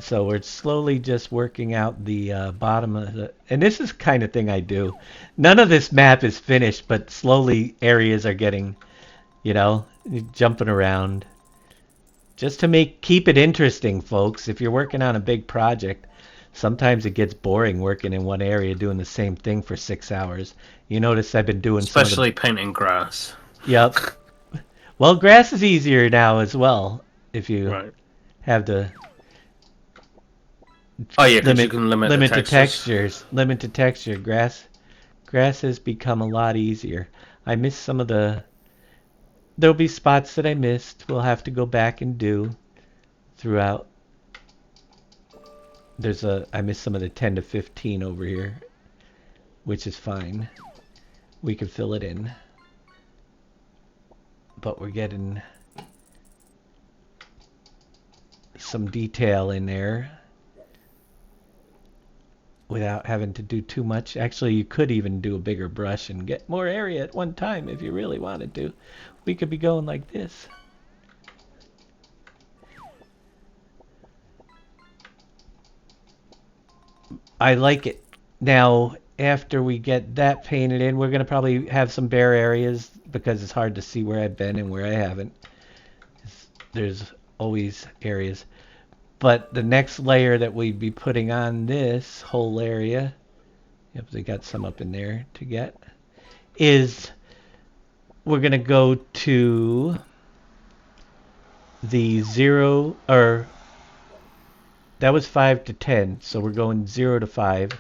So we're slowly just working out the bottom of the... And this is the kind of thing I do. None of this map is finished, but slowly areas are getting, jumping around. Just to keep it interesting, folks. If you're working on a big project, sometimes it gets boring working in one area doing the same thing for 6 hours. You notice I've been doing some of the... Especially painting grass. Yep. Well, grass is easier now as well, if you Right. have the Oh yeah, because you can limit the to textures. textures. Limit to texture. Grass has become a lot easier. I missed some of the... There'll be spots that I missed. We'll have to go back and do throughout. I missed some of the 10 to 15 over here, which is fine. We can fill it in. But we're getting some detail in there without having to do too much. Actually, you could even do a bigger brush and get more area at one time if you really wanted to. We could be going like this. I like it. Now, after we get that painted in, we're going to probably have some bare areas because it's hard to see where I've been and where I haven't. There's always areas. But the next layer that we'd be putting on this whole area, yep, they got some up in there to get, is we're going to go to the 0, or that was 5 to 10, so we're going 0 to 5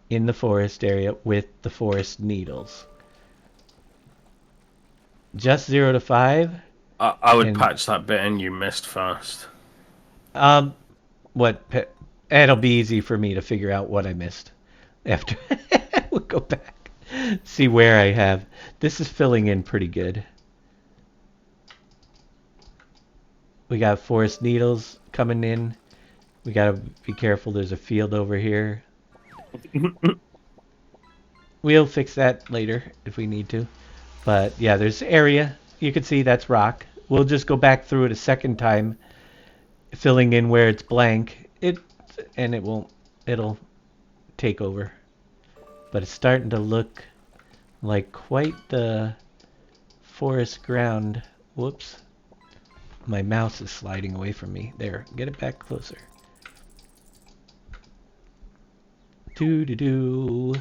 in the forest area with the forest needles. Just 0 to 5. I would And patch that bit in you missed first. um, what? It'll be easy for me to figure out what I missed after. We'll go back, see where I have. This is filling in pretty good. We got forest needles coming in. We gotta be careful. There's a field over here. We'll fix that later if we need to. But yeah, there's area. You can see that's rock. We'll just go back through it a second time, filling in where it's blank. It'll take over. But it's starting to look like quite the forest ground. Whoops. My mouse is sliding away from me. There, get it back closer. Doo-doo-doo.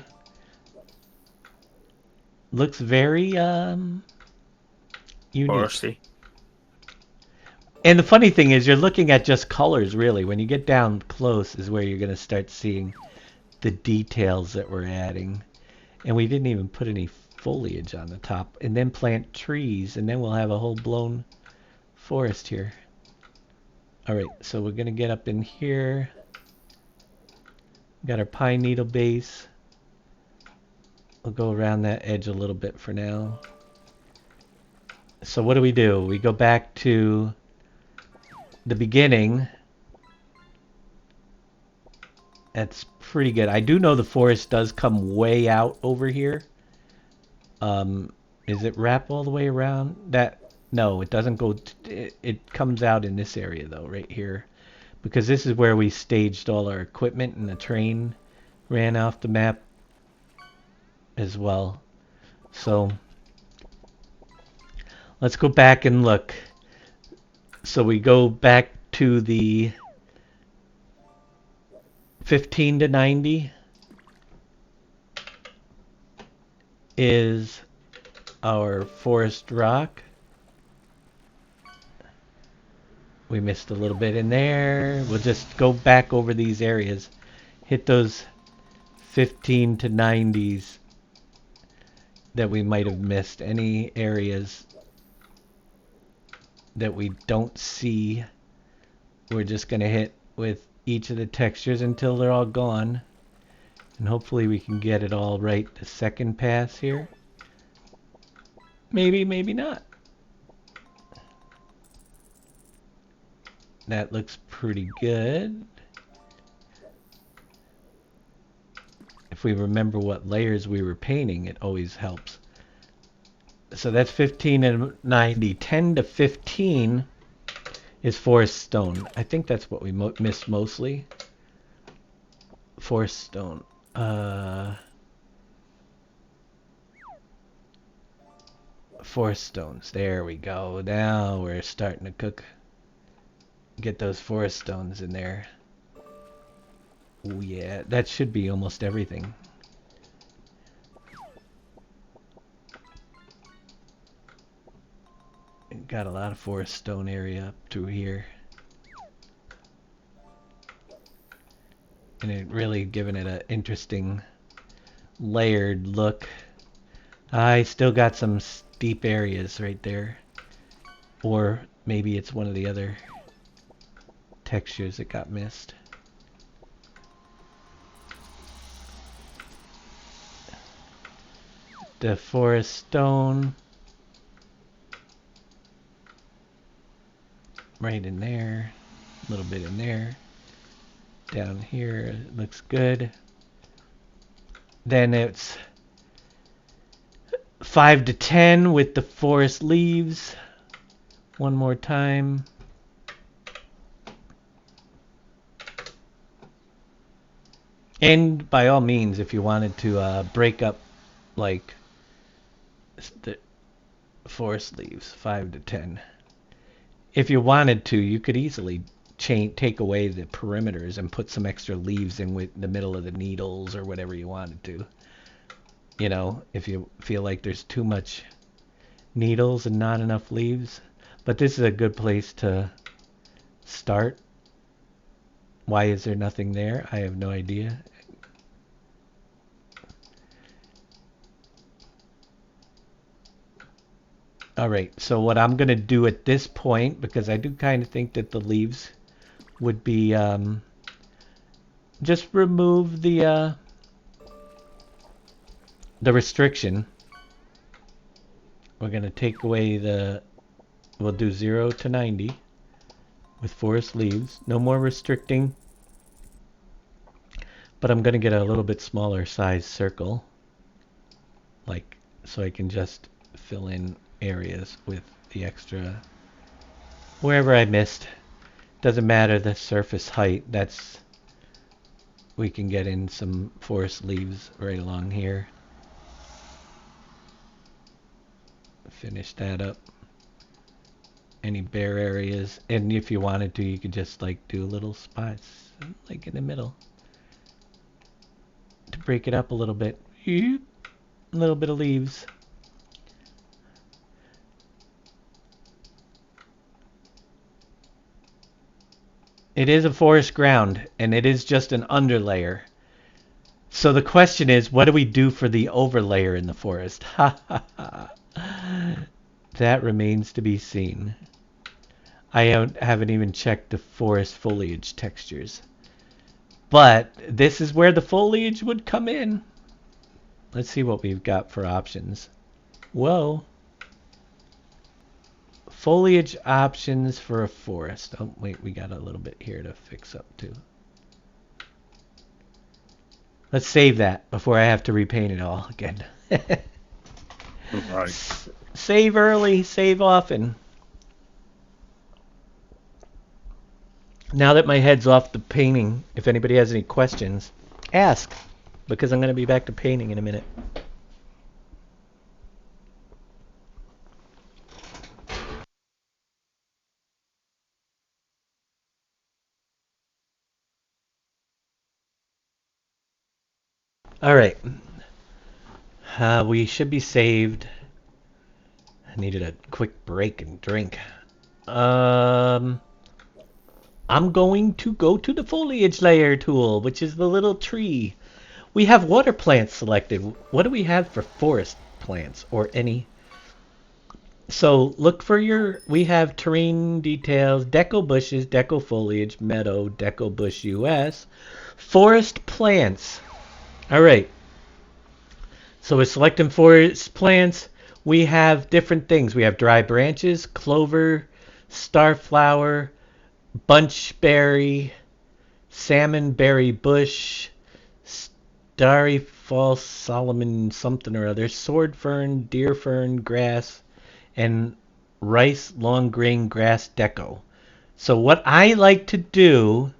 Looks very unique. Forestry. And the funny thing is you're looking at just colors really. When you get down close is where you're going to start seeing the details that we're adding. And we didn't even put any foliage on the top. And then plant trees, and then we'll have a whole blown forest here. Alright, so we're going to get up in here. Got our pine needle base. We'll go around that edge a little bit for now. So what do? We go back to the beginning. That's pretty good. I do know the forest does come way out over here. Is it wrap all the way around? No, it doesn't go. It comes out in this area though, right here, because this is where we staged all our equipment, and the train ran off the map as well. So let's go back and look. So we go back to the 15 to 90 is our forest rock. We missed a little bit in there. We'll just go back over these areas. Hit those 15 to 90s that we might have missed. Any areas that we don't see, we're just going to hit with each of the textures until they're all gone. And hopefully we can get it all right the second pass here. Maybe, maybe not. That looks pretty good. If we remember what layers we were painting, it always helps. So that's 15 and 90. 10 to 15 is forest stone. I think that's what we missed mostly. Forest stone. Forest stones. There we go. Now we're starting to cook. Get those forest stones in there. Oh yeah, that should be almost everything. Got a lot of forest stone area up through here. And it really giving it an interesting layered look. I still got some steep areas right there. Or maybe it's one of the other textures that got missed. The forest stone. Right in there. A little bit in there. Down here, it looks good. Then it's 5 to 10 with the forest leaves. One more time. And by all means, if you wanted to break up like the forest leaves, 5 to 10. If you wanted to, you could easily take away the perimeters and put some extra leaves in with the middle of the needles or whatever you wanted to. You know, if you feel like there's too much needles and not enough leaves. But this is a good place to start Why is there nothing there? I have no idea. All right, so what I'm going to do at this point, because I do kind of think that the leaves would be, just remove the restriction. We're going to take away we'll do 0 to 90 with forest leaves. No more restricting. But I'm going to get a little bit smaller size circle. Like, so I can just fill in areas with the extra. Wherever I missed. Doesn't matter the surface height. We can get in some forest leaves right along here. Finish that up. Any bare areas, and if you wanted to, you could just like do little spots like in the middle to break it up a little bit. A little bit of leaves. It is a forest ground, and it is just an underlayer. So the question is, what do we do for the overlayer in the forest? That remains to be seen. I haven't even checked the forest foliage textures. But this is where the foliage would come in. Let's see what we've got for options. Whoa. Foliage options for a forest. Oh, wait, we got a little bit here to fix up too. Let's save that before I have to repaint it all again. Right. Save early, save often. Now that my head's off the painting, if anybody has any questions, ask, because I'm going to be back to painting in a minute. All right. We should be saved. I needed a quick break and drink. I'm going to go to the foliage layer tool, which is the little tree. We have water plants selected. What do we have for forest plants or any? So look for we have terrain details, deco bushes, deco foliage, meadow, deco bush US, forest plants. All right. So we're selecting forest plants. We have different things. We have dry branches, clover, starflower, bunchberry, salmonberry bush, starry false Solomon something or other, sword fern, deer fern, grass, and rice long grain grass deco. So what I like to do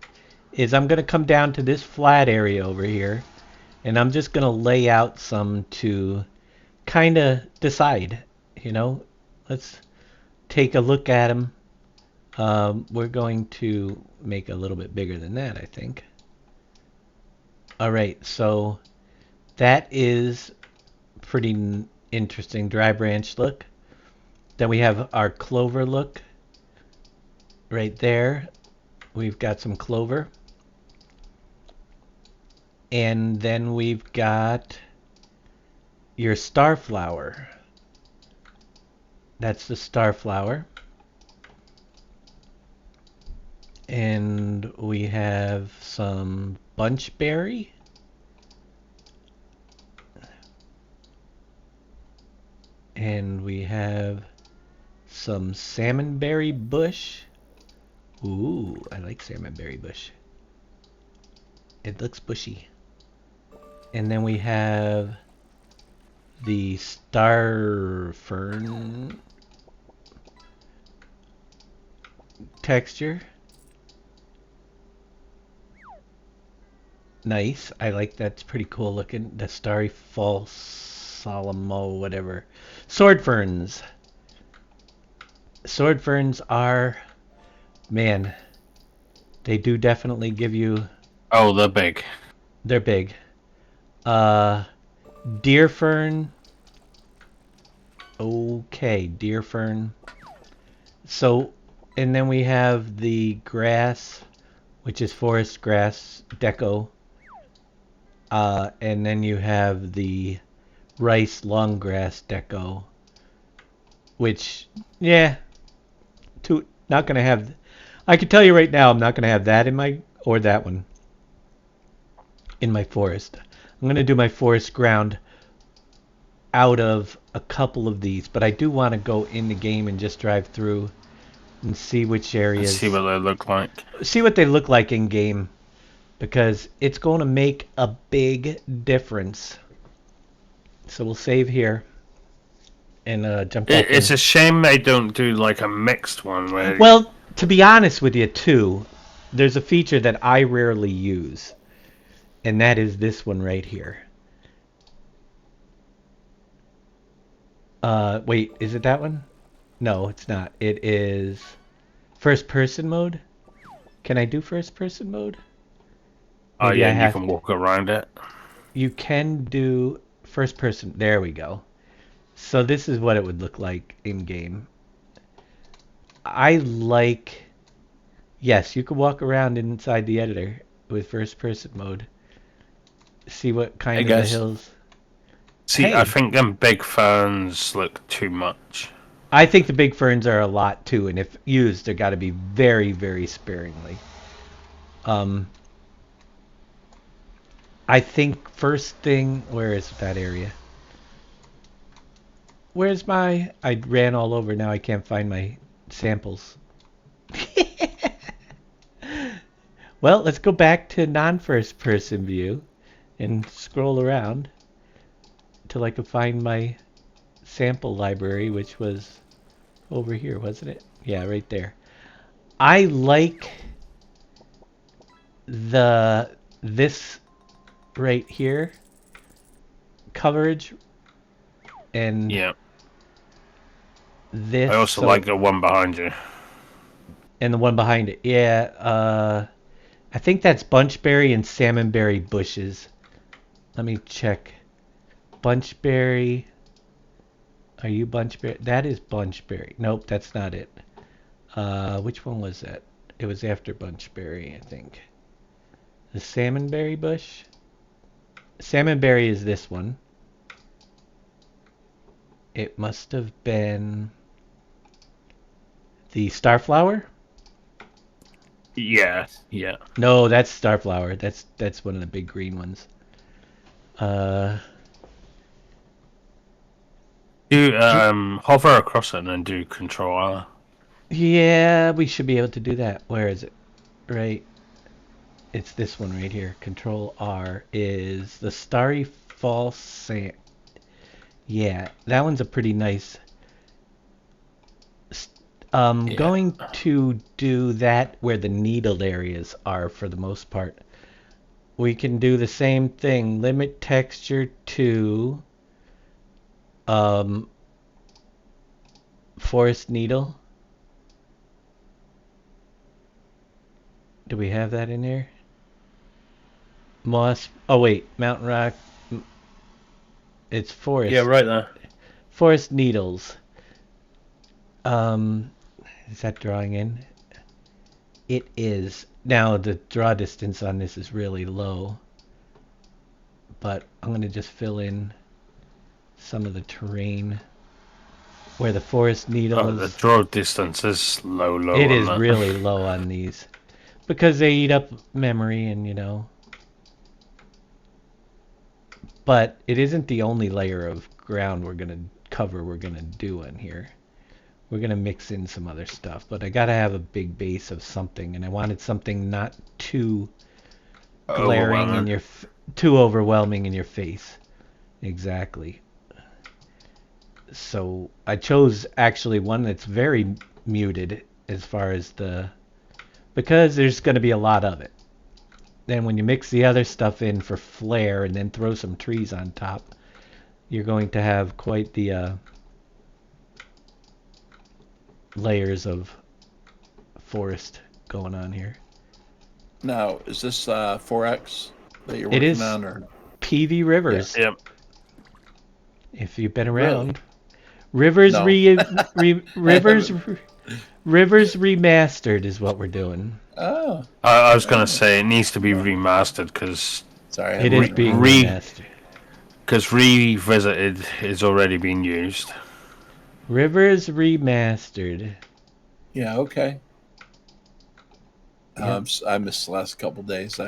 is I'm going to come down to this flat area over here, and I'm just going to lay out some to kind of decide, let's take a look at them. We're going to make a little bit bigger than that, I think. All right, so that is pretty interesting dry branch look. Then we have our clover look right there. We've got some clover. And then we've got your starflower. That's the starflower. And we have some bunchberry. And we have some salmonberry bush. Ooh, I like salmonberry bush. It looks bushy. And then we have the star fern texture. Nice. I like that. It's pretty cool looking. The starry false Solomo, whatever. Sword ferns. Sword ferns are, man, they do definitely give you. Oh, they're big. They're big. Deer fern. Okay, deer fern. So, and then we have the grass which is forest grass deco. And then you have the rice long grass deco, which, yeah, not gonna have. I can tell you right now, I'm not gonna have that in my or that one in my forest. I'm gonna do my forest ground out of a couple of these, but I do want to go in the game and just drive through and see which Let's see what areas, they look like. see what they look like in game, because it's going to make a big difference. So we'll save here and jump back It's in. a shame they don't do like a mixed one where. Well, to be honest with you, too, there's a feature that I rarely use, and that is this one right here. Wait, is it that one? No, it's not. It is first person mode. Can I do first person mode? Oh Maybe yeah, I and you have can to. walk around it. You can do first person. There we go. So this is what it would look like in game. I like. Yes, you can walk around inside the editor with first person mode. See what Hey kind of the guys, hills. See, I Hey, think them big ferns look too much. I think the big ferns are a lot too, and if used, they're got to be very, very sparingly. Um, I think first thing, where is that area? Where's my? I ran all over. Now I can't find my samples. Well, let's go back to non-first person view and scroll around till I can find my sample library, which was over here, wasn't it? Yeah, right there. I like this right here coverage and Yeah. this I also like the one behind you. and the one behind it. Yeah, I think that's bunchberry and salmonberry bushes. Let me check. Bunchberry. Are you bunchberry? That is bunchberry. Nope, that's not it. Which one was that? It was after bunchberry, I think. The salmonberry bush? Salmonberry is this one. It must have been the starflower? Yeah, yeah. No, that's starflower. That's one of the big green ones. Do hover across it and then do Control R. Yeah, we should be able to do that. Where is it? Right. It's this one right here. Control R is the Starry Falls Sand. Yeah, that one's a pretty nice. Yeah. Going to do that where the needled areas are for the most part. We can do the same thing. Limit texture to forest needle. Do we have that in there? Moss. Oh wait, mountain rock. It's forest. yeah, right there. Forest needles. Is that drawing in? It is. Now the draw distance on this is really low, but I'm gonna just fill in some of the terrain where the forest Oh, needles. the draw distance is low. It on is that. really low on these because they eat up memory and But it isn't the only layer of ground we're gonna cover. We're gonna do on here. We're gonna mix in some other stuff, but I gotta have a big base of something, and I wanted something not too glaring in your, too overwhelming in your face. Exactly. So I chose actually one that's very muted as far as because there's gonna be a lot of it. Then when you mix the other stuff in for flair and then throw some trees on top, you're going to have quite the layers of forest going on here. Now, is this 4X that you're It working is on, or PV Rivers. Yep. If you've been Really? around, Rivers No. Rivers Rivers Remastered is what we're doing. Oh, I was gonna say it needs to be remastered because sorry. It is being remastered. Revisited is already being used. Rivers Remastered. Yeah. Okay. Yep. I missed the last couple days.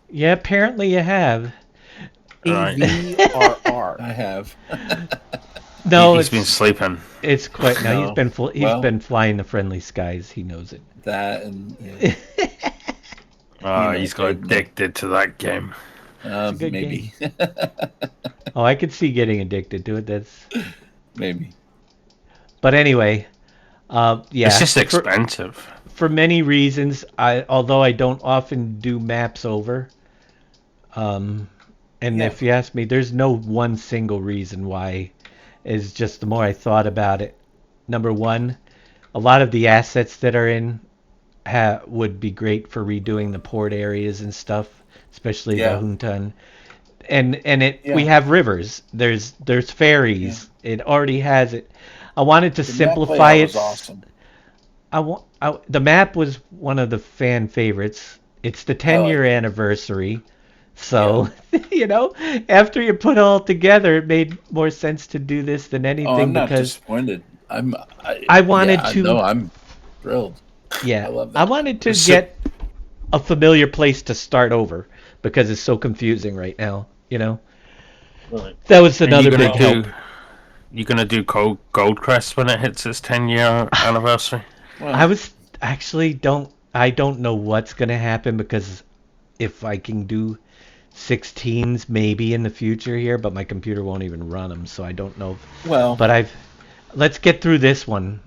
Yeah, apparently you have. Right. PVRR. I have. No, He's been sleeping. It's quite no. He's No. been Well- been flying the friendly skies. He knows it. That and yeah, He's got addicted to that game. a good maybe. Oh, I could see getting addicted to it. That's. Maybe. But anyway, yeah. It's just expensive. For many reasons, although I don't often do maps over, and if you ask me, there's no one single reason why. It's just the more I thought about it. Number one, a lot of the assets that are in would be great for redoing the port areas and stuff, especially the Huntan. And we have rivers. There's ferries. Yeah. It already has it. I wanted to The simplify map it. layout was awesome. The map was one of the fan favorites. It's the 10-year anniversary. So, after you put it all together, it made more sense to do this than anything I'm not because disappointed. I wanted to. No, I'm thrilled. Yeah, I love that. I wanted to get a familiar place to start over because it's so confusing right now. That was another big help. You're gonna do Goldcrest when it hits its 10-year anniversary. Well, I was actually don't know what's gonna happen because if I can do 16s maybe in the future here, but my computer won't even run them, so I don't know. But let's get through this one.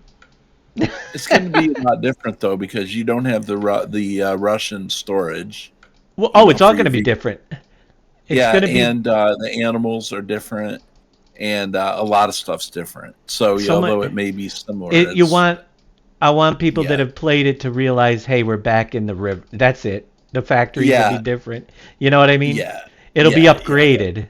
It's going to be a lot different though because you don't have the Russian storage. Well, it's all going to be different. It's yeah, gonna be... and the animals are different, and a lot of stuff's different. So although it may be similar, I want people that have played it to realize, hey, we're back in the river. That's it. The factories will be different. You know what I mean? Yeah. It'll be upgraded,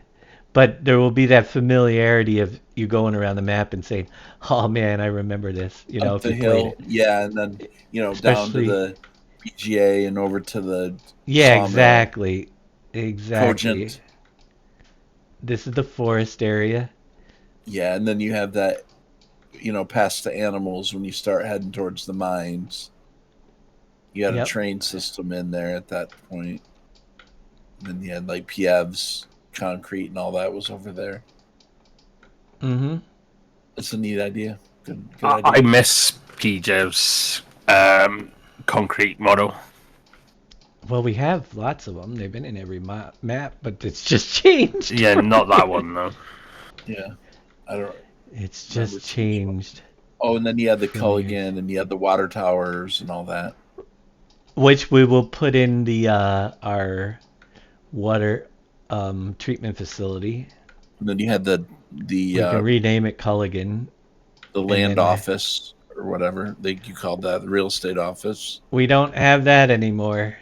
but there will be that familiarity of you going around the map and saying, "Oh man, I remember this." Up if you the hill, played it. yeah, and then down to the PGA and over to the sawmill. Exactly. Cogent. This is the forest area. Yeah, and then you have that, past the animals when you start heading towards the mines. You had a train system in there at that point. And then you had like Piev's concrete and all that was over there. Mm-hmm. It's a neat idea. Good idea. I miss PJ's concrete model. Well, we have lots of them. They've been in every map, but it's just changed. Yeah, not that one though. Yeah, I don't. It's just changed. Oh, and then you had the Culligan, and you had the water towers and all that. Which we will put in the our water treatment facility. And then you had the we can rename it Culligan. The land office or whatever you called that, the real estate office. We don't have that anymore.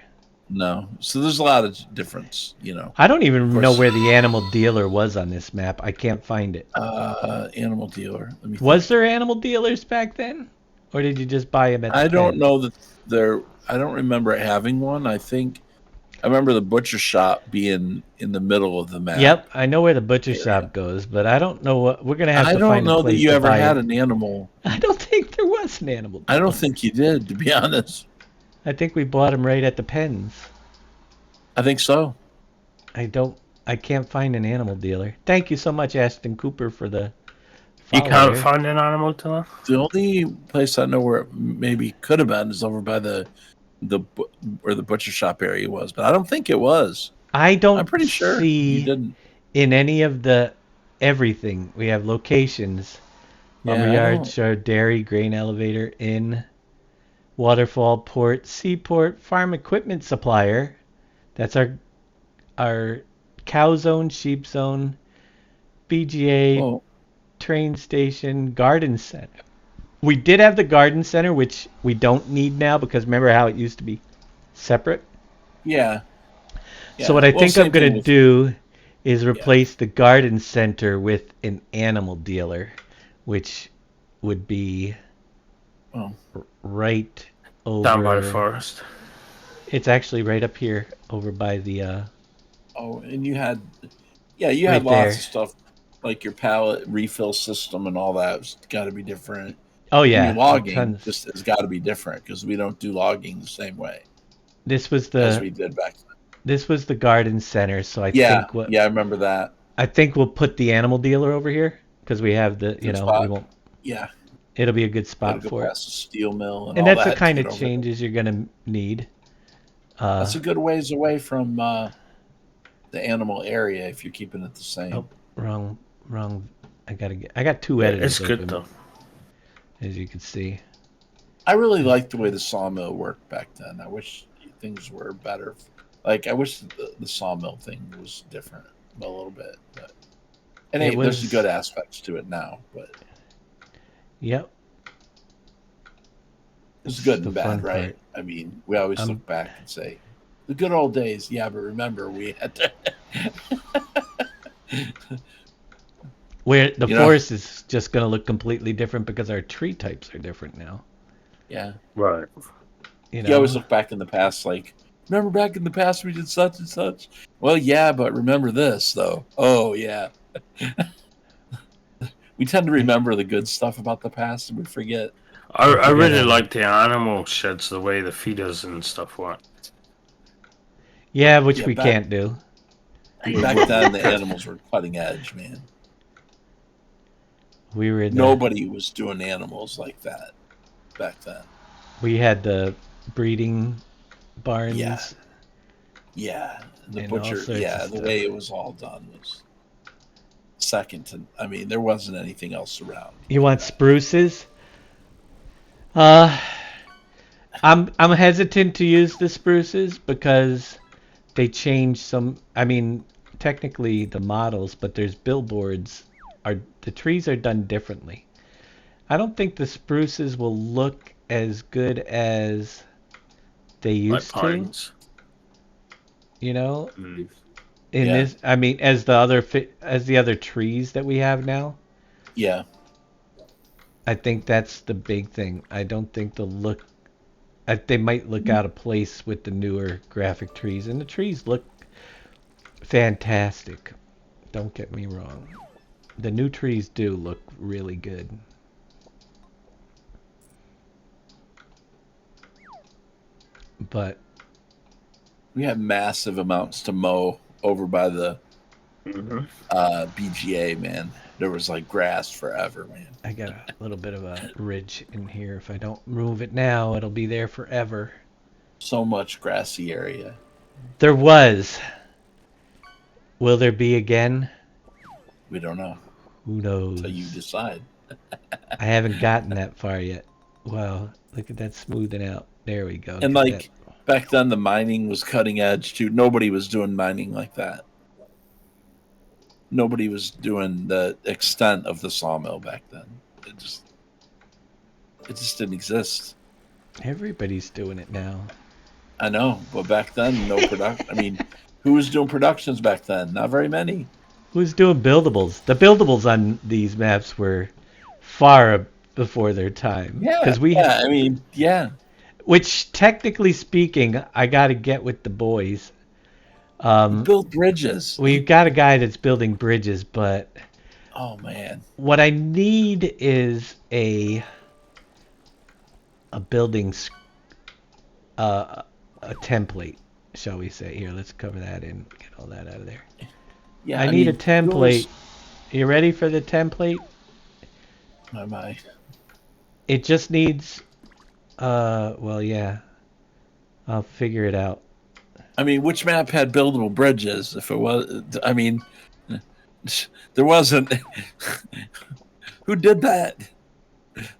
No, so there's a lot of difference, I don't even know where the animal dealer was on this map. I can't find it. Animal dealer. Let me was there animal dealers back then, or did you just buy them at? I don't know that there. I don't remember having one. I remember the butcher shop being in the middle of the map. Yep, I know where the butcher shop goes, but I don't know what we're gonna have to find. I don't know that you ever had it. an animal. I don't think there was an animal dealer. I don't think you did, to be honest. I think we bought them right at the pens. I think so. I can't find an animal dealer. Thank you so much, Ashton Cooper, for the You can't find an animal dealer? The only place I know where it maybe could have been is over by the where the butcher shop area was, but I don't think it was. I'm pretty sure you didn't. In any of the everything. We have locations. Lumberyard, shard, dairy, grain elevator, inn, waterfall, port, seaport, farm equipment supplier. That's our cow zone, sheep zone, BGA, train station, garden center. We did have the garden center, which we don't need now because remember how it used to be separate? Yeah. So what I think I'm going to do is replace the garden center with an animal dealer, which would be Oh, right Down by the over. forest. It's actually right up here, over by the. oh, and you had, yeah, you had Right lots there. of stuff like your pallet refill system and all that. Got to be different. Oh And your yeah, logging tons. just has got to be different because we don't do logging the same way This was as the we did back then. this was the garden center, so Yeah, yeah, I remember that. I think we'll put the animal dealer over here because we have the Good we spot. won't. Yeah, It'll be a good got to spot go for it, past the steel mill and and all that's the that to kind get of over there. changes you're gonna need. That's a good ways away from the animal area if you're keeping it the Oh, same. wrong. I got two Yeah, editors it's good open, though. as you can see. I really liked the way the sawmill worked back then. I wish things were better. Like I wish the sawmill thing was different a little bit, but and It hey, there's was. good aspects to it now, but Yep. it's It's good the and bad, fun right? part. I mean, we always Um, look back and say the good old days. Yeah, but remember we had to, where the you know, forest is just gonna look completely different because our tree types are different now. yeah. Right. You always look back in the past, like remember back in the past we did such and such. Well, yeah, but remember this though. Oh yeah, we tend to remember the good stuff about the past and we forget. I forget really all the. like the animal sheds, the way the feeders and stuff work. Yeah, which Yeah, we can't do. back then the animals were cutting edge, man. We were the. Nobody was doing animals like that back then. We had the breeding Yeah, barns yeah. The and all butcher, sorts of yeah, the stuff. way it was all done was second to. I mean, there wasn't anything else around. You Like want that. spruces? Uh, I'm hesitant to use the spruces because they change some. I mean, technically the models, but there's billboards. Are the trees are done differently? I don't think the spruces will look as good as they Like used to. pines. You know, Mm. in Yeah, this, I mean, as the other trees that we have now. yeah. I think that's the big thing. I don't think they'll look. They might look out of place with the newer graphic trees, and the trees look fantastic. Don't get me wrong. The new trees do look really good. But We had massive amounts to mow over by the Mm-hmm. BGA, man. There was like grass forever, man. I got a little bit of a ridge in here. If I don't move it now, it'll be there forever. So much grassy area. There was. Will there be again? We don't know Who knows? until you decide. I haven't gotten that far yet. Wow, look at that smoothing out. There we go. And Get that. like back then, the mining was cutting edge too. Nobody was doing mining like that. Nobody was doing the extent of the sawmill back then. It just didn't exist. Everybody's doing it now. I know, but back then, no production. I mean, who was doing productions back then? Not very many. Who's doing buildables? The buildables on these maps were far before their time. Yeah, Because we, yeah. I mean, yeah. which technically speaking, I got to get with the boys. Build bridges. We've got a guy that's building bridges, but Oh man. what I need is a building, a template, shall we say? Here, let's cover that in. Get all that out of there. Yeah. I need a template. You ready for the template? My. It just needs, well, yeah. I'll figure it out. I mean, which map had buildable bridges? If it was, I mean, there wasn't. Who did that?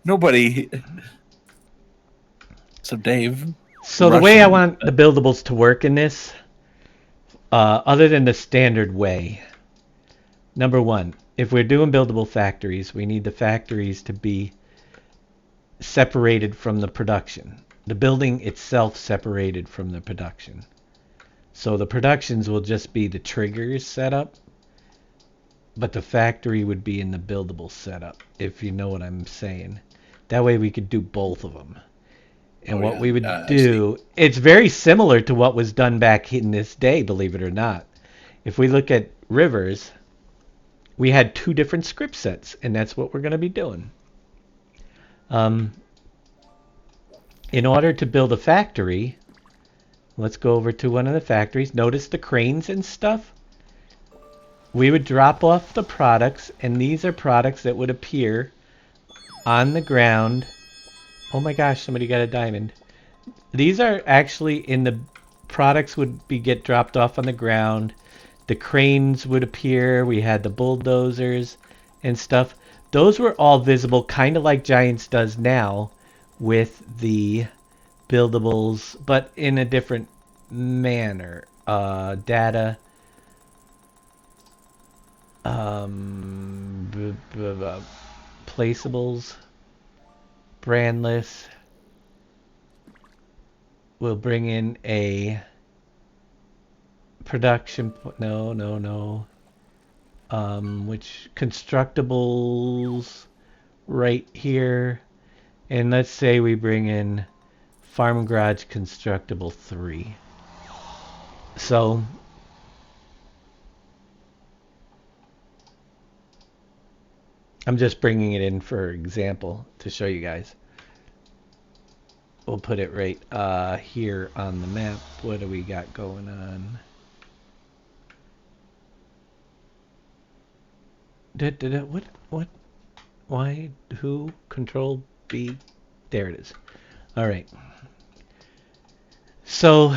Nobody. So Dave. So the way I want the buildables to work in this, other than the standard way, number one, if we're doing buildable factories, we need the factories to be separated from the production. The building itself separated from the production. So the productions will just be the triggers setup, but the factory would be in the buildable setup, if you know what I'm saying. That way we could do both of them. And what yeah. we would I do, it's very similar to what was done back in this day, believe it or not. If we look at Rivers, we had 2 different script sets, and that's what we're going to be doing. In order to build a factory, let's go over to one of the factories. Notice the cranes and stuff. We would drop off the products, and these are products that would appear on the ground. Oh my gosh, somebody got a diamond. These are actually in the products would get dropped off on the ground. The cranes would appear. We had the bulldozers and stuff. Those were all visible, kind of like Giants does now with the buildables, but in a different manner. Data. Placeables. Brandless. We'll bring in a production. No. Which constructibles right here. And let's say we bring in Farm Garage Constructible 3. So I'm just bringing it in for example to show you guys. We'll put it right here on the map. What do we got going on? What? Why? Who? Control B? There it is. All right. So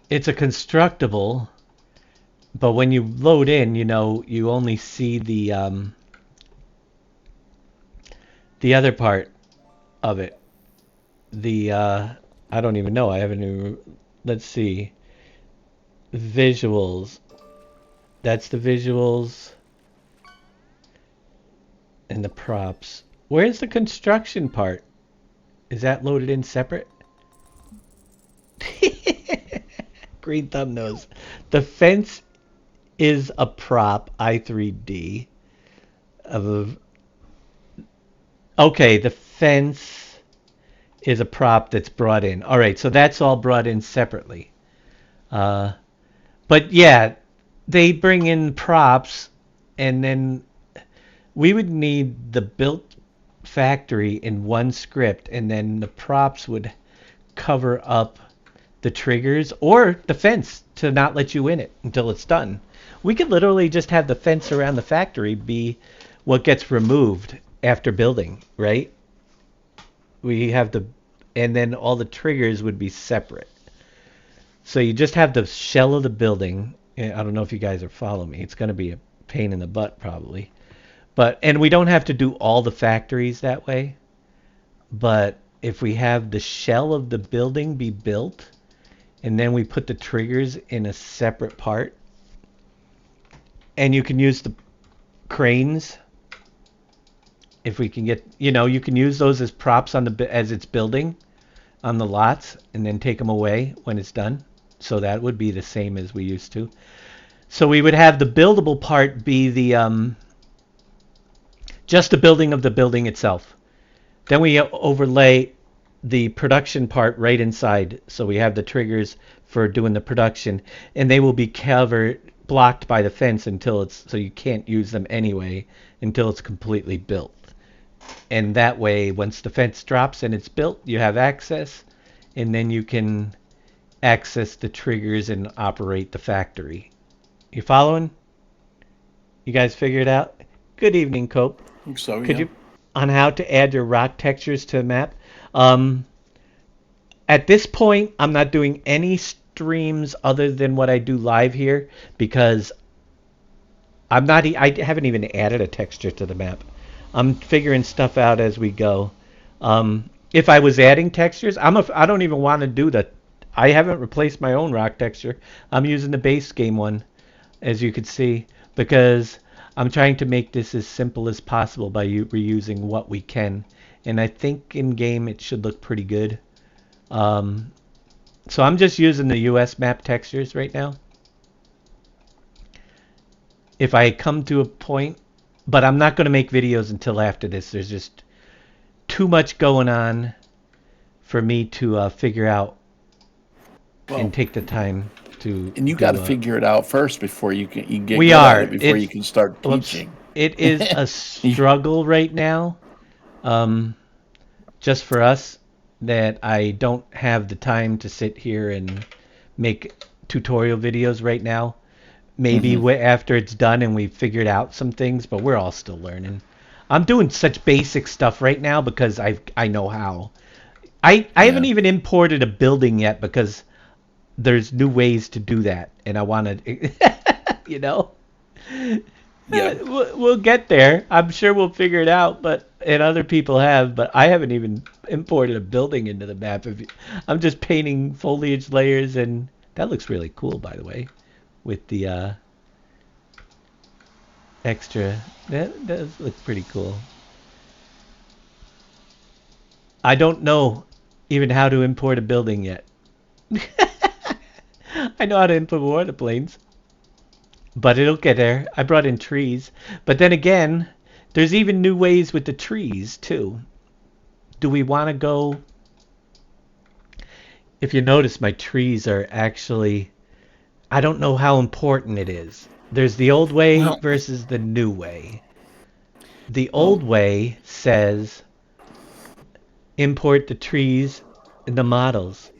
it's a constructible, but when you load in, you know, you only see the other part of it. The I don't even know. I haven't even. Let's see. Visuals. That's the visuals. And the props. Where's the construction part? Is that loaded in separate? Green thumb nose. The fence is a prop, i3D. Okay, the fence is a prop that's brought in. All right, so that's all brought in separately. But yeah, they bring in props, and then we would need the built factory in one script, and then the props would cover up the triggers or the fence to not let you in it until it's done. We could literally just have the fence around the factory be what gets removed after building, right? We have the, and then all the triggers would be separate. So you just have the shell of the building. I don't know if you guys are following me. It's going to be a pain in the butt probably. But, and we don't have to do all the factories that way. But if we have the shell of the building be built, and then we put the triggers in a separate part, and you can use the cranes. If we can get, you know, you can use those as props on the as it's building on the lots, and then take them away when it's done. So that would be the same as we used to. So we would have the buildable part be the just the building of the building itself. Then we overlay the production part right inside. So we have the triggers for doing the production, and they will be blocked by the fence until it's, so you can't use them anyway until it's completely built. And that way, once the fence drops and it's built, you have access, and then you can access the triggers and operate the factory. You following? You guys figure it out? Good evening, Cope. I think so, Could you, on how to add your rock textures to the map? At this point, I'm not doing any streams other than what I do live here, because I haven't even added a texture to the map. I'm figuring stuff out as we go. If I was adding textures, I don't even want to do that. I haven't replaced my own rock texture. I'm using the base game one, as you can see, because I'm trying to make this as simple as possible by reusing what we can. And I think in game it should look pretty good. So I'm just using the US map textures right now. If I come to a point, but I'm not going to make videos until after this. There's just too much going on for me to figure out and take the time to. And you got to figure it out first before you get we good are. at it before you can start Well, teaching. it is a struggle right now, just for us, that I don't have the time to sit here and make tutorial videos right now. Maybe after it's done and we've figured out some things, but we're all still learning. I'm doing such basic stuff right now because I know how. I haven't even imported a building yet because there's new ways to do that, and I want to, you know. Yeah, we'll get there. I'm sure we'll figure it out, and other people have, but I haven't even imported a building into the map. I'm just painting foliage layers, and that looks really cool, by the way, with the extra. That does look pretty cool. I don't know even how to import a building yet. I know how to import water planes. But it'll get there. I brought in trees. But then again, there's even new ways with the trees, too. Do we want to go... If you notice, my trees are actually... I don't know how important it is. There's the old way versus the new way. The old way says import the trees and the models,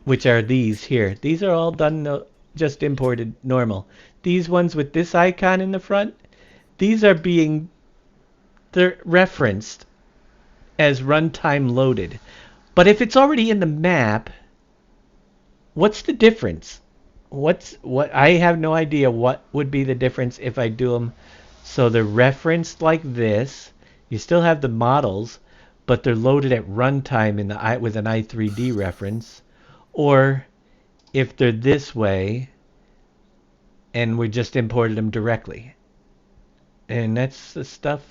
which are these here. These are all done... just imported normal. These ones with this icon in the front, they're referenced as runtime loaded. But if it's already in the map, what's the difference? I have no idea what would be the difference if I do them so they're referenced like this. You still have the models, but they're loaded at runtime with an i3D reference, or if they're this way and we just imported them directly. And that's the stuff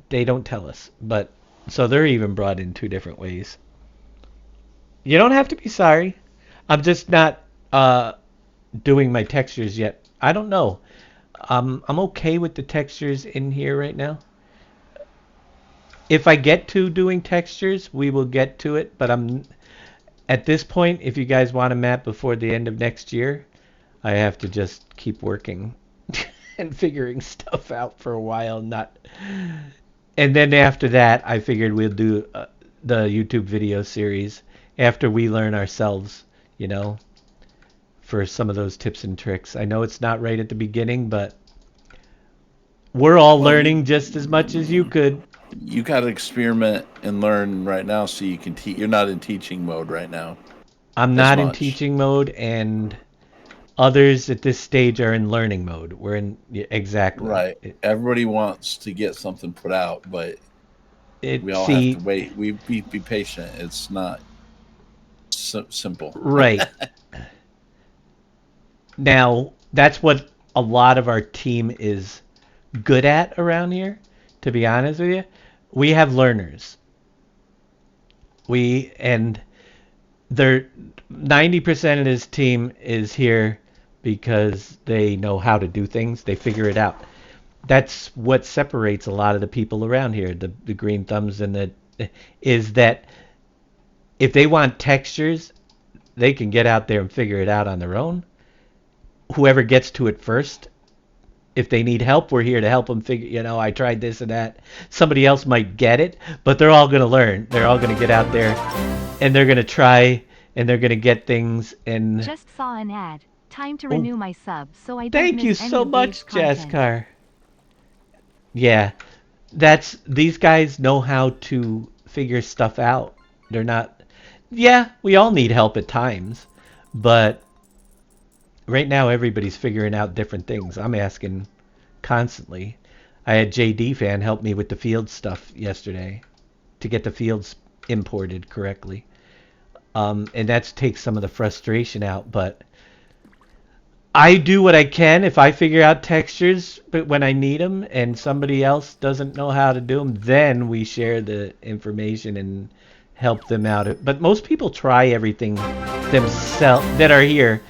they don't tell us. But so they're even brought in two different ways. You don't have to be sorry. I'm just not doing my textures yet. I don't know. I'm okay with the textures in here right now. If I get to doing textures, we will get to it, but at this point, if you guys want a map before the end of next year, I have to just keep working and figuring stuff out for a while. And then after that, I figured we'll do the YouTube video series after we learn ourselves, you know, for some of those tips and tricks. I know it's not right at the beginning, but we're all learning just as much as you could. You got to experiment and learn right now so you can teach. You're not in teaching mode right now. I'm not in teaching mode, and others at this stage are in learning mode. We're in exactly right. Everybody wants to get something put out, but we all have to wait. We be patient. It's not simple. Right. Now, that's what a lot of our team is good at around here, to be honest with you. We have learners. And 90% of this team is here because they know how to do things. They figure it out. That's what separates a lot of the people around here, the green thumbs, is that if they want textures, they can get out there and figure it out on their own. Whoever gets to it first, if they need help, we're here to help them figure, I tried this and that. Somebody else might get it, but they're all going to learn. They're all going to get out there, and they're going to try, and they're going to get things. And just saw an ad. Time to renew my sub, so I don't thank you miss any so of much, Dave's Jaskar. Yeah, these guys know how to figure stuff out. They're not. Yeah, we all need help at times, but right now everybody's figuring out different things. I'm asking constantly. I had JD Fan help me with the field stuff yesterday to get the fields imported correctly. And that takes some of the frustration out, but I do what I can. If I figure out textures but when I need them and somebody else doesn't know how to do them, then we share the information help them out. But most people try everything themselves that are here.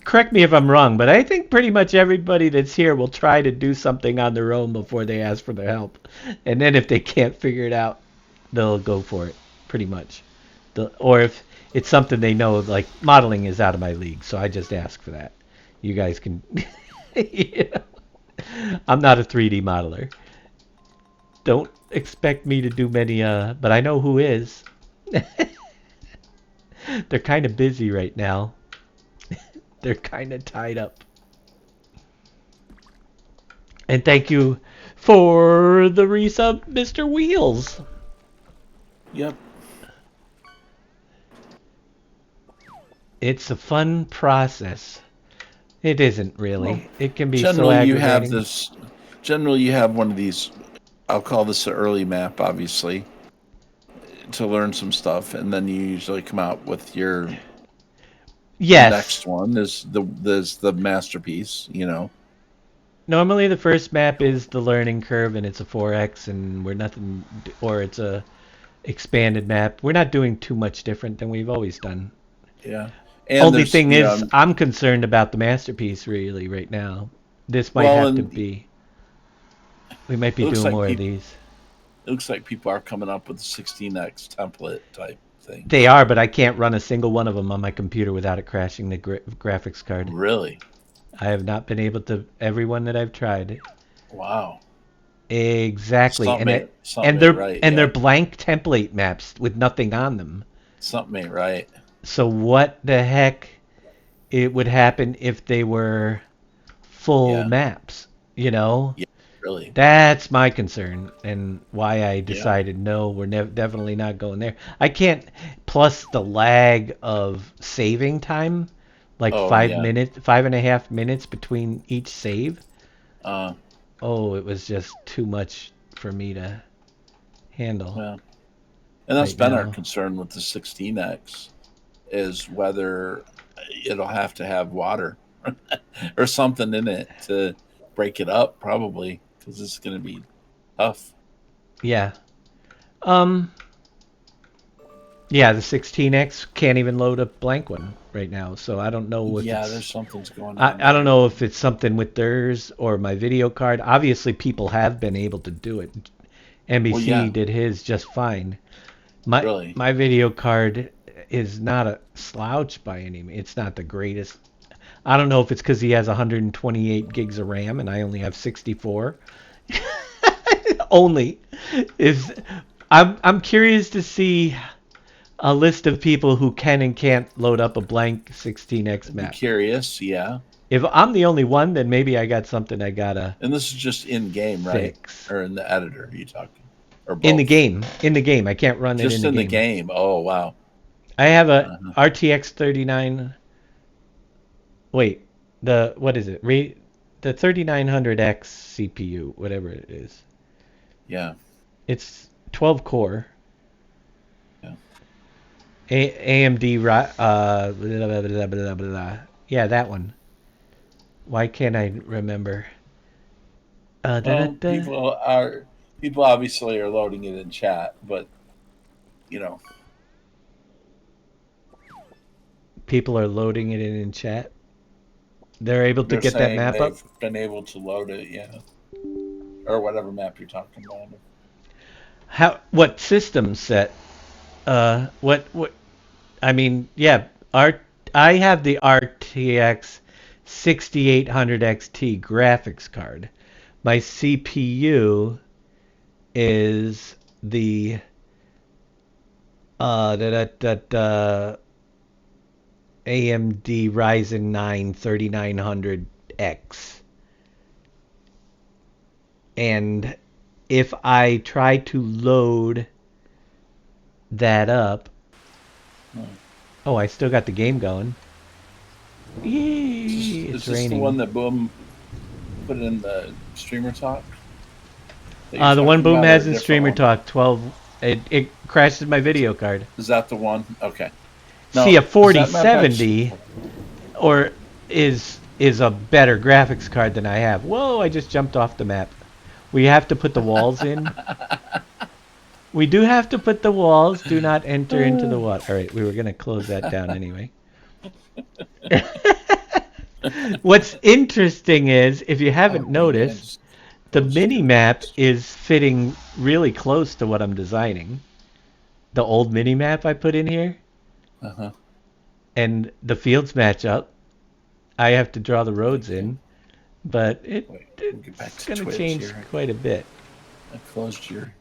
Correct me if I'm wrong, but I think pretty much everybody that's here will try to do something on their own before they ask for their help. And then if they can't figure it out, they'll go for it, pretty much. Or if it's something they know, like modeling is out of my league, so I just ask for that. You guys can... you know, I'm not a 3D modeler. Don't expect me to do many, but I know who is. They're kind of busy right now. They're kind of tied up. And thank you for the resub, Mr. Wheels. Yep. It's a fun process. It isn't really. Well, it can be so aggravating. Generally, you have one of these. I'll call this an early map, obviously, to learn some stuff, and then you usually come out with your. Yes. The next one is the masterpiece. You know. Normally, the first map is the learning curve, and it's a 4x, and we're nothing, or it's a expanded map. We're not doing too much different than we've always done. Yeah. And only thing is, I'm concerned about the masterpiece really right now. This might have to be. We might be doing more of these. It looks like people are coming up with the 16x template type thing. They are, but I can't run a single one of them on my computer without it crashing the graphics card. Really? I have not been able to. Everyone that I've tried. Wow. Exactly, they're blank template maps with nothing on them. Something ain't right. So what the heck it would happen if they were full maps, you know? Yeah, really. That's my concern and why I decided no, we're definitely not going there. I can't, plus the lag of saving time, like 5.5 minutes between each save. It was just too much for me to handle. Yeah. And that's been our concern with the 16x. Is whether it'll have to have water or something in it to break it up, probably, because it's going to be tough. Yeah. Yeah, the 16X can't even load a blank one right now, so I don't know if there's something's going on. I don't know if it's something with theirs or my video card. Obviously, people have been able to do it. NBC did his just fine. My video card is not a slouch by any means. It's not the greatest. I don't know if it's because he has 128 gigs of RAM and I only have 64. I'm curious to see a list of people who can and can't load up a blank 16x map. I'm curious, yeah. If I'm the only one, then maybe I got something I gotta. And this is just in game, right? Or in the editor? Are you talking? Or both? In the game. I can't run it in the game. Just in the game. Oh wow. I have a RTX 39. Wait, what is it? The 3900X CPU, whatever it is. Yeah. It's 12 core. Yeah. AMD. Blah, blah, blah, blah. Yeah, that one. Why can't I remember? People obviously are loading it in chat, but you know. People are loading it in chat. They're able to get that map up. They've been able to load it, or whatever map you're talking about. What system set? What? I mean, yeah. I have the RTX 6800 XT graphics card. My CPU is the AMD Ryzen 9 3900X. And if I try to load that up... Oh, I still got the game going. Yay! Is this the one that Boom put in the streamer talk? The one Boom has in streamer talk, 12... It crashed my video card. Is that the one? Okay. No, see, a 4070 is a better graphics card than I have. Whoa, I just jumped off the map. We have to put the walls in. We do have to put the walls. Do not enter into the water. All right, we were gonna close that down anyway. What's interesting is, if you haven't noticed, the mini map is fitting really close to what I'm designing. The old mini map I put in here, and the fields match up. I have to draw the roads in, but it's going to change quite a bit. I closed your.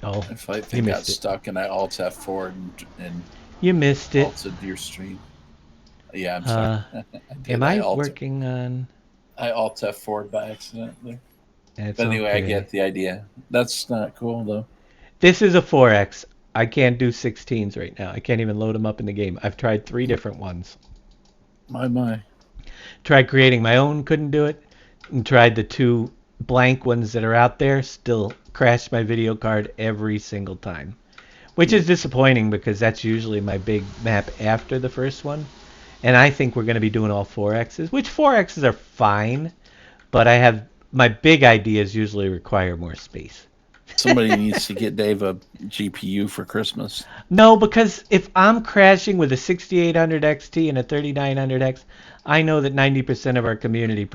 Oh, if I think got stuck and I Alt F4 and you missed it. Alted your stream. Yeah, I'm sorry. Am I working on? I Alt F4 by accident there. But anyway, okay. I get the idea. That's not cool though. This is a 4X. I can't do 16s right now. I can't even load them up in the game. I've tried 3 different ones. My. Tried creating my own, couldn't do it. And tried the 2 blank ones that are out there, still crashed my video card every single time. Which is disappointing because that's usually my big map after the first one. And I think we're going to be doing all 4Xs, which 4Xs are fine. But I have my big ideas usually require more space. Somebody needs to get Dave a GPU for Christmas. No, because if I'm crashing with a 6800 XT and a 3900X, I know that 90% of our community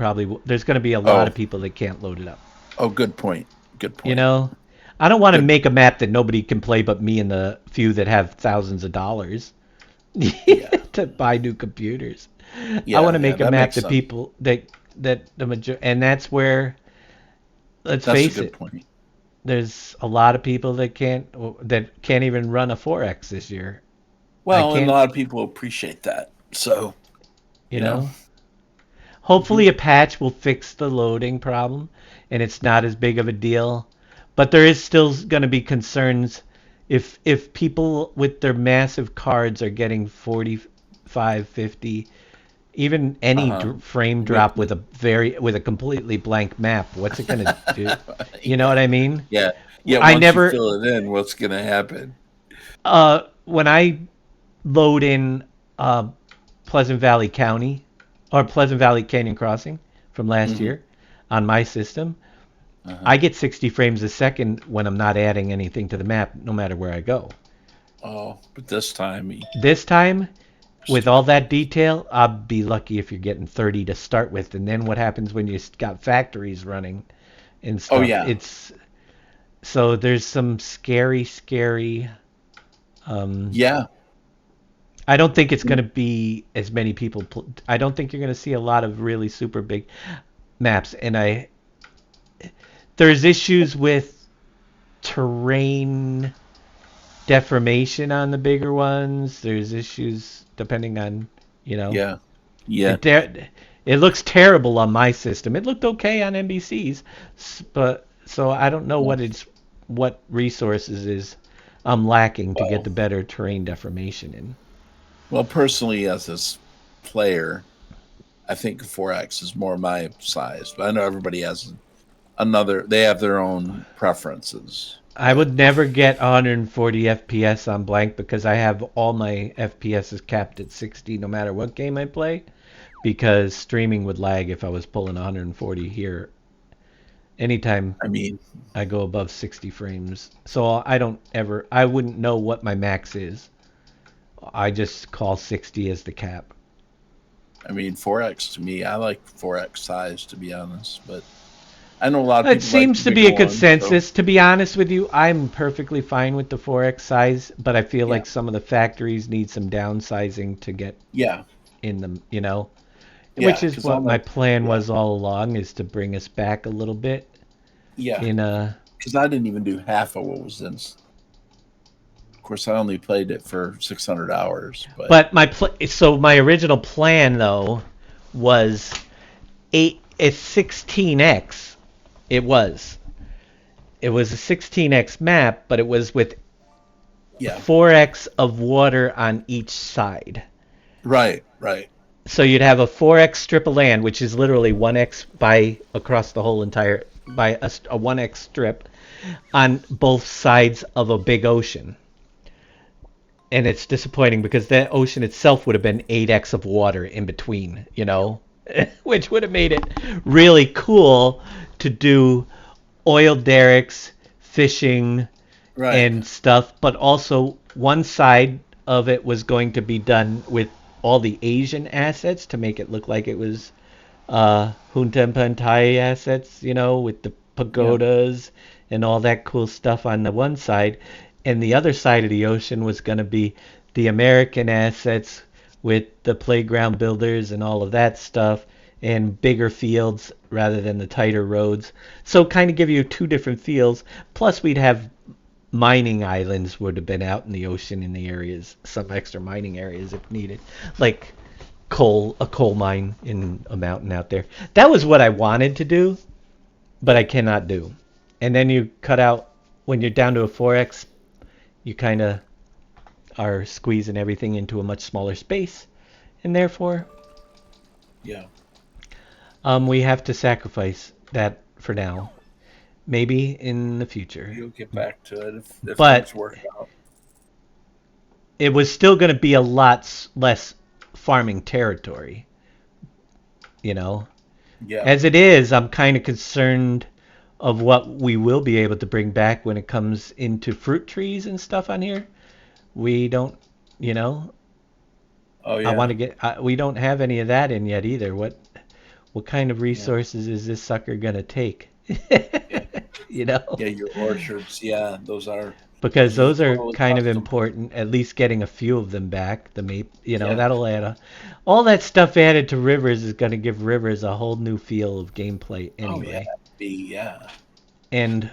there's going to be a lot of people that can't load it up. Oh, good point. Good point. You know, I don't want to make a map that nobody can play but me and the few that have thousands of dollars to buy new computers. I want to make a map that people that the majority, and that's where, let's face it. Point. There's a lot of people that can't even run a 4X this year. Well, and a lot of people appreciate that. So, you know, hopefully a patch will fix the loading problem and it's not as big of a deal. But there is still going to be concerns if people with their massive cards are getting 45, 50, even any frame drop with a completely blank map. What's it going to do? You know what I mean? Yeah. Once you fill it in, what's going to happen? When I load in Pleasant Valley County or Pleasant Valley Canyon Crossing from last year on my system, I get 60 frames a second when I'm not adding anything to the map, no matter where I go. Oh, but this time, with all that detail, I'll be lucky if you're getting 30 to start with. And then what happens when you got factories running and stuff? Oh, yeah. So there's some scary... yeah. I don't think it's going to be as many people... I don't think you're going to see a lot of really super big maps. And there's issues with terrain deformation on the bigger ones. There's issues depending on, Yeah. It looks terrible on my system. It looked okay on NBC's, but so I don't know what resources I'm lacking to get the better terrain deformation in. Well, personally, as this player, I think 4X is more my size, but I know everybody has they have their own preferences. I would never get 140 FPS on blank because I have all my FPS capped at 60 no matter what game I play, because streaming would lag if I was pulling 140 here. Anytime I go above 60 frames. So I wouldn't know what my max is. I just call 60 as the cap. 4X to me, I like 4X size, to be honest, but I know a lot of people. It seems to be a consensus. To be honest with you, I'm perfectly fine with the 4X size, but I feel like some of the factories need some downsizing to get in them, which is what my plan was all along, is to bring us back a little bit. Yeah. Because I didn't even do half of what was in. Of course, I only played it for 600 hours. But my original plan though was a 16x. It was a 16x map, but it was with 4x of water on each side. Right. So you'd have a 4x strip of land, which is literally 1x across the whole entire, by a 1x strip on both sides of a big ocean. And it's disappointing because that ocean itself would have been 8x of water in between, which would have made it really cool to do oil derricks, fishing Right. and stuff, but also one side of it was going to be done with all the Asian assets to make it look like it was Huntempantai assets, with the pagodas and all that cool stuff on the one side. And the other side of the ocean was going to be the American assets with the playground builders and all of that stuff and bigger fields rather than the tighter roads. So kind of give you two different fields. Plus we'd have mining islands would have been out in the ocean in the areas, some extra mining areas if needed, like a coal mine in a mountain out there. That was what I wanted to do, but I cannot do. And then you cut out, when you're down to a 4x, you kind of are squeezing everything into a much smaller space, and therefore we have to sacrifice that for now. Maybe in the future. You'll get back to it if But things work out. It was still going to be a lot less farming territory. Yeah. As it is, I'm kind of concerned of what we will be able to bring back when it comes into fruit trees and stuff on here. We don't, Oh yeah. I want to get. We don't have any of that in yet either. What kind of resources is this sucker gonna take? Yeah, your orchards. Yeah, those are. Because those are kind of important. At least getting a few of them back. The that'll add all that stuff added to Rivers is gonna give Rivers a whole new feel of gameplay anyway. Oh yeah. And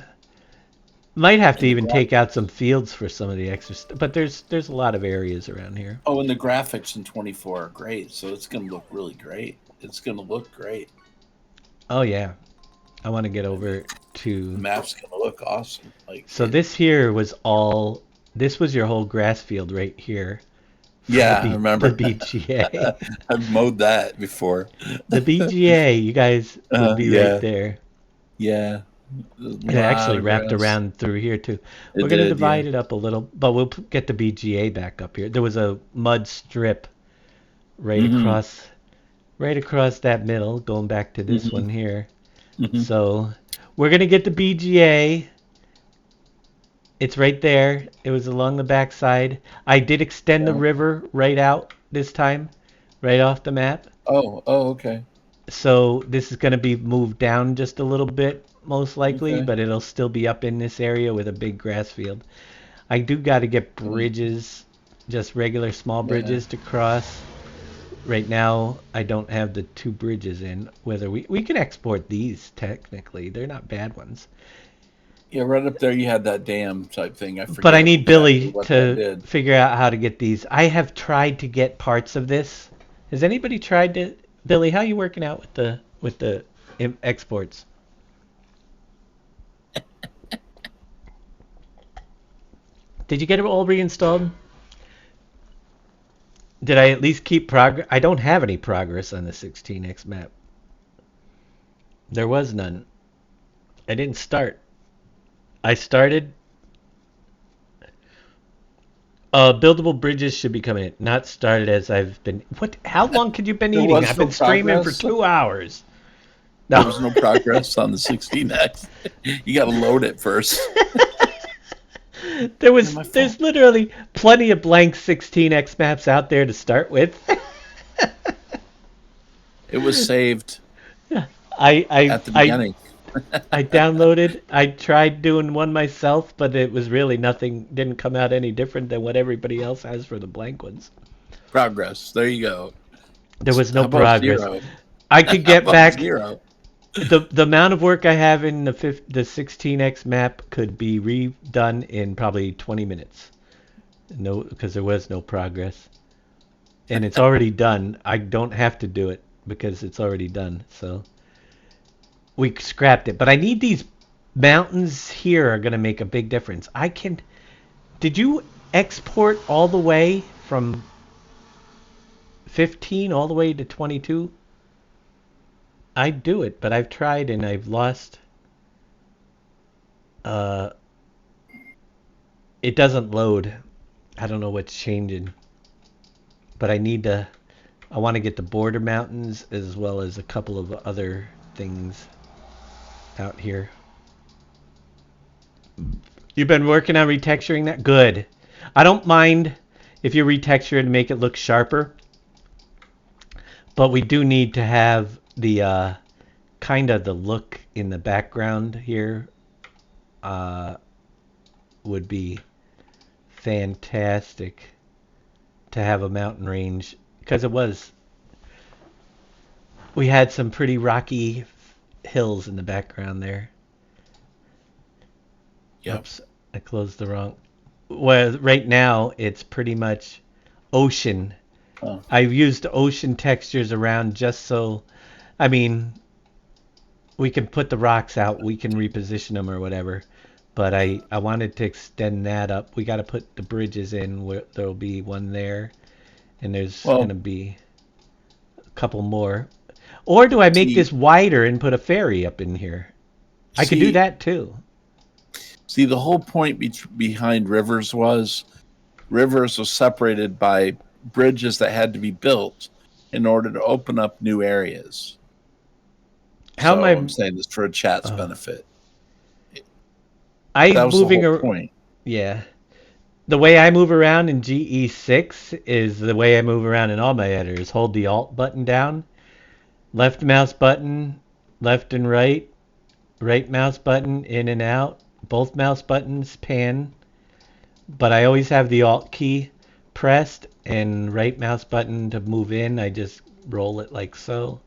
might have to even take out some fields for some of the extra stuff. But there's a lot of areas around here. Oh, and the graphics in 24 are great, so it's going to look really great. It's going to look great. Oh yeah, I want to get over to. The map's going to look awesome. This here was all. This was your whole grass field right here. Yeah, I remember the BGA. I've mowed that before. The BGA, you guys would be right there. Yeah. It actually wrapped around through here too. We're going to divide it up a little, but we'll get the BGA back up here. There was a mud strip right across that middle, going back to this one here. So we're going to get the BGA. It's right there. It was along the backside. I did extend the river right out this time, right off the map. Oh, okay. So this is going to be moved down just a little bit, most likely, but it'll still be up in this area with a big grass field. I do got to get bridges, just regular small bridges to cross. Right now, I don't have the two bridges in. Whether we can export these, technically. They're not bad ones. Yeah, right up there you had that dam type thing. I forget. But I need Billy to figure out how to get these. I have tried to get parts of this. Has anybody tried to... Billy, how are you working out with the exports? Did you get it all reinstalled? Did I at least keep progress? I don't have any progress on the 16x map. There was none. I didn't start. I started. Buildable bridges should be coming in. Not started as I've been. What? How long could you been eating? I've been streaming for 2 hours. No. There was no progress on the 16x. You got to load it first. There's literally plenty of blank 16x maps out there to start with. It was saved. At the beginning. I downloaded. I tried doing one myself, but it was really nothing. Didn't come out any different than what everybody else has for the blank ones. Progress. There you go. There was no progress. Zero? I could get back. Zero? The amount of work I have in the 16x map could be redone in probably 20 minutes. No, because there was no progress, and it's already done. I don't have to do it because it's already done. So we scrapped it. But I need these mountains here are going to make a big difference. Did you export all the way from 15 all the way to 22? I'd do it, but I've tried and I've lost. It doesn't load. I don't know what's changing. But I want to get the border mountains as well as a couple of other things out here. You've been working on retexturing that? Good. I don't mind if you retexture it and make it look sharper, but we do need to have the kind of the look in the background here would be fantastic to have a mountain range, because we had some pretty rocky hills in the background there. Yep. Oops, I closed the wrong. Well, right now it's pretty much ocean. Oh. I've used ocean textures around just so, I mean, we can put the rocks out, we can reposition them or whatever. But I wanted to extend that up. We got to put the bridges in. Where there'll be one there, and there's going to be a couple more. Or do I make this wider and put a ferry up in here? I could do that too. See, the whole point behind rivers was separated by bridges that had to be built in order to open up new areas. I'm saying this for a chat's benefit. That was the whole point. Yeah. The way I move around in GE6 is the way I move around in all my editors. Hold the Alt button down, left mouse button, left and right mouse button, in and out, both mouse buttons, pan. But I always have the Alt key pressed and right mouse button to move in. I just roll it like so.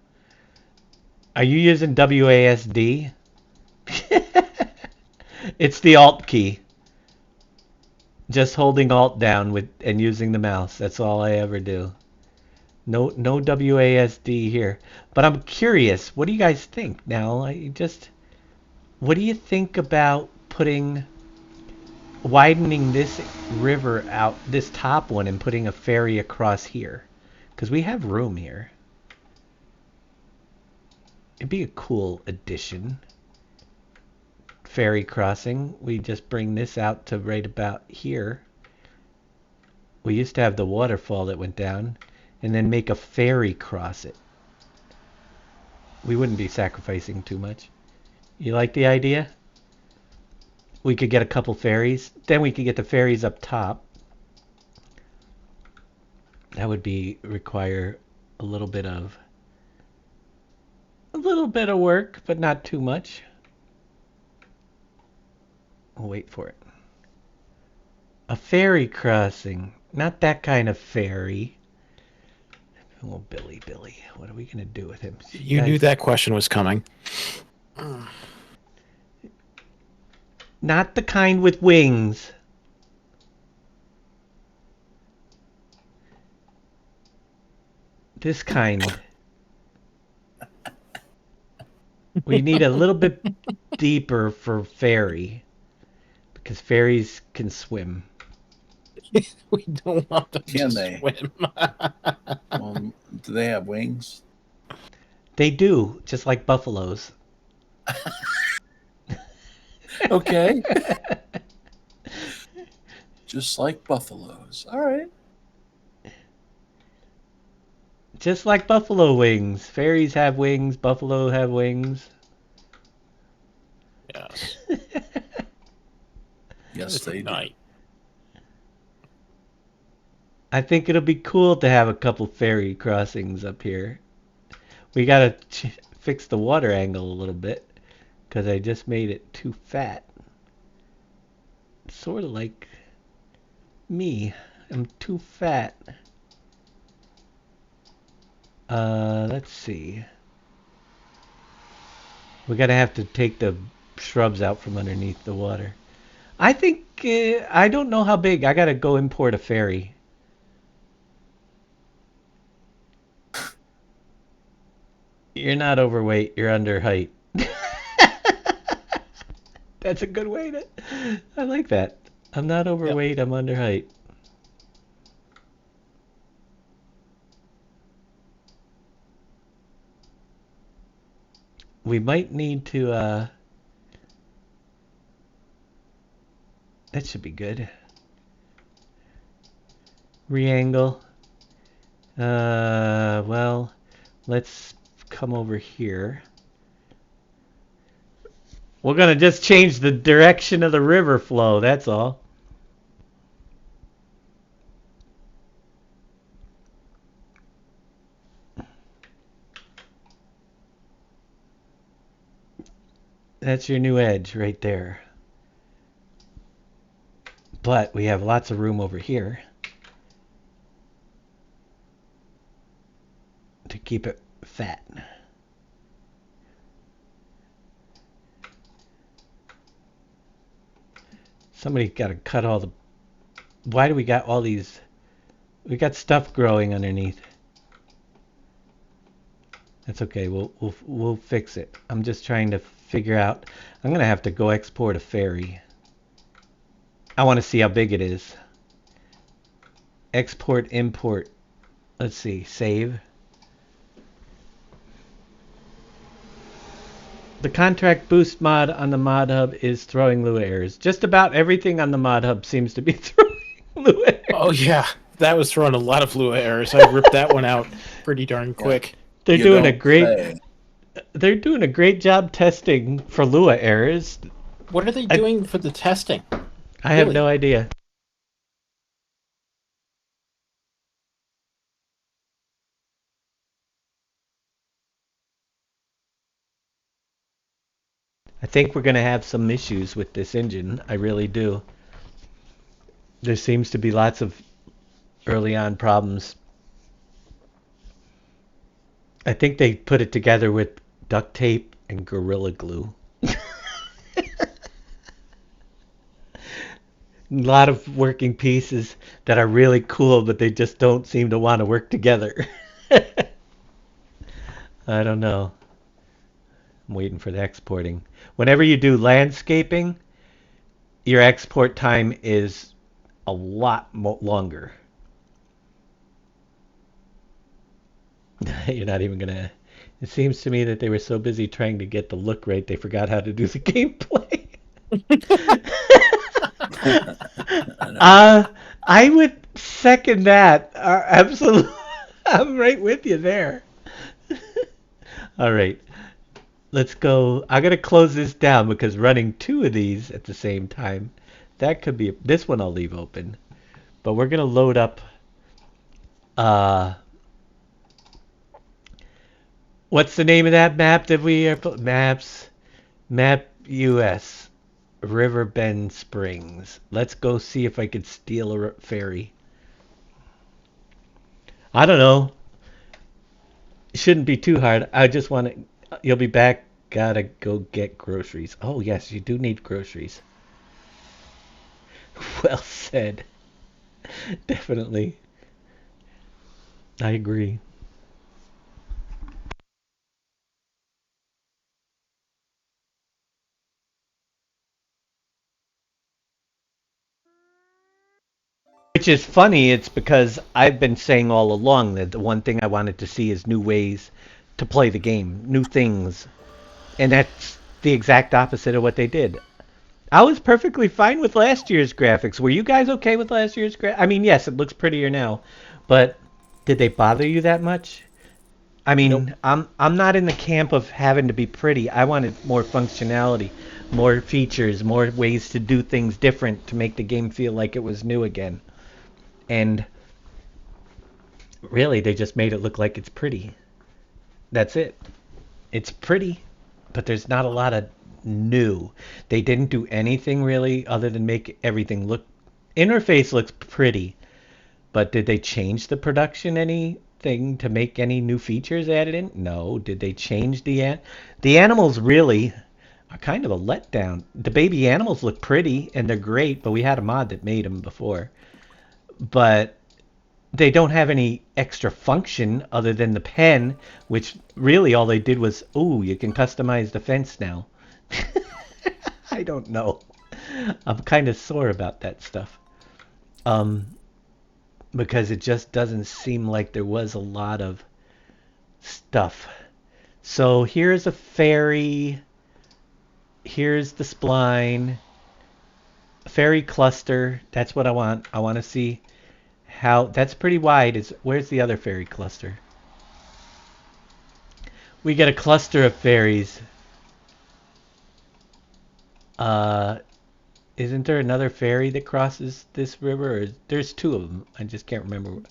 Are you using WASD? It's the Alt key. Just holding Alt down and using the mouse. That's all I ever do. No WASD here. But I'm curious, what do you guys think now? What do you think about widening this river out, this top one, and putting a ferry across here? Because we have room here. It'd be a cool addition. Ferry crossing. We just bring this out to right about here. We used to have the waterfall that went down, and then make a ferry cross it. We wouldn't be sacrificing too much. You like the idea? We could get a couple ferries. Then we could get the ferries up top. That would require a little bit of work, but not too much. We'll wait for it. A ferry crossing. Not that kind of ferry. Oh, Billy. What are we going to do with him? You knew that question was coming. Not the kind with wings. This kind. We need a little bit deeper for ferry. Because ferries can swim. We don't want them to swim. Well, do they have wings? They do, just like buffaloes. Okay. Just like buffaloes. All right. Just like buffalo wings. Ferries have wings, buffalo have wings. Yes. Yes, they do. I think it'll be cool to have a couple ferry crossings up here. We gotta fix the water angle a little bit, because I just made it too fat. Sort of like me. I'm too fat. Let's see. We gotta have to take the shrubs out from underneath the water. I think, I don't know how big. I gotta go import a ferry. You're not overweight, you're under height. That's a good way to... I like that. I'm not overweight, I'm under height. We might need to, that should be good. Re-angle. Well, let's come over here. We're gonna just change the direction of the river flow, that's all. That's your new edge right there. But we have lots of room over here to keep it fat. Somebody got to cut all the... Why do we got all these... We got stuff growing underneath. That's okay. We'll fix it. I'm just trying to figure out... I'm going to have to go export a ferry. I want to see how big it is. Export, import. Let's see. Save. The contract boost mod on the mod hub is throwing Lua errors. Just about everything on the mod hub seems to be throwing Lua errors. Oh yeah, that was throwing a lot of Lua errors. I ripped that one out pretty darn quick. They're doing a great job testing for Lua errors. What are they doing for the testing? I have no idea. I think we're going to have some issues with this engine. I really do. There seems to be lots of early on problems. I think they put it together with duct tape and Gorilla Glue. A lot of working pieces that are really cool, but they just don't seem to want to work together. I don't know. I'm waiting for the exporting. Whenever you do landscaping, your export time is a lot longer. You're not even gonna... It seems to me that they were so busy trying to get the look right, they forgot how to do the gameplay. I would second that. Absolutely. I'm right with you there. All right. Let's go. I'm going to close this down because running two of these at the same time, that could be... This one I'll leave open. But we're going to load up... what's the name of that map that we are... Maps. Map US. Riverbend Springs. Let's go see if I could steal a ferry. I don't know. It shouldn't be too hard. I just want to... You'll be back. Gotta go get groceries. Oh, yes, you do need groceries. Well said. Definitely. I agree. Which is funny, it's because I've been saying all along that the one thing I wanted to see is new ways to play the game, new things. And that's the exact opposite of what they did. I was perfectly fine with last year's graphics. Were you guys okay with last year's graphics? I mean, yes, it looks prettier now, but did they bother you that much? I mean, nope. I'm not in the camp of having to be pretty. I wanted more functionality, more features, more ways to do things different to make the game feel like it was new again. And really, they just made it look like it's pretty. That's it. It's pretty, but there's not a lot of new. They didn't do anything really other than make everything look... Interface looks pretty, but did they change the production anything to make any new features added in? No. Did they change the animals? Really are kind of a letdown. The baby animals look pretty and they're great, but we had a mod that made them before. But they don't have any extra function other than the pen, which really all they did was, ooh, you can customize the fence now. I don't know. I'm kind of sore about that stuff. Because it just doesn't seem like there was a lot of stuff. So here's a ferry. Here's the spline. Ferry cluster. That's what I want. I want to see how... That's pretty wide. Where's the other ferry cluster? We get a cluster of ferries. Isn't there another ferry that crosses this river? Or there's two of them. I just can't remember.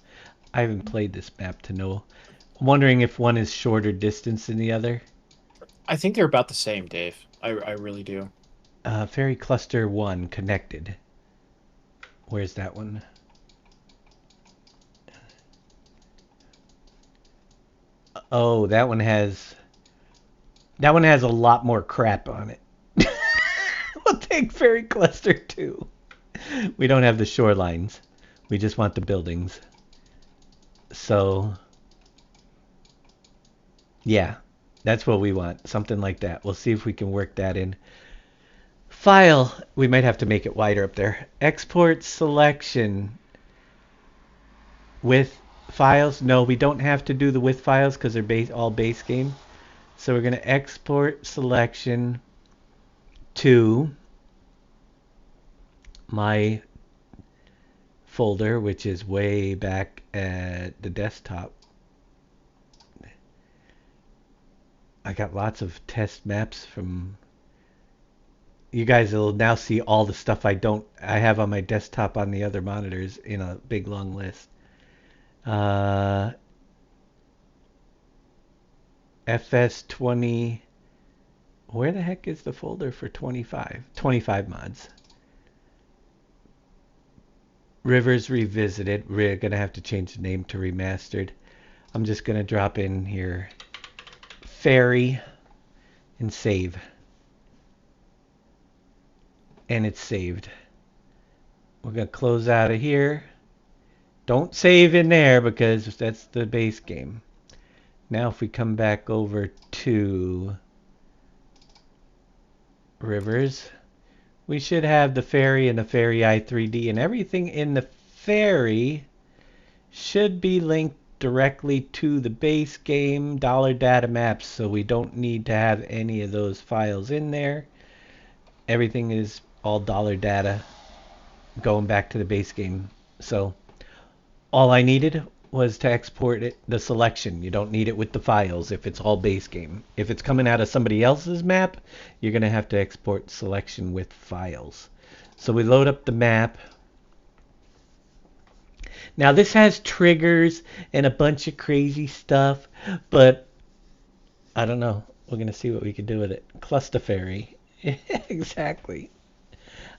I haven't played this map to know. I'm wondering if one is shorter distance than the other. I think they're about the same, Dave. I really do. Ferry cluster 1 connected. Where's that one? Oh, that one has a lot more crap on it. We'll take ferry cluster 2. We don't have the shorelines. We just want the buildings. So, yeah, that's what we want. Something like that. We'll see if we can work that in. File. We might have to make it wider up there. Export selection. With files. No, we don't have to do the with files because they're all base game. So we're going to export selection to my folder, which is way back at the desktop. I got lots of test maps from... You guys will now see all the stuff I have on my desktop on the other monitors in a big long list. FS20... Where the heck is the folder for 25? 25 mods. Rivers Revisited. We're going to have to change the name to Remastered. I'm just going to drop in here ferry and save. And it's saved. We're going to close out of here. Don't save in there because that's the base game. Now if we come back over to Rivers, we should have the ferry and the ferry i3D, and everything in the ferry should be linked directly to the base game dollar data maps, so we don't need to have any of those files in there. Everything is all dollar data going back to the base game. So all I needed was to export it, the selection. You don't need it with the files if it's all base game. If it's coming out of somebody else's map, you're going to have to export selection with files. So we load up the map. Now this has triggers and a bunch of crazy stuff, but I don't know. We're going to see what we can do with it. Cluster ferry. Exactly.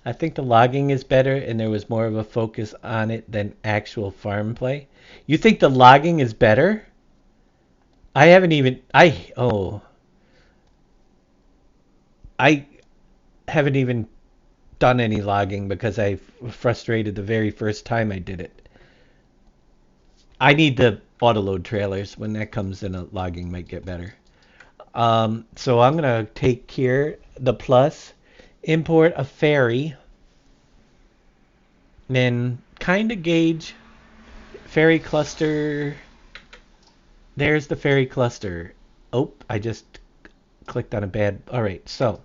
I think the logging is better and there was more of a focus on it than actual farm play. You think the logging is better? I haven't even I haven't even done any logging because I frustrated the very first time I did it. I need the autoload trailers. When that comes in, a logging might get better. So I'm going to take here the plus, import a ferry, then kind of gauge ferry cluster. There's the ferry cluster. Oh, I just clicked on a bad... All right, so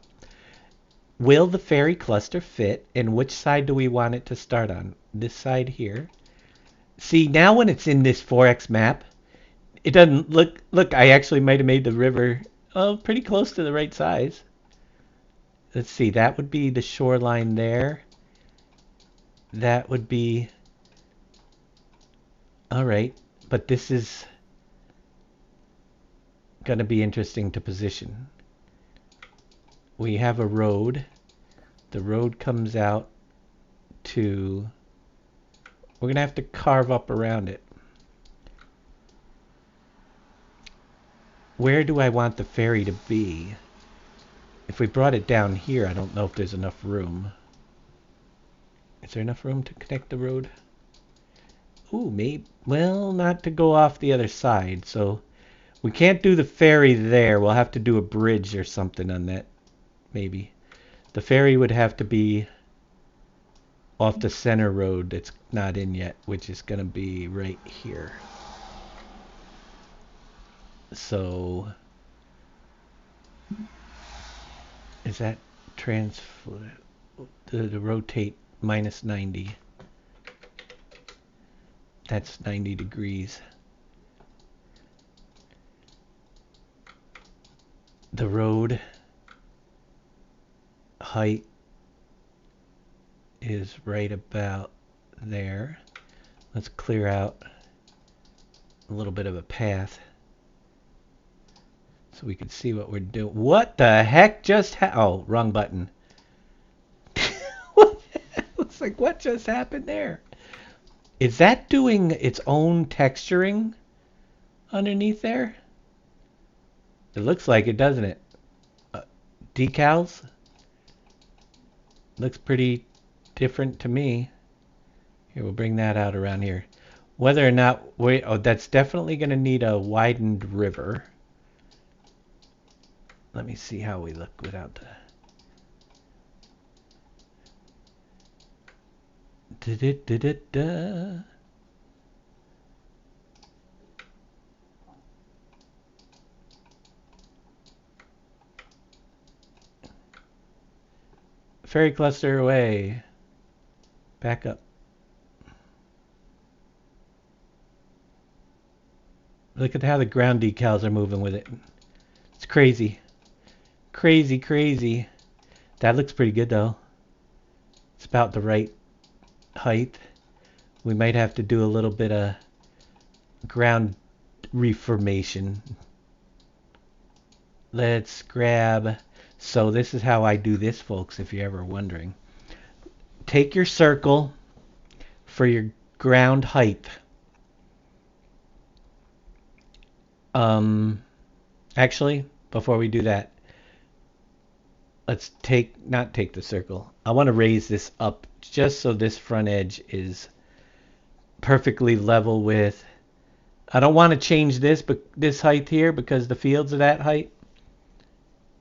will the ferry cluster fit, and which side do we want it to start on? This side here. See, now when it's in this 4x map, it doesn't look... Look, I actually might have made the river pretty close to the right size. Let's see, that would be the shoreline there. That would be... All right, but this is going to be interesting to position. We have a road. The road comes out to... We're going to have to carve up around it. Where do I want the ferry to be? If we brought it down here, I don't know if there's enough room. Is there enough room to connect the road? Ooh, maybe. Well, not to go off the other side, so we can't do the ferry there. We'll have to do a bridge or something on that, maybe. The ferry would have to be off the center road that's not in yet, which is going to be right here. So, is that the rotate minus 90? That's 90 degrees. The road height is right about there. Let's clear out a little bit of a path so we can see what we're doing. What the heck just oh, wrong button. It's like, what just happened there? Is that doing its own texturing underneath there? It looks like it, doesn't it? Decals? Looks pretty different to me. Here, we'll bring that out around here. Whether or not oh, that's definitely going to need a widened river. Let me see how we look without the... Da-da-da-da-da. Ferry cluster away. Back up. Look at how the ground decals are moving with it. It's crazy. Crazy, crazy. That looks pretty good though. It's about the right height. We might have to do a little bit of ground reformation. Let's grab... So this is how I do this, folks, if you're ever wondering. Take your circle for your ground height. Actually, before we do that, let's not take the circle. I want to raise this up just so this front edge is perfectly level with... I don't want to change this height here because the fields are that height.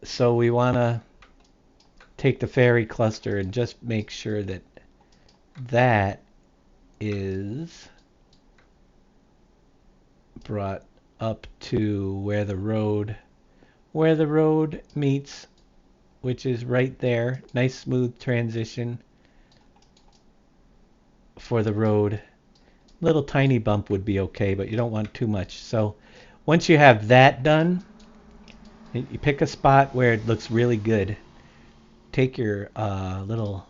So we want to take the ferry cluster and just make sure that that is brought up to where the road meets, which is right there. Nice smooth transition for the road. Little tiny bump would be okay, but you don't want too much. So once you have that done, you pick a spot where it looks really good. Take your little...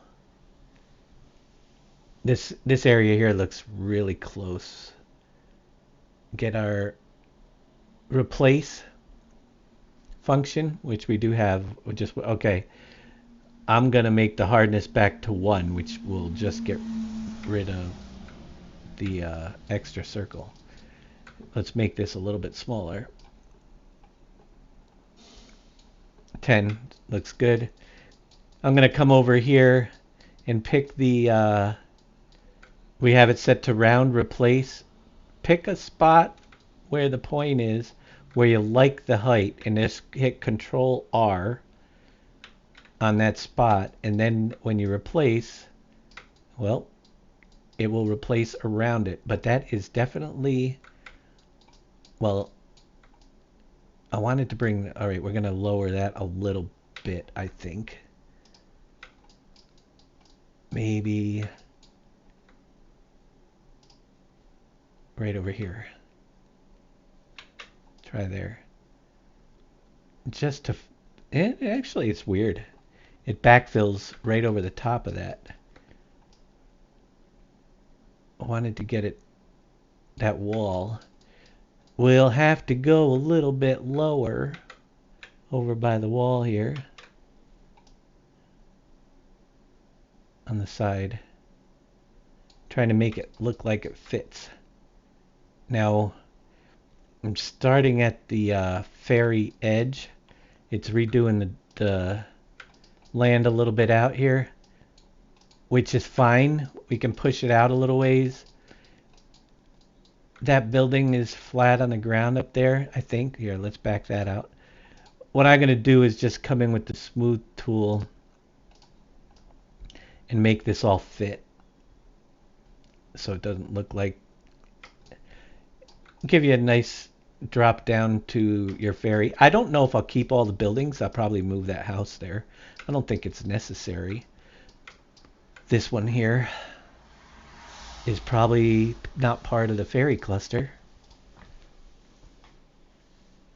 This area here looks really close. Get our replace function, which we do have. Okay. I'm going to make the hardness back to 1, which will just get rid of the extra circle. Let's make this a little bit smaller. 10 looks good. I'm going to come over here and pick the... we have it set to round replace. Pick a spot where the point is, where you like the height, and just hit Control R on that spot, and then when you replace, well, it will replace around it. But that is definitely... Well, I wanted to bring... Alright, we're going to lower that a little bit, I think. Maybe right over here. Try there. Just to... Actually, it's weird. It backfills right over the top of that. I wanted to get it... that wall. We'll have to go a little bit lower over by the wall here on the side, trying to make it look like it fits. Now I'm starting at the ferry edge. It's redoing the land a little bit out here, which is fine. We can push it out a little ways. That building is flat on the ground up there, I think. Here, let's back that out. What I'm going to do is just come in with the smooth tool and make this all fit so it doesn't look like... Give you a nice drop down to your ferry. I don't know if I'll keep all the buildings. I'll probably move that house there. I don't think it's necessary. This one here is probably not part of the ferry cluster.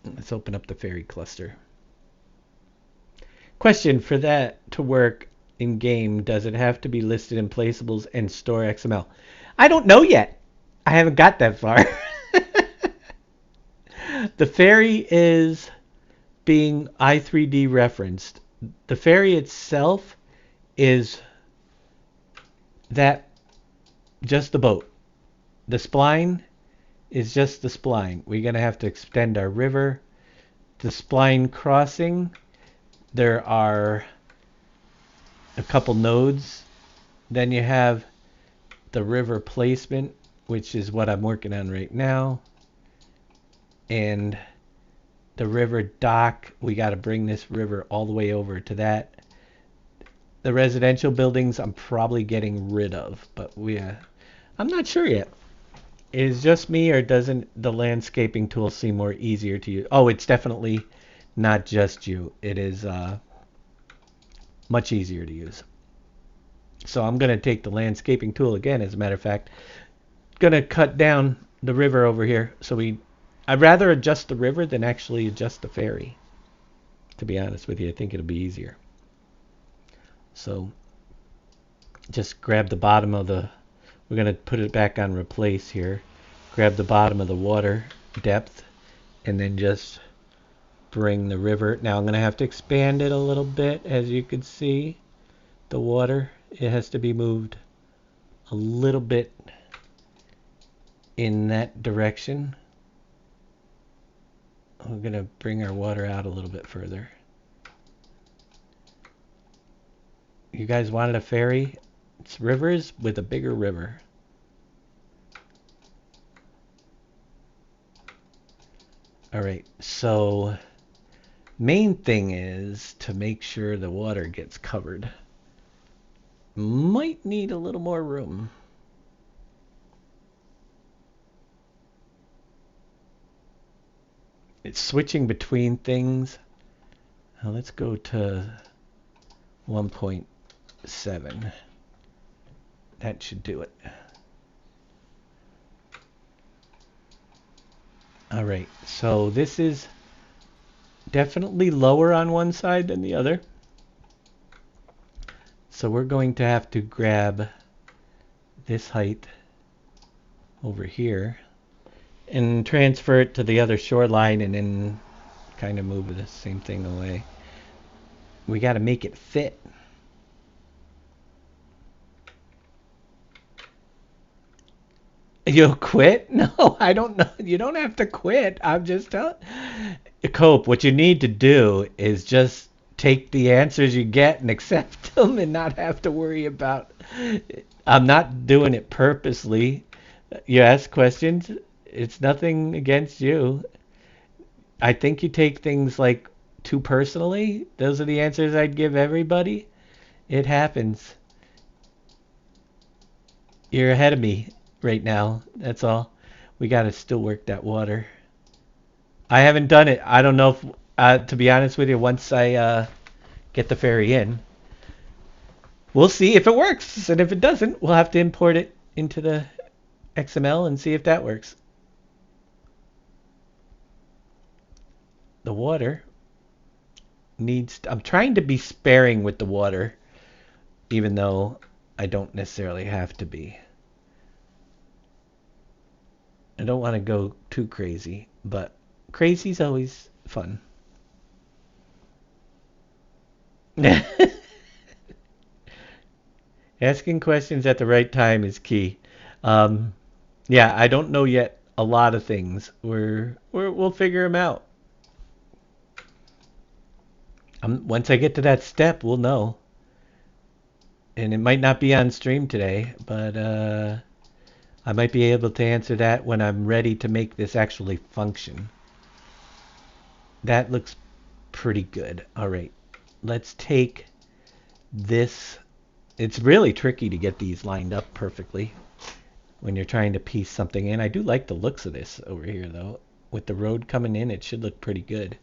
Let's open up the ferry cluster. Question: for that to work, in game does it have to be listed in placeables and store XML? I don't know yet. I haven't got that far. The ferry is being i3D referenced. The ferry itself is that just the boat. The spline is just the spline. We're going to have to extend our river. The spline crossing, there are a couple nodes. Then you have the river placement, which is what I'm working on right now. And the river dock, we got to bring this river all the way over to that. The residential buildings I'm probably getting rid of, but I'm not sure yet. Is just me, or doesn't the landscaping tool seem more easier to use? Oh, it's definitely not just you. It is much easier to use. So I'm going to take the landscaping tool again, as a matter of fact. Going to cut down the river over here. So I'd rather adjust the river than actually adjust the ferry. To be honest with you, I think it'll be easier. So just grab the bottom of the... We're going to put it back on replace here. Grab the bottom of the water depth and then just bring the river. Now I'm going to have to expand it a little bit. As you can see, the water, it has to be moved a little bit in that direction. We're going to bring our water out a little bit further. You guys wanted a ferry? It's rivers with a bigger river. Alright, so main thing is to make sure the water gets covered. Might need a little more room. It's switching between things. Now let's go to 1.7. That should do it. Alright, so this is definitely lower on one side than the other. So we're going to have to grab this height over here and transfer it to the other shoreline and then kind of move the same thing away. We got to make it fit. You'll quit? No, I don't know. You don't have to quit. I'm just telling. Cope, what you need to do is just take the answers you get and accept them and not have to worry about... I'm not doing it purposely. You ask questions. It's nothing against you. I think you take things like too personally. Those are the answers I'd give everybody. It happens. You're ahead of me right now. That's all. We got to still work that water. I haven't done it. I don't know if, to be honest with you, once I get the ferry in, we'll see if it works. And if it doesn't, we'll have to import it into the XML and see if that works. The water needs... I'm trying to be sparing with the water, even though I don't necessarily have to be. I don't want to go too crazy, but crazy's always fun. Asking questions at the right time is key. Yeah, I don't know yet a lot of things. We'll figure them out. Once I get to that step, we'll know. And it might not be on stream today, but I might be able to answer that when I'm ready to make this actually function. That looks pretty good. All right, let's take this. It's really tricky to get these lined up perfectly when you're trying to piece something in. I do like the looks of this over here, though. With the road coming in, it should look pretty good.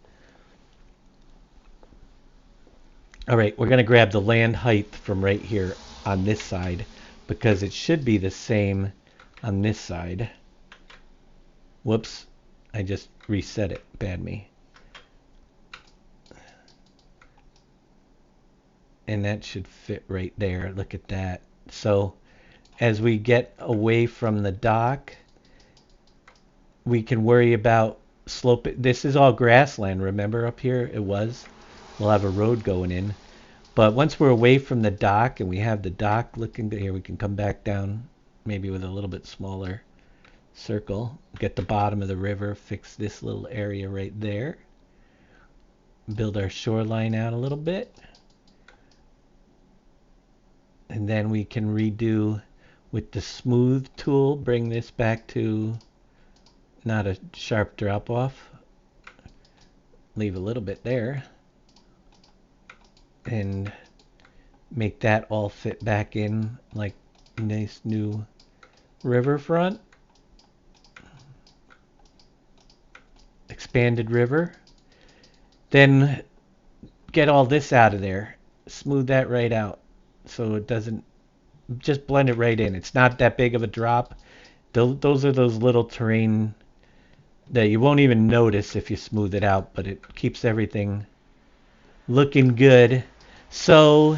All right, we're going to grab the land height from right here on this side because it should be the same on this side. Whoops, I just reset it. Bad me. And that should fit right there. Look at that. So as we get away from the dock, we can worry about slope. This is all grassland, remember up here? It was. We'll have a road going in. But once we're away from the dock and we have the dock looking good here, we can come back down maybe with a little bit smaller circle. Get the bottom of the river, fix this little area right there. Build our shoreline out a little bit. And then we can redo with the smooth tool, bring this back to not a sharp drop off. Leave a little bit there. And make that all fit back in like nice new riverfront. Expanded river. Then get all this out of there. Smooth that right out so it doesn't, just blend it right in. It's not that big of a drop. Those are those little terrain that you won't even notice if you smooth it out, but it keeps everything looking good. So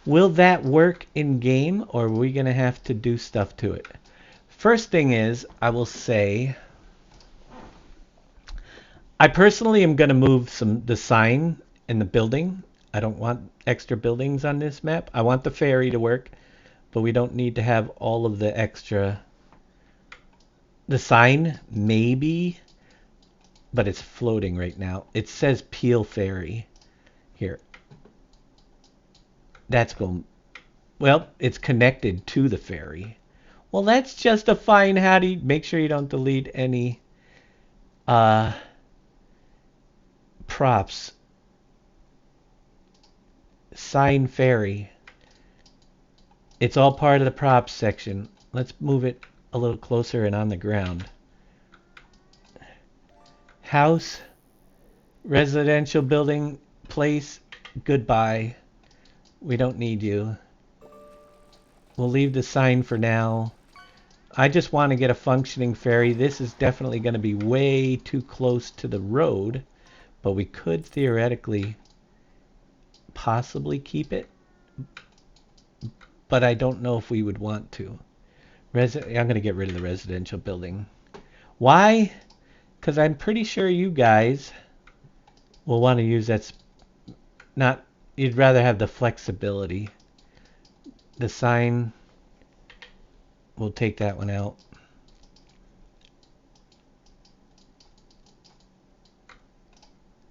will that work in game, or are we going to have to do stuff to it? First thing is, I will say, I personally am going to move the sign and the building. I don't want extra buildings on this map. I want the ferry to work, but we don't need to have all of the extra. The sign, maybe, but it's floating right now. It says Peel Ferry here. That's going, well, it's connected to the ferry. Well, that's just a fine. How do you make sure you don't delete any props? Sign ferry. It's all part of the props section. Let's move it a little closer and on the ground. House, residential building, place, goodbye. We don't need you. We'll leave the sign for now. I just want to get a functioning ferry. This is definitely going to be way too close to the road, but we could theoretically possibly keep it, but I don't know if we would want to. I'm going to get rid of the residential building. Why? Because I'm pretty sure you guys will want to use that. Not, you'd rather have the flexibility. The sign, we'll take that one out.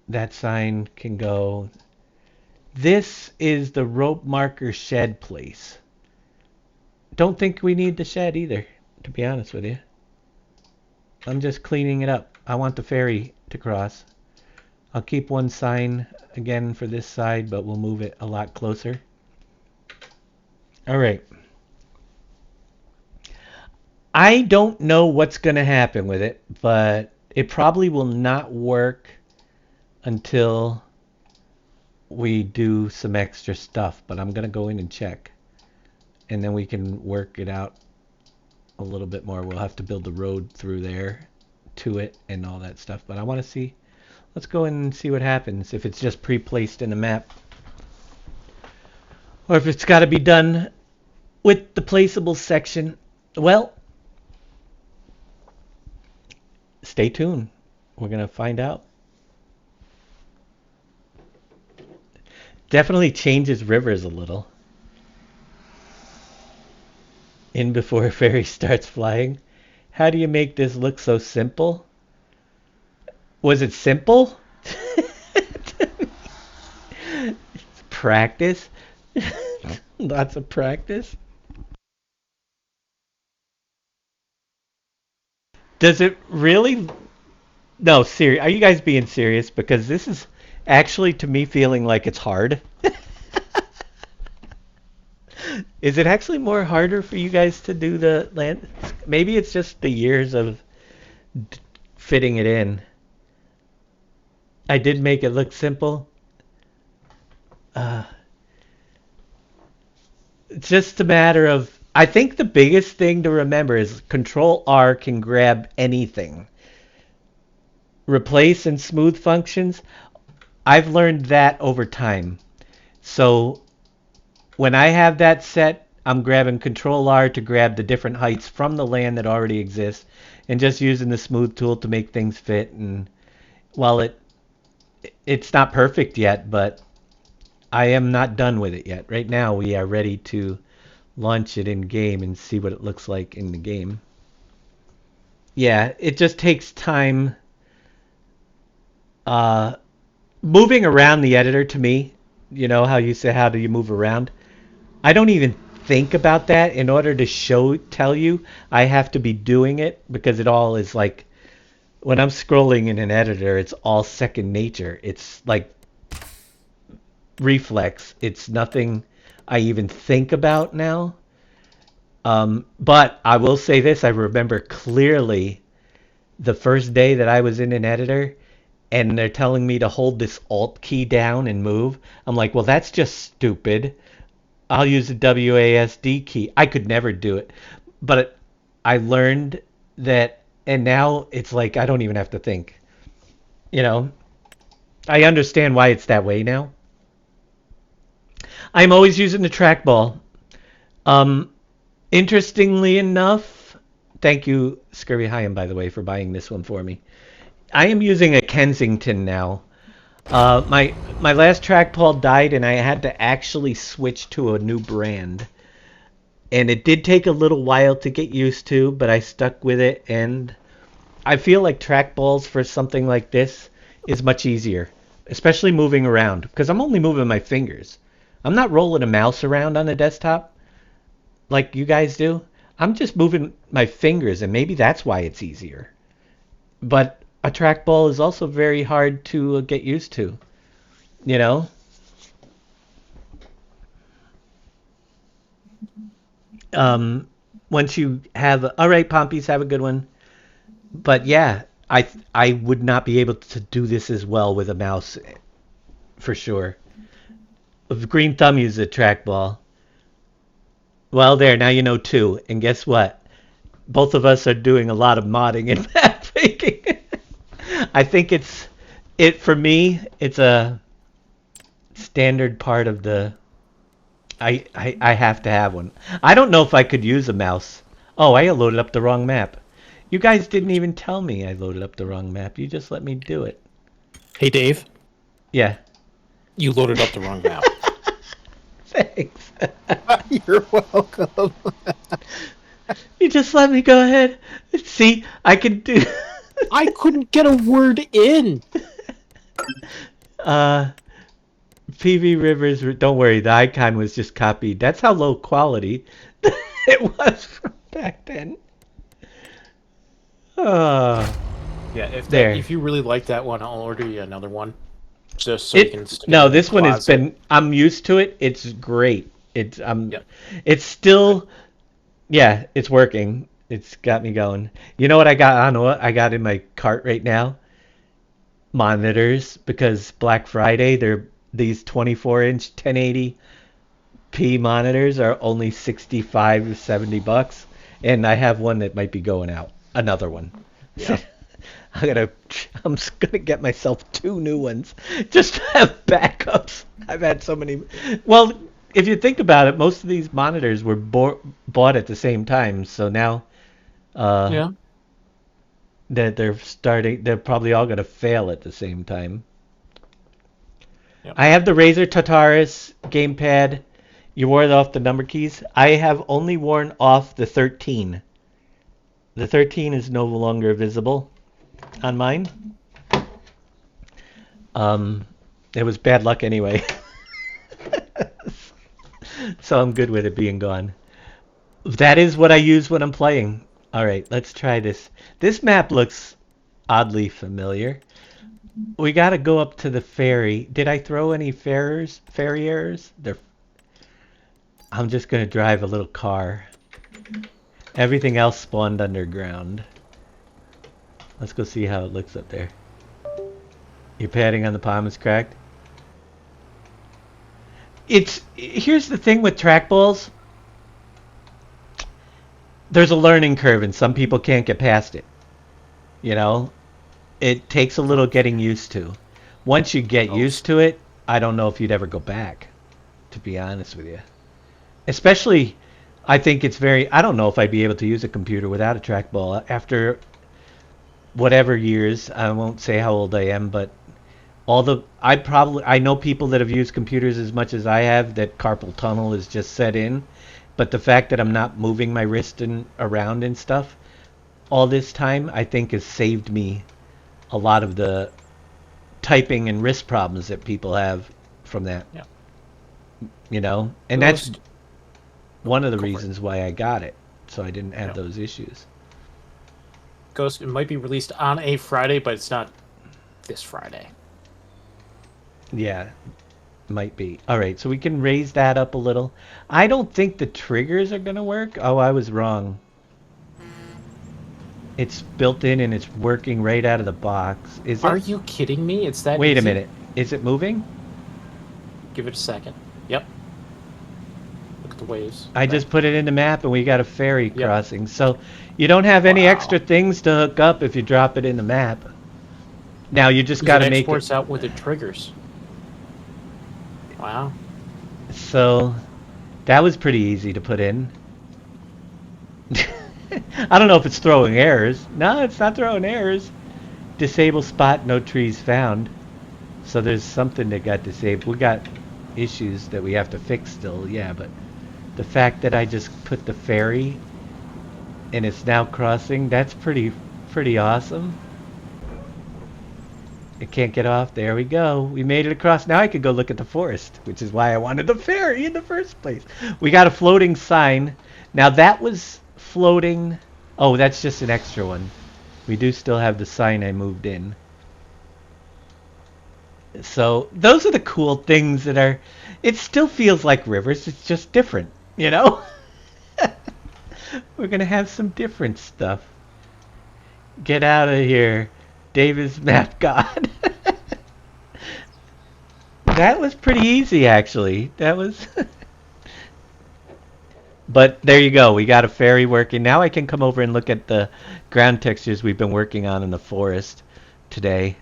That sign can go. This is the rope marker shed place. Don't think we need the shed either, to be honest with you. I'm just cleaning it up. I want the ferry to cross. I'll keep one sign again for this side, but we'll move it a lot closer. All right. I don't know what's going to happen with it, but it probably will not work until we do some extra stuff, but I'm going to go in and check, and then we can work it out a little bit more. We'll have to build the road through there to it and all that stuff, but I want to see. Let's go in and see what happens if it's just pre-placed in the map, or if it's got to be done with the placeable section. Well, stay tuned. We're going to find out. Definitely changes rivers a little. In before a ferry starts flying. How do you make this look so simple? Was it simple? Practice? Lots of practice? Does it really? No, serious. Are you guys being serious? Because this is actually, to me, feeling like it's hard. Is it actually more harder for you guys to do the land? Maybe it's just the years of fitting it in. I did make it look simple. It's just a matter of, I think the biggest thing to remember is Control R can grab anything. Replace and smooth functions. I've learned that over time. So when I have that set, I'm grabbing Control R to grab the different heights from the land that already exists, and just using the smooth tool to make things fit. And while it's not perfect yet, but I am not done with it yet. Right now, we are ready to launch it in game and see what it looks like in the game. Yeah, it just takes time. Moving around the editor, to me, you know how you say, how do you move around? I don't even think about that. In order to tell you, I have to be doing it, because it all is like, when I'm scrolling in an editor, it's all second nature. It's like reflex. It's nothing I even think about now. But I will say this, I remember clearly the first day that I was in an editor and they're telling me to hold this Alt key down and move. I'm like, well, that's just stupid. I'll use the WASD key. I could never do it. But I learned that, and now it's like I don't even have to think. You know, I understand why it's that way now. I'm always using the trackball. Interestingly enough, thank you, Scurvy Hyam, by the way, for buying this one for me. I am using a Kensington now. My last trackball died, and I had to actually switch to a new brand. And it did take a little while to get used to, but I stuck with it, and I feel like trackballs for something like this is much easier, especially moving around, because I'm only moving my fingers. I'm not rolling a mouse around on the desktop like you guys do. I'm just moving my fingers, and maybe that's why it's easier. But a trackball is also very hard to get used to, you know? Once you have, all right, Pompies, have a good one. But yeah, I would not be able to do this as well with a mouse, for sure. If Green Thumb uses a trackball, well, there, now you know two. And guess what? Both of us are doing a lot of modding and map making. I think for me, it's a standard part of the, I have to have one. I don't know if I could use a mouse. Oh, I loaded up the wrong map. You guys didn't even tell me I loaded up the wrong map. You just let me do it. Hey, Dave. Yeah. You loaded up the wrong map. Thanks. You're welcome. You just let me go ahead. See, I can do... I couldn't get a word in. PV Rivers, don't worry, the icon was just copied. That's how low quality it was from back then. Yeah, if you really like that one, I'll order you another one. Just so you can stick no, it in this the one has closet. been, I'm used to it. It's great. It's it's still, yeah, it's working. It's got me going. You know what I got on? What I got in my cart right now? Monitors, because Black Friday, these 24-inch 1080p monitors are only 65 to 70 bucks, and I have one that might be going out. Another one. Yeah. I'm just gonna get myself 2 new ones just to have backups. I've had so many. Well, if you think about it, most of these monitors were bought at the same time, so now that they're probably all gonna fail at the same time. Yep. I have the Razer Tataris gamepad. You wore off the number keys. I have only worn off the 13. The 13 is no longer visible on mine. It was bad luck anyway. So I'm good with it being gone. That is what I use when I'm playing. All right, let's try this. This map looks oddly familiar. We got to go up to the ferry. Did I throw any ferry errors? I'm just going to drive a little car. Everything else spawned underground. Let's go see how it looks up there. Your padding on the palm is cracked. Here's the thing with trackballs. There's a learning curve, and some people can't get past it. You know, it takes a little getting used to. Once you get used to it, I don't know if you'd ever go back, to be honest with you. Especially, I think it's very. I don't know if I'd be able to use a computer without a trackball after whatever years. I won't say how old I am, but I know people that have used computers as much as I have that carpal tunnel is just set in, but the fact that I'm not moving my wrist and around and stuff all this time, I think has saved me a lot of the typing and wrist problems that people have from that. Yeah. You know, and that's one of the reasons why I got it, so I didn't have those issues. Ghost, it might be released on a Friday, but it's not this Friday. Yeah, might be. All right, so we can raise that up a little. I don't think the triggers are going to work. Oh, I was wrong. It's built in and it's working right out of the box. Is it? Are you kidding me? It's that Wait easy? a minute. Is it moving? Give it a second. Yep. Look at the waves. I just put it in the map and we got a ferry crossing. So you don't have any extra things to hook up if you drop it in the map. Now you just got to make it. Exports out with the triggers. Wow. So that was pretty easy to put in. I don't know if it's throwing errors. No, it's not throwing errors. Disable spot, no trees found. So there's something that got disabled. We got issues that we have to fix still, yeah, but the fact that I just put the ferry and it's now crossing, that's pretty awesome. It can't get off. There we go. We made it across. Now I could go look at the forest, which is why I wanted the ferry in the first place. We got a floating sign. Now that was floating. Oh, that's just an extra one. We do still have the sign I moved in. So those are the cool things that are. It still feels like Rivers. It's just different, you know? We're going to have some different stuff. Get out of here. Davis Map God. That was pretty easy, actually. That was... But there you go. We got a ferry working. Now I can come over and look at the ground textures we've been working on in the forest today.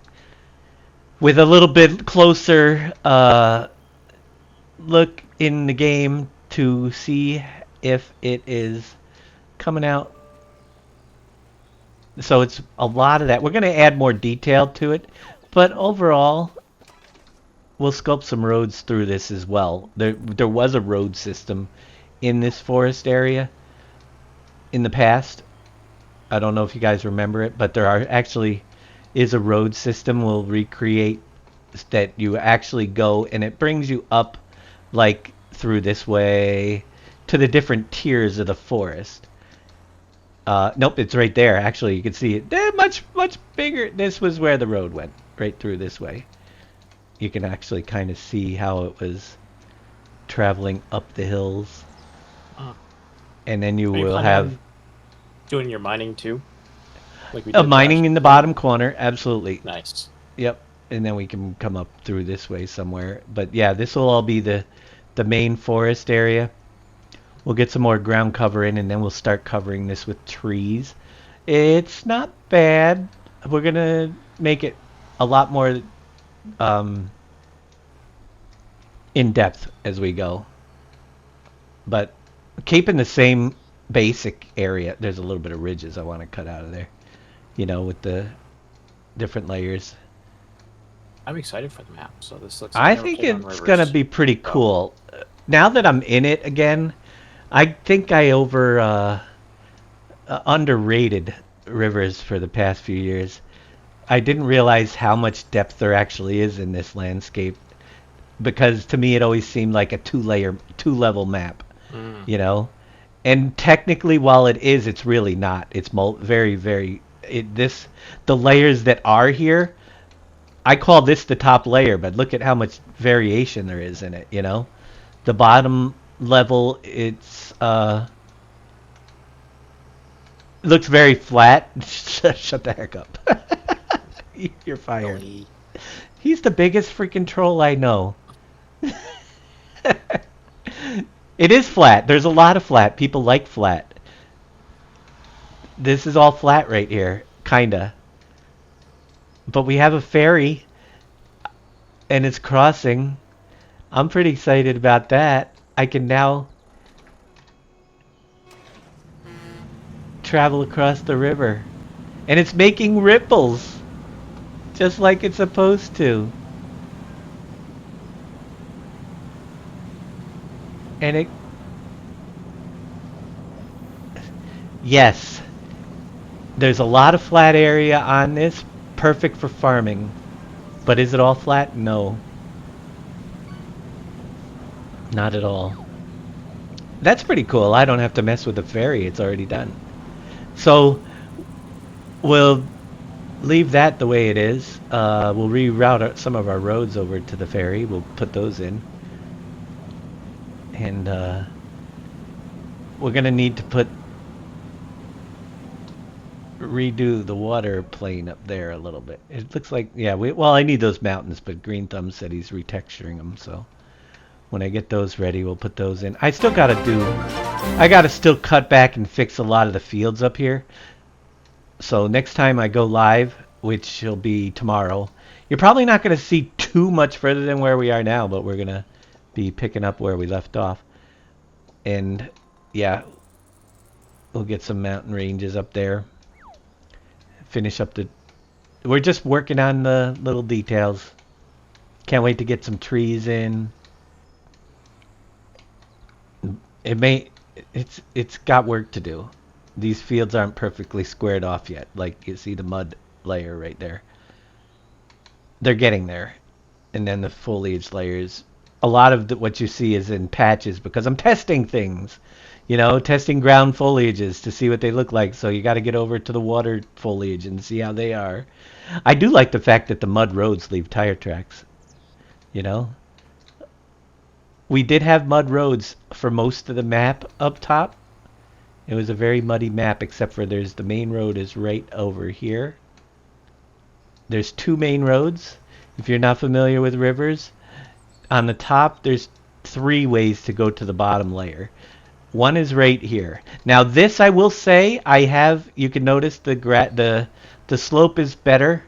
With a little bit closer look in the game to see if it is coming out. So it's a lot of that. We're going to add more detail to it. But overall, we'll sculpt some roads through this as well. There was a road system in this forest area in the past. I don't know if you guys remember it, but there actually is a road system we'll recreate that you actually go and it brings you up like through this way to the different tiers of the forest. Nope, it's right there. Actually, you can see it. They're much bigger. This was where the road went, right through this way. You can actually kind of see how it was traveling up the hills. And then you will have... Doing your mining too? Like we did mining in the bottom corner, absolutely. Nice. Yep, and then we can come up through this way somewhere. But yeah, this will all be the main forest area. We'll get some more ground cover in, and then we'll start covering this with trees. It's not bad. We're going to make it a lot more in-depth as we go. But keeping the same basic area. There's a little bit of ridges I want to cut out of there. You know, with the different layers. I'm excited for the map. So this looks. I think it's going to be pretty cool. Now that I'm in it again, I think I underrated Rivers for the past few years. I didn't realize how much depth there actually is in this landscape, because to me it always seemed like a two-level map, you know. And technically, while it is, it's really not. It's the layers that are here, I call this the top layer, but look at how much variation there is in it, you know. The bottom level, it's looks very flat. Shut the heck up. You're fired. He's the biggest freaking troll I know. It is flat. There's a lot of flat. People like flat. This is all flat right here, kinda. But we have a ferry, and it's crossing. I'm pretty excited about that. I can now travel across the river. And it's making ripples. Just like it's supposed to. And it... Yes. There's a lot of flat area on this. Perfect for farming. But is it all flat? No. Not at all. That's pretty cool. I don't have to mess with the ferry. It's already done. So, we'll leave that the way it is. We'll reroute some of our roads over to the ferry. We'll put those in. And we're going to need to redo the water plane up there a little bit. It looks like, yeah, well, I need those mountains, but Green Thumb said he's retexturing them, so when I get those ready, we'll put those in. I gotta still cut back and fix a lot of the fields up here. So next time I go live, which will be tomorrow, you're probably not going to see too much further than where we are now, but we're going to be picking up where we left off. And yeah, we'll get some mountain ranges up there. Finish up we're just working on the little details. Can't wait to get some trees in. It's got work to do. These fields aren't perfectly squared off yet. Like you see the mud layer right there. They're getting there. And then the foliage layers. A lot of what you see is in patches because I'm testing things. You know, testing ground foliages to see what they look like. So you got to get over to the water foliage and see how they are. I do like the fact that the mud roads leave tire tracks. You know? We did have mud roads for most of the map up top. It was a very muddy map, except for the main road is right over here. There's two main roads. If you're not familiar with rivers, on the top there's 3 ways to go to the bottom layer. One is right here. Now this, I will say, you can notice the slope is better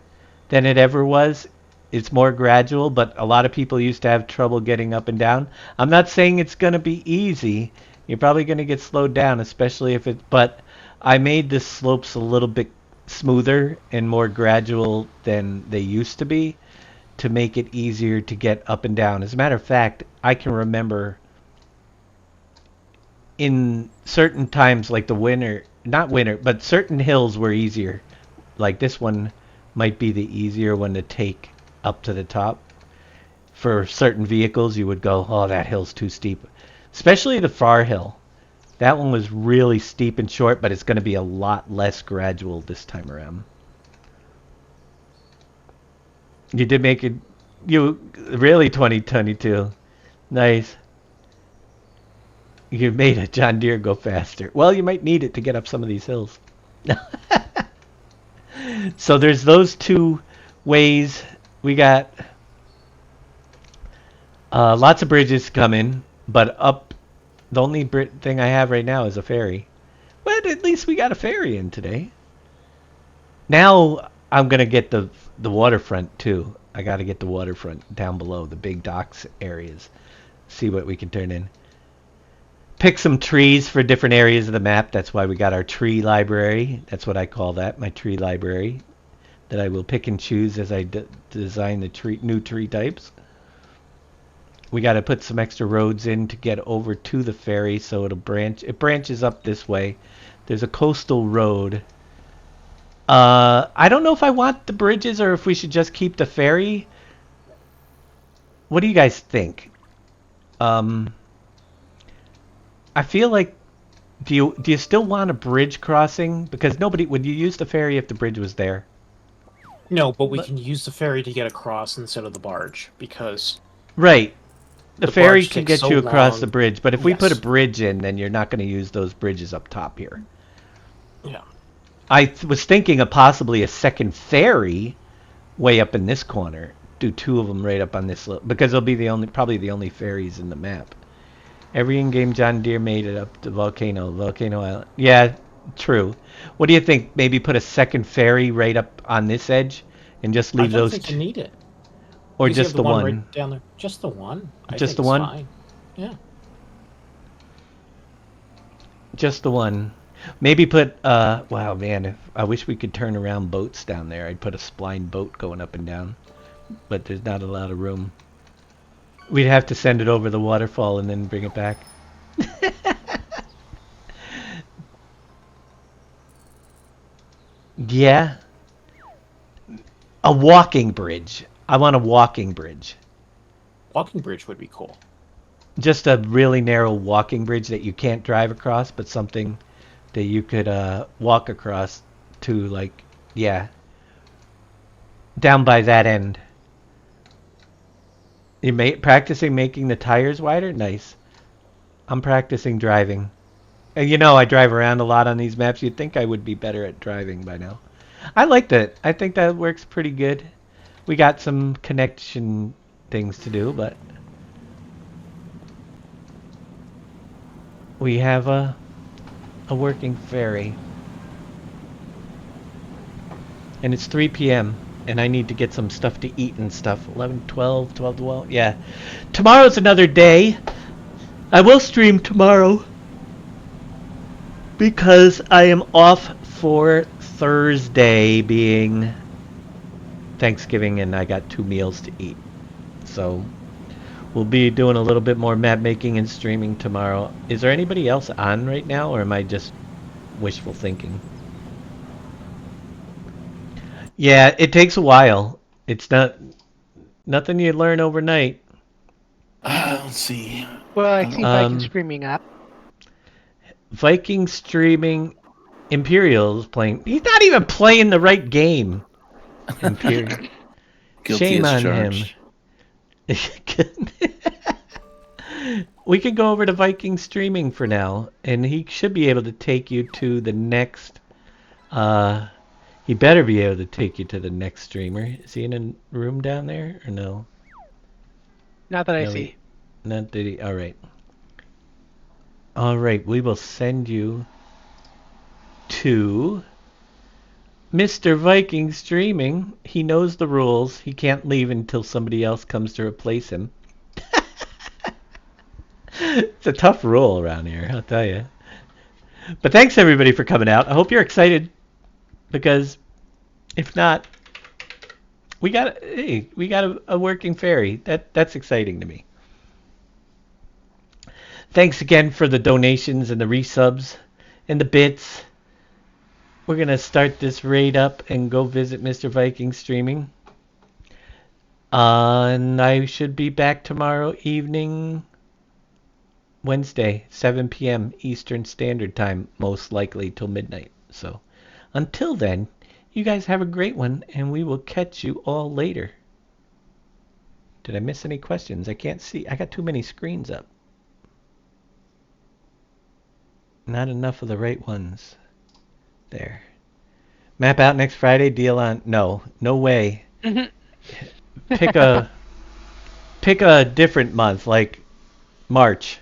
than it ever was. It's more gradual, but a lot of people used to have trouble getting up and down. I'm not saying it's going to be easy. You're probably going to get slowed down, especially but I made the slopes a little bit smoother and more gradual than they used to be to make it easier to get up and down. As a matter of fact, I can remember in certain times, like not winter, but certain hills were easier. Like this one might be the easier one to take up to the top. For certain vehicles, you would go, oh, that hill's too steep. Especially the far hill. That one was really steep and short, but it's going to be a lot less gradual this time around. You did make it, really 2022. Nice. You made a John Deere go faster. Well, you might need it to get up some of these hills. So there's those 2 ways. We got lots of bridges coming, but up, the only thing I have right now is a ferry. But at least we got a ferry in today. Now I'm going to get the waterfront too. I got to get the waterfront down below, the big docks areas. See what we can turn in. Pick some trees for different areas of the map. That's why we got our tree library. That's what I call that, my tree library. That I will pick and choose as I design the new tree types. We got to put some extra roads in to get over to the ferry, so it branches up this way. There's a coastal road. I don't know if I want the bridges or if we should just keep the ferry. What do you guys think? I feel like, do you still want a bridge crossing? Because would you use the ferry if the bridge was there? No, but we can use the ferry to get across instead of the barge, because... Right. The ferry can get you across long. the bridge, but if we Yes. put a bridge in, then you're not going to use those bridges up top here. Yeah. I was thinking of possibly a second ferry way up in this corner. Do 2 of them right up on this, because they'll be probably the only ferries in the map. Every in-game John Deere made it up to Volcano Island. Yeah, true. What do you think? Maybe put a second ferry right up on this edge and just leave those. I don't think you need it. Or Because you just have the one? right down there. Just the one. I Just think the it's one? fine. Yeah. Just the one. Maybe put, wow, man, I wish we could turn around boats down there. I'd put a spline boat going up and down, but there's not a lot of room. We'd have to send it over the waterfall and then bring it back. Yeah. A walking bridge. I want a walking bridge. Walking bridge would be cool. Just a really narrow walking bridge that you can't drive across, but something that you could walk across to, like, yeah. Down by that end. You practicing making the tires wider? Nice. I'm practicing driving. And you know I drive around a lot on these maps. You'd think I would be better at driving by now. I like that. I think that works pretty good. We got some connection things to do, but we have a working ferry. And it's 3 p.m. and I need to get some stuff to eat and stuff. 11, 12, 12, 12. Yeah. Tomorrow's another day. I will stream tomorrow because I am off for Thursday being Thanksgiving and I got 2 meals to eat. So we'll be doing a little bit more map making and streaming tomorrow. Is there anybody else on right now or am I just wishful thinking? Yeah, it takes a while. It's nothing you learn overnight. Let's see. Well, I see Viking streaming up. Viking streaming. Imperial's playing. He's not even playing the right game. Imperial. Shame on him. We can go over to Viking streaming for now, and he should be able to take you to the next. He better be able to take you to the next streamer. Is he in a room down there or no? Not that I see. Not that he. All right. All right. We will send you to Mr. Viking streaming. He knows the rules. He can't leave until somebody else comes to replace him. It's a tough rule around here, I'll tell you. But thanks everybody for coming out. I hope you're excited because if not, we got a working ferry. That's exciting to me. Thanks again for the donations and the resubs and the bits. We're going to start this raid up and go visit Mr. Viking streaming. And I should be back tomorrow evening, Wednesday, 7 p.m. Eastern Standard Time, most likely till midnight. So until then, you guys have a great one, and we will catch you all later. Did I miss any questions? I can't see. I got too many screens up. Not enough of the right ones. There. Map out next Friday, deal on... No way. Pick a different month, like March.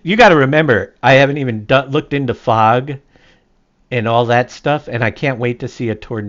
You got to remember, I haven't even looked into fog and all that stuff, and I can't wait to see a tornado.